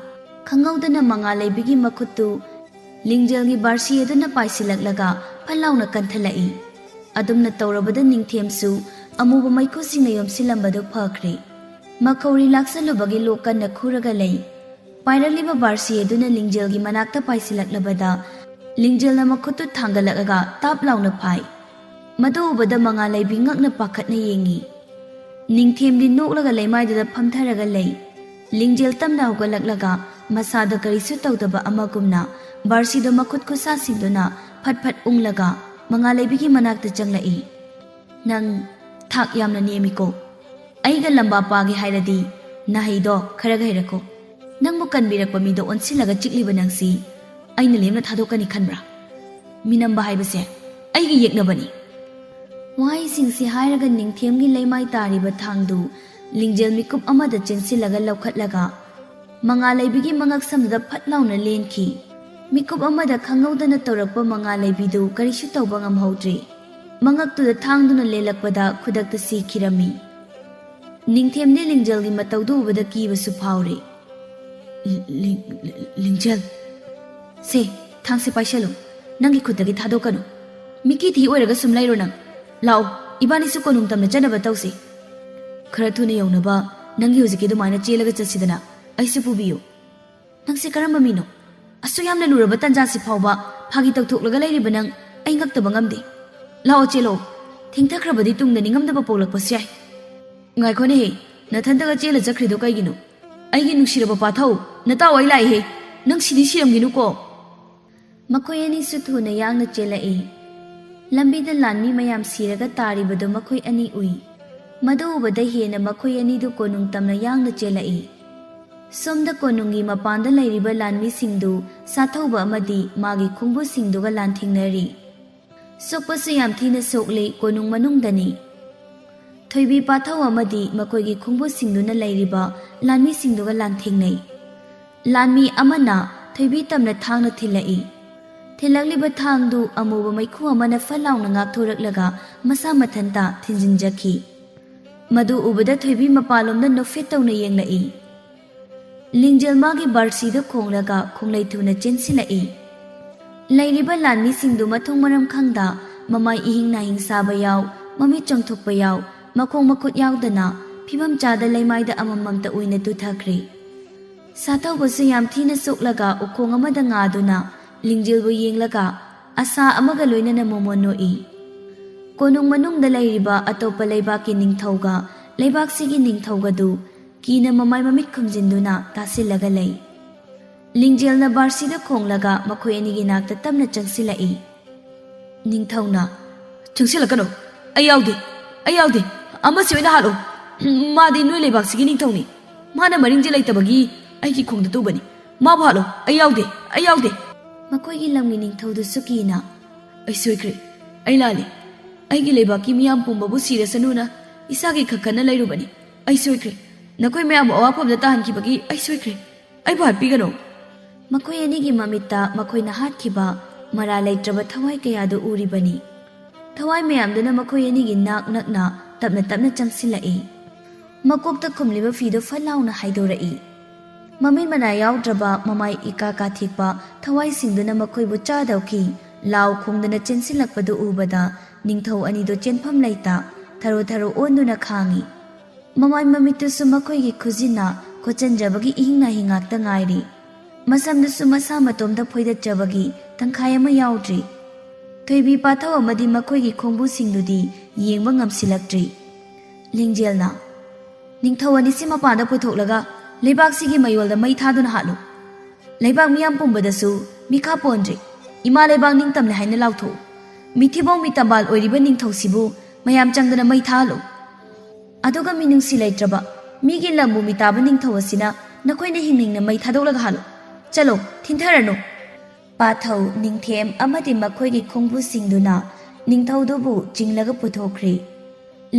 ꯈꯪꯍꯧꯗꯅ ꯃꯉꯥꯂꯩꯕꯤꯒꯤ ꯃꯈꯨꯠꯇꯨ ꯂꯤꯡꯖꯦꯜꯒꯤ ꯕꯥꯔꯁꯤ ꯑꯗꯨꯅ ꯄꯥꯏꯁꯤꯜꯂꯛꯂꯒ ꯐꯠꯂꯥꯎꯅ ꯀꯟꯊꯠꯂꯛꯏ꯫ ꯑꯗꯨꯝꯅ ꯇꯧꯔꯕꯗ ꯅꯤꯡꯊꯦꯝꯁꯨ ꯑꯃꯨꯕ ꯃꯩꯈꯨꯁꯤꯡꯅ ꯌꯣꯝꯁꯤꯜꯂꯝꯕꯗꯨ ꯐꯈ꯭ꯔꯦ꯫ ꯃꯈꯧꯔꯤ ꯂꯥꯛꯁꯜꯂꯨꯕꯒꯤ ꯂꯣꯛ ꯀꯟꯅ ꯈꯨꯔꯒ ꯂꯩ꯫ ꯄꯥꯏꯔꯛꯂꯤꯕ ꯕꯥꯔꯁꯤ ꯑꯗꯨꯅ ꯂꯤꯡꯖꯦꯜꯒꯤ ꯃꯅꯥꯛꯇ ꯄꯥꯏꯁꯤꯜꯂꯛꯂꯕꯗ ꯂꯤꯡꯖꯦꯜꯅ ꯃꯈꯨꯠꯇꯨ ꯊꯥꯡꯒꯠꯂꯛꯂꯒ ꯇꯥꯞ ꯂꯥꯎꯅ ꯐꯥꯏ꯫ ꯃꯗꯨ ꯎꯕꯗ ꯃꯉꯥꯂꯩꯕꯤ ꯉꯛꯅ ꯄꯥꯈꯠꯅ ꯌꯦꯡꯉꯤ꯫ ꯅꯤꯡꯊꯦꯝꯗꯤ ꯅꯣꯛꯂꯒ ꯂꯩꯃꯥꯏꯗꯨꯗ ꯐꯝꯊꯔꯒ ꯂꯩ꯫ ꯂꯤꯡꯖꯦꯜ ꯇꯝꯅ ꯍꯧꯒꯠꯂꯛꯂꯒ ꯃꯁꯥꯗ ꯀꯔꯤꯁꯨ ꯇꯧꯗꯕ ꯑꯃꯒꯨꯝꯅ ꯕꯥꯔꯁꯤꯗꯨ ꯃꯈꯨꯠ ꯈꯨꯠꯁꯥꯁꯤꯡꯗꯨꯅ ꯐꯠ ꯐꯠ ꯎꯪꯂꯒ ꯃꯉꯥꯂꯩꯕꯤꯒꯤ ꯃꯅꯥꯛꯇ ꯆꯪꯂꯛꯏ꯫ ꯅꯪ ꯊꯥꯛ ꯌꯥꯝꯅ ꯅꯦꯝꯃꯤꯀꯣ꯫ ꯑꯩꯒ ꯂꯝꯕꯥ ꯄꯥꯒꯦ ꯍꯥꯏꯔꯗꯤ ꯅꯍꯩꯗꯣ ꯈꯔꯒ ꯍꯩꯔꯛꯀꯣ꯫ ꯅꯪꯕꯨ ꯀꯟꯕꯤꯔꯛꯄ ꯃꯤꯗꯣ ꯑꯣꯟꯁꯤꯜꯂꯒ ꯆꯤꯛꯂꯤꯕ ꯅꯪꯁꯤ ꯑꯩꯅ ꯂꯦꯝꯅ ꯊꯥꯗꯣꯛꯀꯅꯤ ꯈꯟꯕ꯭ꯔꯥ? ꯃꯤꯅꯝꯕ ꯍꯥꯏꯕꯁꯦ ꯑꯩꯒꯤ ꯌꯦꯛꯅꯕꯅꯤ꯫ ꯋꯥꯍꯩꯁꯤꯡꯁꯤ ꯍꯥꯏꯔꯒ ꯅꯤꯡꯊꯦꯝꯒꯤ ꯂꯩꯃꯥꯏ ꯇꯥꯔꯤꯕ ꯊꯥꯡꯗꯨ ꯂꯤꯡꯖꯦꯜ ꯃꯤꯀꯨꯞ ꯑꯃꯗ ꯆꯦꯟꯁꯤꯜꯂꯒ ꯂꯧꯈꯠꯂꯒ ꯃꯉꯥꯂꯩꯕꯤꯒꯤ ꯃꯉꯛꯁꯝꯗꯨꯗ ꯐꯠ ꯂꯥꯎꯅ ꯂꯦꯟꯈꯤ꯫ ꯃꯤꯀꯨꯞ ꯑꯃꯗ ꯈꯪꯍꯧꯗꯅ ꯇꯧꯔꯛꯄ ꯃꯉꯥꯂꯩꯕꯤꯗꯨ ꯀꯔꯤꯁꯨ ꯇꯧꯕ ꯉꯝꯍꯧꯗ꯭ꯔꯤ꯫ ꯃꯉꯛꯇꯨꯗ ꯊꯥꯡꯗꯨꯅ ꯂꯦꯜꯂꯛꯄꯗ ꯈꯨꯗꯛꯇ ꯁꯤꯈꯤꯔꯝꯃꯤ꯫ ꯅꯤꯡꯊꯦꯝꯗꯤ ꯂꯤꯡꯖꯦꯜꯒꯤ ꯃꯇꯧꯗꯨ ꯎꯕꯗ ꯀꯤꯕꯁꯨ ꯐꯥꯎꯔꯤ꯫ ꯂꯤꯡꯖꯦꯜ, ꯁꯦ ꯊꯥꯡꯁꯦ ꯄꯥꯏꯁꯜꯂꯨ, ꯅꯪꯒꯤ ꯈꯨꯠꯇꯒꯤ ꯊꯥꯗꯣꯛꯀꯅꯨ꯫ ꯃꯤꯀꯤ ꯊꯤ ꯑꯣꯏꯔꯒ ꯁꯨꯝ ꯂꯩꯔꯣ ꯅꯪ꯫ ꯂꯥꯛꯑꯣ, ꯏꯕꯥꯅꯤꯁꯨ ꯀꯣꯅꯨꯡ ꯇꯝꯅ ꯆꯠꯅꯕ ꯇꯧꯁꯤ꯫ ꯈꯔ ꯊꯨꯅ ꯌꯧꯅꯕ ꯅꯪꯒꯤ ꯍꯧꯖꯤꯛꯀꯤ ꯑꯗꯨꯃꯥꯏꯅ ꯆꯦꯜꯂꯒ ꯆꯠꯁꯤꯗꯅ꯫ ꯑꯩꯁꯨ ꯄꯨꯕꯤꯌꯨ꯫ ꯅꯪꯁꯦ ꯀꯔꯝꯕ ꯃꯤꯅꯣ? ꯑꯁꯨꯛ ꯌꯥꯝꯅ ꯂꯨꯔꯕ ꯇꯟꯖꯥꯁꯤ ꯐꯥꯎꯕ ꯐꯥꯒꯤ ꯇꯧꯊꯣꯛꯂꯒ ꯂꯩꯔꯤꯕ ꯅꯪ ꯑꯩ ꯉꯛꯇꯕ ꯉꯝꯗꯦ꯫ ꯂꯥꯛꯑꯣ ꯆꯦꯜꯂꯛꯑꯣ, ꯊꯦꯡꯊꯈ꯭ꯔꯕꯗꯤ ꯇꯨꯡꯗ ꯅꯤꯡꯉꯝꯗꯕ ꯄꯣꯛꯂꯛꯄꯁꯨ ꯌꯥꯏ꯫ ꯉꯥꯏꯈꯣꯅꯦꯍꯦ, ꯅꯊꯟꯇꯒ ꯆꯦꯜꯂ ꯆꯠꯈ꯭ꯔꯤꯗꯣ ꯀꯩꯒꯤꯅꯣ? ꯑꯩꯒꯤ ꯅꯨꯡꯁꯤꯔꯕ ꯄꯥꯊꯧ, ꯅꯇꯥꯎ ꯑꯩ ꯂꯥꯛꯏꯍꯦ, ꯅꯪ ꯁꯤꯗꯤ ꯁꯤꯔꯝꯒꯤꯅꯨꯀꯣ꯫ ꯃꯈꯣꯏ ꯑꯅꯤꯁꯨ ꯊꯨꯅ ꯌꯥꯡꯅ ꯆꯦꯜꯂꯛꯏ꯫ ꯂꯝꯕꯤꯗ ꯂꯥꯟꯃꯤ ꯃꯌꯥꯝ ꯁꯤꯔꯒ ꯇꯥꯔꯤꯕꯗꯨ ꯃꯈꯣꯏ ꯑꯅꯤ ꯎꯏ꯫ ꯃꯗꯨ ꯎꯕꯗ ꯍꯦꯟꯅ ꯃꯈꯣꯏ ꯑꯅꯤꯗꯨ ꯀꯣꯅꯨꯡ ꯇꯝꯅ ꯌꯥꯡꯅ ꯆꯦꯜꯂꯛꯏ꯫ ꯁꯣꯝꯗ ꯀꯣꯅꯨꯡꯒꯤ ꯃꯄꯥꯟꯗ ꯂꯩꯔꯤꯕ ꯂꯥꯟꯃꯤꯁꯤꯡꯗꯨ ꯁꯥꯊꯧꯕ ꯑꯃꯗꯤ ꯃꯥꯒꯤ ꯈꯣꯡꯕꯨꯁꯤꯡꯗꯨꯒ ꯂꯥꯟꯊꯦꯡꯅꯔꯤ꯫ ꯁꯣꯛꯄꯁꯨ ꯌꯥꯝ ꯊꯤꯅ ꯁꯣꯛꯂꯤ ꯀꯣꯅꯨꯡ ꯃꯅꯨꯡꯗꯅꯤ꯫ ꯊꯣꯏꯕꯤ ꯄꯥꯊꯧ ꯑꯃꯗꯤ ꯃꯈꯣꯏꯒꯤ ꯈꯣꯡꯕꯨꯁꯤꯡꯗꯨꯅ ꯂꯩꯔꯤꯕ ꯂꯥꯟꯃꯤꯁꯤꯡꯗꯨꯒ ꯂꯥꯟꯊꯦꯡꯅꯩ꯫ ꯂꯥꯟꯃꯤ ꯑꯃꯅ ꯊꯣꯏꯕꯤ ꯇꯝꯅ ꯊꯥꯡꯅ ꯊꯤꯜꯂꯛꯏ꯫ ꯊꯤꯜꯂꯛꯂꯤꯕ ꯊꯥꯡꯗꯨ ꯑꯃꯨꯕ ꯃꯩꯈꯨ ꯑꯃꯅ ꯐꯠꯂꯥꯎꯅ ꯉꯥꯛꯊꯣꯔꯛꯂꯒ ꯃꯁꯥ ꯃꯊꯟꯇ ꯊꯤꯟꯖꯤꯟꯖꯈꯤ꯫ ꯃꯗꯨ ꯎꯕꯗ ꯊꯣꯏꯕꯤ ꯃꯄꯥꯟꯂꯣꯝꯗ ꯅꯣꯛꯐꯦꯠ ꯇꯧꯅ ꯌꯦꯡꯂꯛꯏ꯫ ꯂꯤꯡꯖꯦꯜ ꯃꯥꯒꯤ ꯕꯥꯔꯁꯤꯗ ꯈꯣꯡꯂꯒ ꯈꯣꯡꯂꯩ ꯊꯨꯅ ꯆꯦꯟꯁꯤꯜꯂꯛꯏ꯫ ꯂꯩꯔꯤꯕ ꯂꯥꯟꯃꯤꯁꯤꯡꯗꯨ ꯃꯊꯣꯡ ꯃꯔꯝ ꯈꯪꯗ ꯃꯃꯥꯏ ꯏꯍꯤꯡ ꯅꯥꯍꯤꯡ ꯁꯥꯕ ꯌꯥꯎ, ꯃꯃꯤꯠ ꯆꯣꯡꯊꯣꯛꯄ ꯌꯥꯎ, ꯃꯈꯣꯡ ꯃꯈꯨꯠ ꯌꯥꯎꯗꯅ ꯐꯤꯕꯝ ꯆꯥꯗ ꯂꯩꯃꯥꯏꯗ ꯑꯃꯃꯝꯇ ꯑꯣꯏꯅ ꯇꯨꯊꯈ꯭ꯔꯦ꯫ ꯁꯥꯊꯧꯕꯁꯨ ꯌꯥꯝ ꯊꯤꯅ ꯁꯣꯛꯂꯒ ꯎꯈꯣꯡ ꯑꯃꯗ ꯉꯥꯗꯨꯅ ꯂꯤꯡꯖꯦꯜꯕꯨ ꯌꯦꯡꯂꯒ ꯑꯁꯥ ꯑꯃꯒ ꯂꯣꯏꯅꯅ ꯃꯣꯃꯣꯟ ꯅꯣꯛꯏ꯫ ꯀꯣꯅꯨꯡ ꯃꯅꯨꯡꯗ ꯂꯩꯔꯤꯕ ꯑꯇꯣꯞꯄ ꯂꯩꯕꯥꯛꯀꯤ ꯅꯤꯡꯊꯧꯒ ꯂꯩꯕꯥꯛꯁꯤꯒꯤ ꯅꯤꯡꯊꯧꯒꯗꯨ ꯀꯤꯅ ꯃꯃꯥꯏ ꯃꯃꯤꯠ ꯈꯨꯝꯖꯤꯟꯗꯨꯅ ꯇꯥꯁꯤꯜꯂꯒ ꯂꯩ꯫ ꯂꯤꯡꯖꯦꯜꯅ ꯕꯥꯔꯁꯤꯗ ꯈꯣꯡꯂꯒ ꯃꯈꯣꯏ ꯑꯅꯤꯒꯤ ꯅꯥꯛꯇ ꯇꯞꯅ ꯆꯪꯁꯤꯜꯂꯛꯏ꯫ ꯅꯤꯡꯊꯧꯅ, ꯆꯪꯁꯤꯜꯂꯛꯀꯅꯨ, ꯑꯩ ꯌꯥꯎꯗꯦ, ꯑꯩ ꯌꯥꯎꯗꯦ, ꯑꯃꯁꯤ ꯑꯣꯏꯅ ꯍꯥꯠꯂꯣ꯫ ꯃꯥꯗꯤ ꯅꯣꯏ ꯂꯩꯕꯥꯛꯁꯤꯒꯤ ꯅꯤꯡꯊꯧꯅꯤ꯫ ꯃꯥꯅ ꯃꯔꯤꯡꯖꯦ ꯂꯩꯇꯕꯒꯤ ꯑꯩꯒꯤ ꯈꯣꯡꯗ ꯇꯨꯕꯅꯤ꯫ ꯃꯥꯕꯨ ꯍꯥꯠꯂꯣ, ꯑꯩ ꯌꯥꯎꯗꯦ, ꯑꯩ ꯌꯥꯎꯗꯦ꯫ ꯃꯈꯣꯏꯒꯤ ꯂꯝꯒꯤ ꯅꯤꯡꯊꯧꯗꯨꯁꯨ ꯀꯤꯅ, ꯑꯩ ꯁꯣꯏꯈ꯭ꯔꯦ, ꯑꯩ ꯂꯥꯜꯂꯤ꯫ ꯑꯩꯒꯤ ꯂꯩꯕꯥꯛꯀꯤ ꯃꯤꯌꯥꯝ ꯄꯨꯝꯕꯕꯨ ꯁꯤꯔꯁꯅꯨꯅ ꯏꯁꯥꯒꯤ ꯈꯛꯈꯟꯅ ꯂꯩꯔꯨꯕꯅꯤ꯫ ꯑꯩ ꯁꯣꯏꯈ꯭ꯔꯦ, ꯅꯈꯣꯏ ꯃꯌꯥꯝꯕꯨ ꯑꯋꯥꯐꯝꯗ ꯇꯥꯍꯟꯈꯤꯕꯒꯤ ꯑꯩ ꯁꯣꯏꯈ꯭ꯔꯦ, ꯑꯩꯕꯨ ꯍꯥꯠꯄꯤꯒꯅꯨ꯫ ꯃꯈꯣꯏ ꯑꯅꯤꯒꯤ ꯃꯃꯤꯠꯇ ꯃꯈꯣꯏꯅ ꯍꯥꯠꯈꯤꯕ ꯃꯔꯥ ꯂꯩꯇ꯭ꯔꯕ ꯊꯋꯥꯏ ꯀꯌꯥꯗꯨ ꯎꯔꯤꯕꯅꯤ꯫ ꯊꯋꯥꯏ ꯃꯌꯥꯝꯗꯨꯅ ꯃꯈꯣꯏ ꯑꯅꯤꯒꯤ ꯅꯥꯛ ꯅꯛꯅ ꯇꯞꯅ ꯇꯞꯅ ꯆꯪꯁꯤꯜꯂꯛꯏ꯫ ꯃꯀꯣꯛꯇ ꯈꯨꯝꯂꯤꯕ ꯐꯤꯗꯨ ꯐꯠ ꯂꯥꯎꯅ ꯍꯥꯏꯗꯣꯔꯛꯏ꯫ ꯃꯃꯤꯠ ꯃꯅꯥ ꯌꯥꯎꯗ꯭ꯔꯕ ꯃꯃꯥꯏ ꯏꯀꯥ ꯀꯥꯊꯦꯛꯄ ꯊꯋꯥꯏꯁꯤꯡꯗꯨꯅ ꯃꯈꯣꯏꯕꯨ ꯆꯥꯗꯧꯈꯤ ꯂꯥꯎ ꯈꯣꯡꯗꯨꯅ ꯆꯦꯟꯁꯤꯜꯂꯛꯄꯗꯨ ꯎꯕꯗ ꯅꯤꯡꯊꯧ ꯑꯅꯤꯗꯨ ꯆꯦꯟꯐꯝ ꯂꯩꯇ ꯊꯔꯣ ꯊꯔꯣ ꯑꯣꯟꯗꯨꯅ ꯈꯥꯡꯉꯤ꯫ ꯃꯃꯥꯏ ꯃꯃꯤꯠꯇꯨꯁꯨ ꯃꯈꯣꯏꯒꯤ ꯈꯨꯖꯤꯟꯅ ꯈꯣꯠꯆꯟꯖꯕꯒꯤ ꯏꯍꯤꯡ ꯅꯥꯍꯤꯡ ꯉꯥꯛꯇ ꯉꯥꯏꯔꯤ꯫ ꯃꯁꯝꯗꯨꯁꯨ ꯃꯁꯥ ꯃꯇꯣꯝꯗ ꯐꯣꯏꯗꯠꯆꯕꯒꯤ ꯇꯪꯈꯥꯏ ꯑꯃ ꯌꯥꯎꯗ꯭ꯔꯤ꯫ ꯊꯣꯏꯕꯤ ꯄꯥꯊꯧ ꯑꯃꯗꯤ ꯃꯈꯣꯏꯒꯤ ꯈꯣꯡꯕꯨꯁꯤꯡꯗꯨꯗꯤ ꯌꯦꯡꯕ ꯉꯝꯁꯤꯜꯂꯛꯇ꯭ꯔꯤ꯫ ꯂꯤꯡꯖꯦꯜꯅ ꯅꯤꯡꯊꯧ ꯑꯅꯤꯁꯤ ꯃꯄꯥꯟꯗ ꯄꯨꯊꯣꯛꯂꯒ ꯂꯩꯕꯥꯛꯁꯤꯒꯤ ꯃꯌꯣꯜꯗ ꯃꯩ ꯊꯥꯗꯨꯅ ꯍꯥꯠꯂꯨ꯫ ꯂꯩꯕꯥꯛ ꯃꯤꯌꯥꯝ ꯄꯨꯝꯕꯗꯁꯨ ꯃꯤꯈꯥ ꯄꯣꯟꯗ꯭ꯔꯤ ꯏꯃꯥ ꯂꯩꯕꯥꯛ ꯅꯤꯡꯇꯝꯂꯦ ꯍꯥꯏꯅ ꯂꯥꯎꯊꯣꯛꯎ꯫ ꯃꯤꯊꯤꯕꯣꯡ ꯃꯤꯇꯝꯕꯥꯜ ꯑꯣꯏꯔꯤꯕ ꯅꯤꯡꯊꯧꯁꯤꯕꯨ ꯃꯌꯥꯝ ꯆꯪꯗꯅ ꯃꯩ ꯊꯥꯍꯜꯂꯨ꯫ ꯑꯗꯨꯒ ꯃꯤꯅꯨꯡꯁꯤ ꯂꯩꯇ꯭ꯔꯕ ꯃꯤꯒꯤ ꯂꯝꯕꯨ ꯃꯤꯇꯥꯕ ꯅꯤꯡꯊꯧ ꯑꯁꯤꯅ ꯅꯈꯣꯏꯅ ꯍꯤꯡꯅ ꯃꯩ ꯊꯥꯗꯣꯛꯂꯒ ꯍꯥꯠꯂꯨ꯫ ꯆꯠꯂꯣ ꯊꯤꯟꯊꯔꯅꯨ꯫ ꯄꯥꯊꯧ, ꯅꯤꯡꯊꯦꯝ ꯑꯃꯗꯤ ꯃꯈꯣꯏꯒꯤ ꯈꯣꯡꯕꯨꯁꯤꯡꯗꯨꯅ ꯅꯤꯡꯊꯧꯗꯨꯕꯨ ꯆꯤꯡꯂꯒ ꯄꯨꯊꯣꯛꯈ꯭ꯔꯤ꯫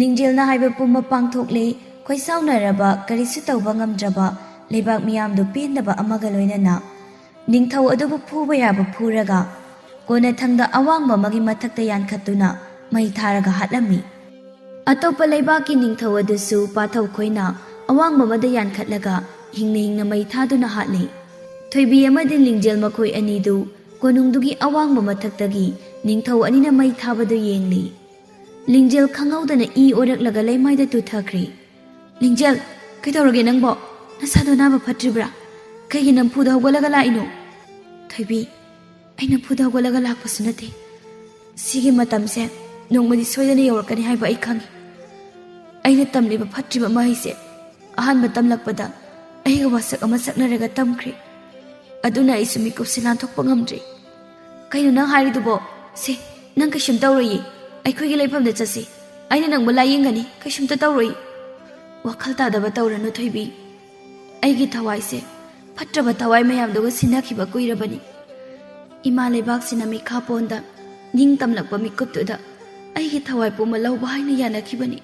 ꯂꯤꯡꯖꯦꯜꯅ ꯍꯥꯏꯕ ꯄꯨꯝꯕ ꯄꯥꯡꯊꯣꯛꯂꯦ꯫ ꯈꯣꯏꯁꯥꯎꯅꯔꯕ ꯀꯔꯤꯁꯨ ꯇꯧꯕ ꯉꯝꯗ꯭ꯔꯕ ꯂꯩꯕꯥꯛ ꯃꯤꯌꯥꯝꯗꯨ ꯄꯦꯟꯗꯕ ꯑꯃꯒ ꯂꯣꯏꯅꯅ ꯅꯤꯡꯊꯧ ꯑꯗꯨꯕꯨ ꯐꯨꯕ ꯌꯥꯕ ꯐꯨꯔꯒ ꯀꯣꯟꯅꯊꯪꯗ ꯑꯋꯥꯡꯕ ꯑꯃꯒꯤ ꯃꯊꯛꯇ ꯌꯥꯟꯈꯠꯇꯨꯅ ꯃꯩ ꯊꯥꯔꯒ ꯍꯥꯠꯂꯝꯃꯤ꯫ ꯑꯇꯣꯞꯄ ꯂꯩꯕꯥꯛꯀꯤ ꯅꯤꯡꯊꯧ ꯑꯗꯨꯁꯨ ꯄꯥꯊꯧ ꯈꯣꯏꯅ ꯑꯋꯥꯡꯕ ꯑꯃꯗ ꯌꯥꯟꯈꯠꯂꯒ ꯍꯤꯡꯅ ꯃꯩ ꯊꯥꯗꯨꯅ ꯍꯥꯠꯂꯤ꯫ ꯊꯣꯏꯕꯤ ꯑꯃꯗꯤ ꯂꯤꯡꯖꯦꯜ ꯃꯈꯣꯏ ꯑꯅꯤꯗꯨ ꯀꯣꯅꯨꯡꯗꯨꯒꯤ ꯑꯋꯥꯡꯕ ꯃꯊꯛꯇꯒꯤ ꯅꯤꯡꯊꯧ ꯑꯅꯤꯅ ꯃꯩ ꯊꯥꯕꯗꯨ ꯌꯦꯡꯂꯤ꯫ ꯂꯤꯡꯖꯦꯜ ꯈꯪꯍꯧꯗꯅ ꯏ ꯑꯣꯔꯛꯂꯒ ꯂꯩꯃꯥꯏꯗ ꯇꯨꯊꯈ꯭ꯔꯤ꯫ ꯂꯤꯡꯖꯦꯜ, ꯀꯩꯗꯧꯔꯒꯦ ꯅꯪꯕꯣ? ꯅꯁꯥꯗꯣ ꯅꯥꯕ ꯐꯠꯇ꯭ꯔꯤꯕ꯭ꯔꯥ? ꯀꯩꯒꯤ ꯅꯝꯐꯨꯗ ꯍꯧꯒꯠꯂꯒ ꯂꯥꯛꯏꯅꯣ? ꯊꯣꯏꯕꯤ, ꯑꯩ ꯅꯝꯐꯨꯗ ꯍꯧꯒꯠꯂꯒ ꯂꯥꯛꯄꯁꯨ ꯅꯠꯇꯦ꯫ ꯁꯤꯒꯤ ꯃꯇꯝꯁꯦ ꯅꯣꯡꯃꯗꯤ ꯁꯣꯏꯗꯅ ꯌꯧꯔꯛꯀꯅꯤ ꯍꯥꯏꯕ ꯑꯩ ꯈꯪꯉꯤ꯫ ꯑꯩꯅ ꯇꯝꯂꯤꯕ ꯐꯠꯇ꯭ꯔꯤꯕ ꯃꯍꯩꯁꯦ ꯑꯍꯥꯟꯕ ꯇꯝꯂꯛꯄꯗ ꯑꯩꯒ ꯋꯥꯁꯛ ꯑꯃ ꯁꯛꯅꯔꯒ ꯇꯝꯈ꯭ꯔꯤ꯫ ꯑꯗꯨꯅ ꯑꯩꯁꯨ ꯃꯤꯀꯨꯞꯁꯦ ꯂꯥꯟꯊꯣꯛꯄ ꯉꯝꯗ꯭ꯔꯤ꯫ ꯀꯩꯅꯣ ꯅꯪ ꯍꯥꯏꯔꯤꯗꯨꯕꯣ? ꯁꯦ, ꯅꯪ ꯀꯩꯁꯨꯝ ꯇꯧꯔꯣꯏꯌꯦ꯫ ꯑꯩꯈꯣꯏꯒꯤ ꯂꯩꯐꯝꯗ ꯆꯠꯁꯤ꯫ ꯑꯩꯅ ꯅꯪꯕꯨ ꯂꯥꯌꯦꯡꯒꯅꯤ꯫ ꯀꯩꯁꯨꯝꯇ ꯇꯧꯔꯣꯏ꯫ ꯋꯥꯈꯜ ꯇꯥꯗꯕ ꯇꯧꯔꯅꯨ ꯊꯣꯏꯕꯤ꯫ ꯑꯩꯒꯤ ꯊꯋꯥꯏꯁꯦ ꯐꯠꯇ꯭ꯔꯕ ꯊꯋꯥꯏ ꯃꯌꯥꯝꯗꯨꯒ ꯁꯤꯟꯅꯈꯤꯕ ꯀꯨꯏꯔꯕꯅꯤ꯫ ꯏꯃꯥ ꯂꯩꯕꯥꯛꯁꯤꯅ ꯃꯤꯈꯥ ꯄꯣꯟꯗ ꯅꯤꯡꯇꯝꯂꯛꯄ ꯃꯤꯀꯨꯞꯇꯨꯗ ꯑꯩꯒꯤ ꯊꯋꯥꯏ ꯄꯨꯝꯕ ꯂꯧꯕ ꯍꯥꯏꯅ ꯌꯥꯅꯈꯤꯕꯅꯤ꯫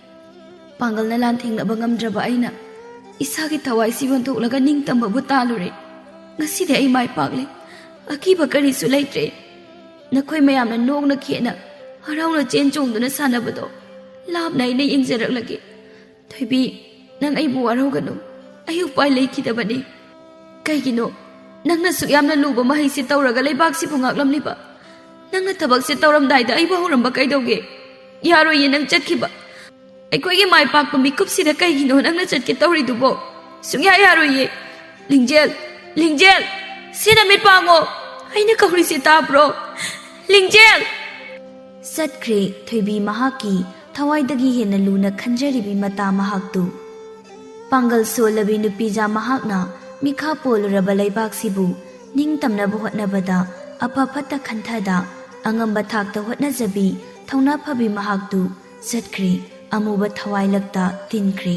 ꯄꯥꯡꯒꯜꯅ ꯂꯥꯟꯊꯦꯡꯅꯕ ꯉꯝꯗ꯭ꯔꯕ ꯑꯩꯅ ꯏꯁꯥꯒꯤ ꯊꯋꯥꯏ ꯁꯤꯕꯟ ꯊꯣꯛꯂꯒ ꯅꯤꯡꯇꯝꯕꯕꯨ ꯇꯥꯜꯂꯨꯔꯦ꯫ ꯉꯁꯤꯗꯤ ꯑꯩ ꯃꯥꯏ ꯄꯥꯛꯂꯦ꯫ ꯑꯀꯤꯕ ꯀꯔꯤꯁꯨ ꯂꯩꯇ꯭ꯔꯦ꯫ ꯅꯈꯣꯏ ꯃꯌꯥꯝꯅ ꯅꯣꯛꯅ ꯈꯦꯠꯅ ꯍꯔꯥꯎꯅ ꯆꯦꯟ ꯆꯣꯡꯗꯨꯅ ꯁꯥꯟꯅꯕꯗꯣ ꯂꯥꯞꯅ ꯑꯩꯅ ꯌꯦꯡꯖꯔꯛꯂꯒꯦ꯫ ꯊꯣꯏꯕꯤ, ꯅꯪ ꯑꯩꯕꯨ ꯋꯥꯔꯧꯒꯅꯨ꯫ ꯑꯩ ꯎꯄꯥꯏ ꯂꯩꯈꯤꯗꯕꯅꯤ꯫ ꯀꯩꯒꯤꯅꯣ ꯅꯪꯅꯁꯨ ꯌꯥꯝꯅ ꯂꯨꯕ ꯃꯍꯩꯁꯦ ꯇꯧꯔꯒ ꯂꯩꯕꯥꯛꯁꯤꯕꯨ ꯉꯥꯛꯂꯝꯂꯤꯕ? ꯅꯪꯅ ꯊꯕꯛꯁꯦ ꯇꯧꯔꯝꯗꯥꯏꯗ ꯑꯩꯕꯨ ꯍꯧꯔꯝꯕ ꯀꯩꯗꯧꯒꯦ? ꯌꯥꯔꯣꯏꯌꯦ ꯅꯪ ꯆꯠꯈꯤꯕ꯫ ꯑꯩꯈꯣꯏꯒꯤ ꯃꯥꯏ ꯄꯥꯛꯄ ꯃꯤꯀꯨꯞꯁꯤꯗ ꯀꯩꯒꯤꯅꯣ ꯅꯪꯅ ꯆꯠꯀꯦ ꯇꯧꯔꯤꯗꯨꯕꯣ? ꯁꯨꯡꯌꯥ ꯌꯥꯔꯣꯏꯌꯦ꯫ ꯂꯤꯡꯖꯦꯜ, ꯂꯤꯡꯖꯦꯜ, ꯁꯤ ꯅꯃꯤꯠ ꯄꯥꯡꯉꯣ꯫ ꯑꯩꯅ ꯀꯧꯔꯤꯁꯦ ꯇꯥꯕ꯭ꯔꯣ? ꯂꯤꯡꯖꯦꯜ! ꯆꯠꯈ꯭ꯔꯦ ꯊꯣꯏꯕꯤ ꯃꯍꯥꯛꯀꯤ ꯊꯋꯥꯏꯗꯒꯤ ꯍꯦꯟꯅ ꯂꯨꯅ ꯈꯟꯖꯔꯤꯕꯤ ꯃꯇꯥ ꯃꯍꯥꯛꯇꯨ꯫ ꯄꯥꯡꯒꯜ ꯁꯣꯜꯂꯕꯤ ꯅꯨꯄꯤꯖꯥ ꯃꯍꯥꯛꯅ ꯃꯤꯈꯥ ꯄꯣꯜꯂꯨꯔꯕ ꯂꯩꯕꯥꯛꯁꯤꯕꯨ ꯅꯤꯡꯇꯝꯅꯕ ꯍꯣꯠꯅꯕꯗ ꯑꯐ ꯐꯠꯇ ꯈꯟꯊꯗ ꯑꯉꯝꯕ ꯊꯥꯛꯇ ꯍꯣꯠꯅꯖꯕꯤ ꯊꯧꯅꯥ ꯐꯕꯤ ꯃꯍꯥꯛꯇꯨ ꯆꯠꯈ꯭ꯔꯦ꯫ ꯑꯃꯨꯕ ꯊꯋꯥꯏꯂꯛꯇ ꯇꯤꯟꯈ꯭ꯔꯦ꯫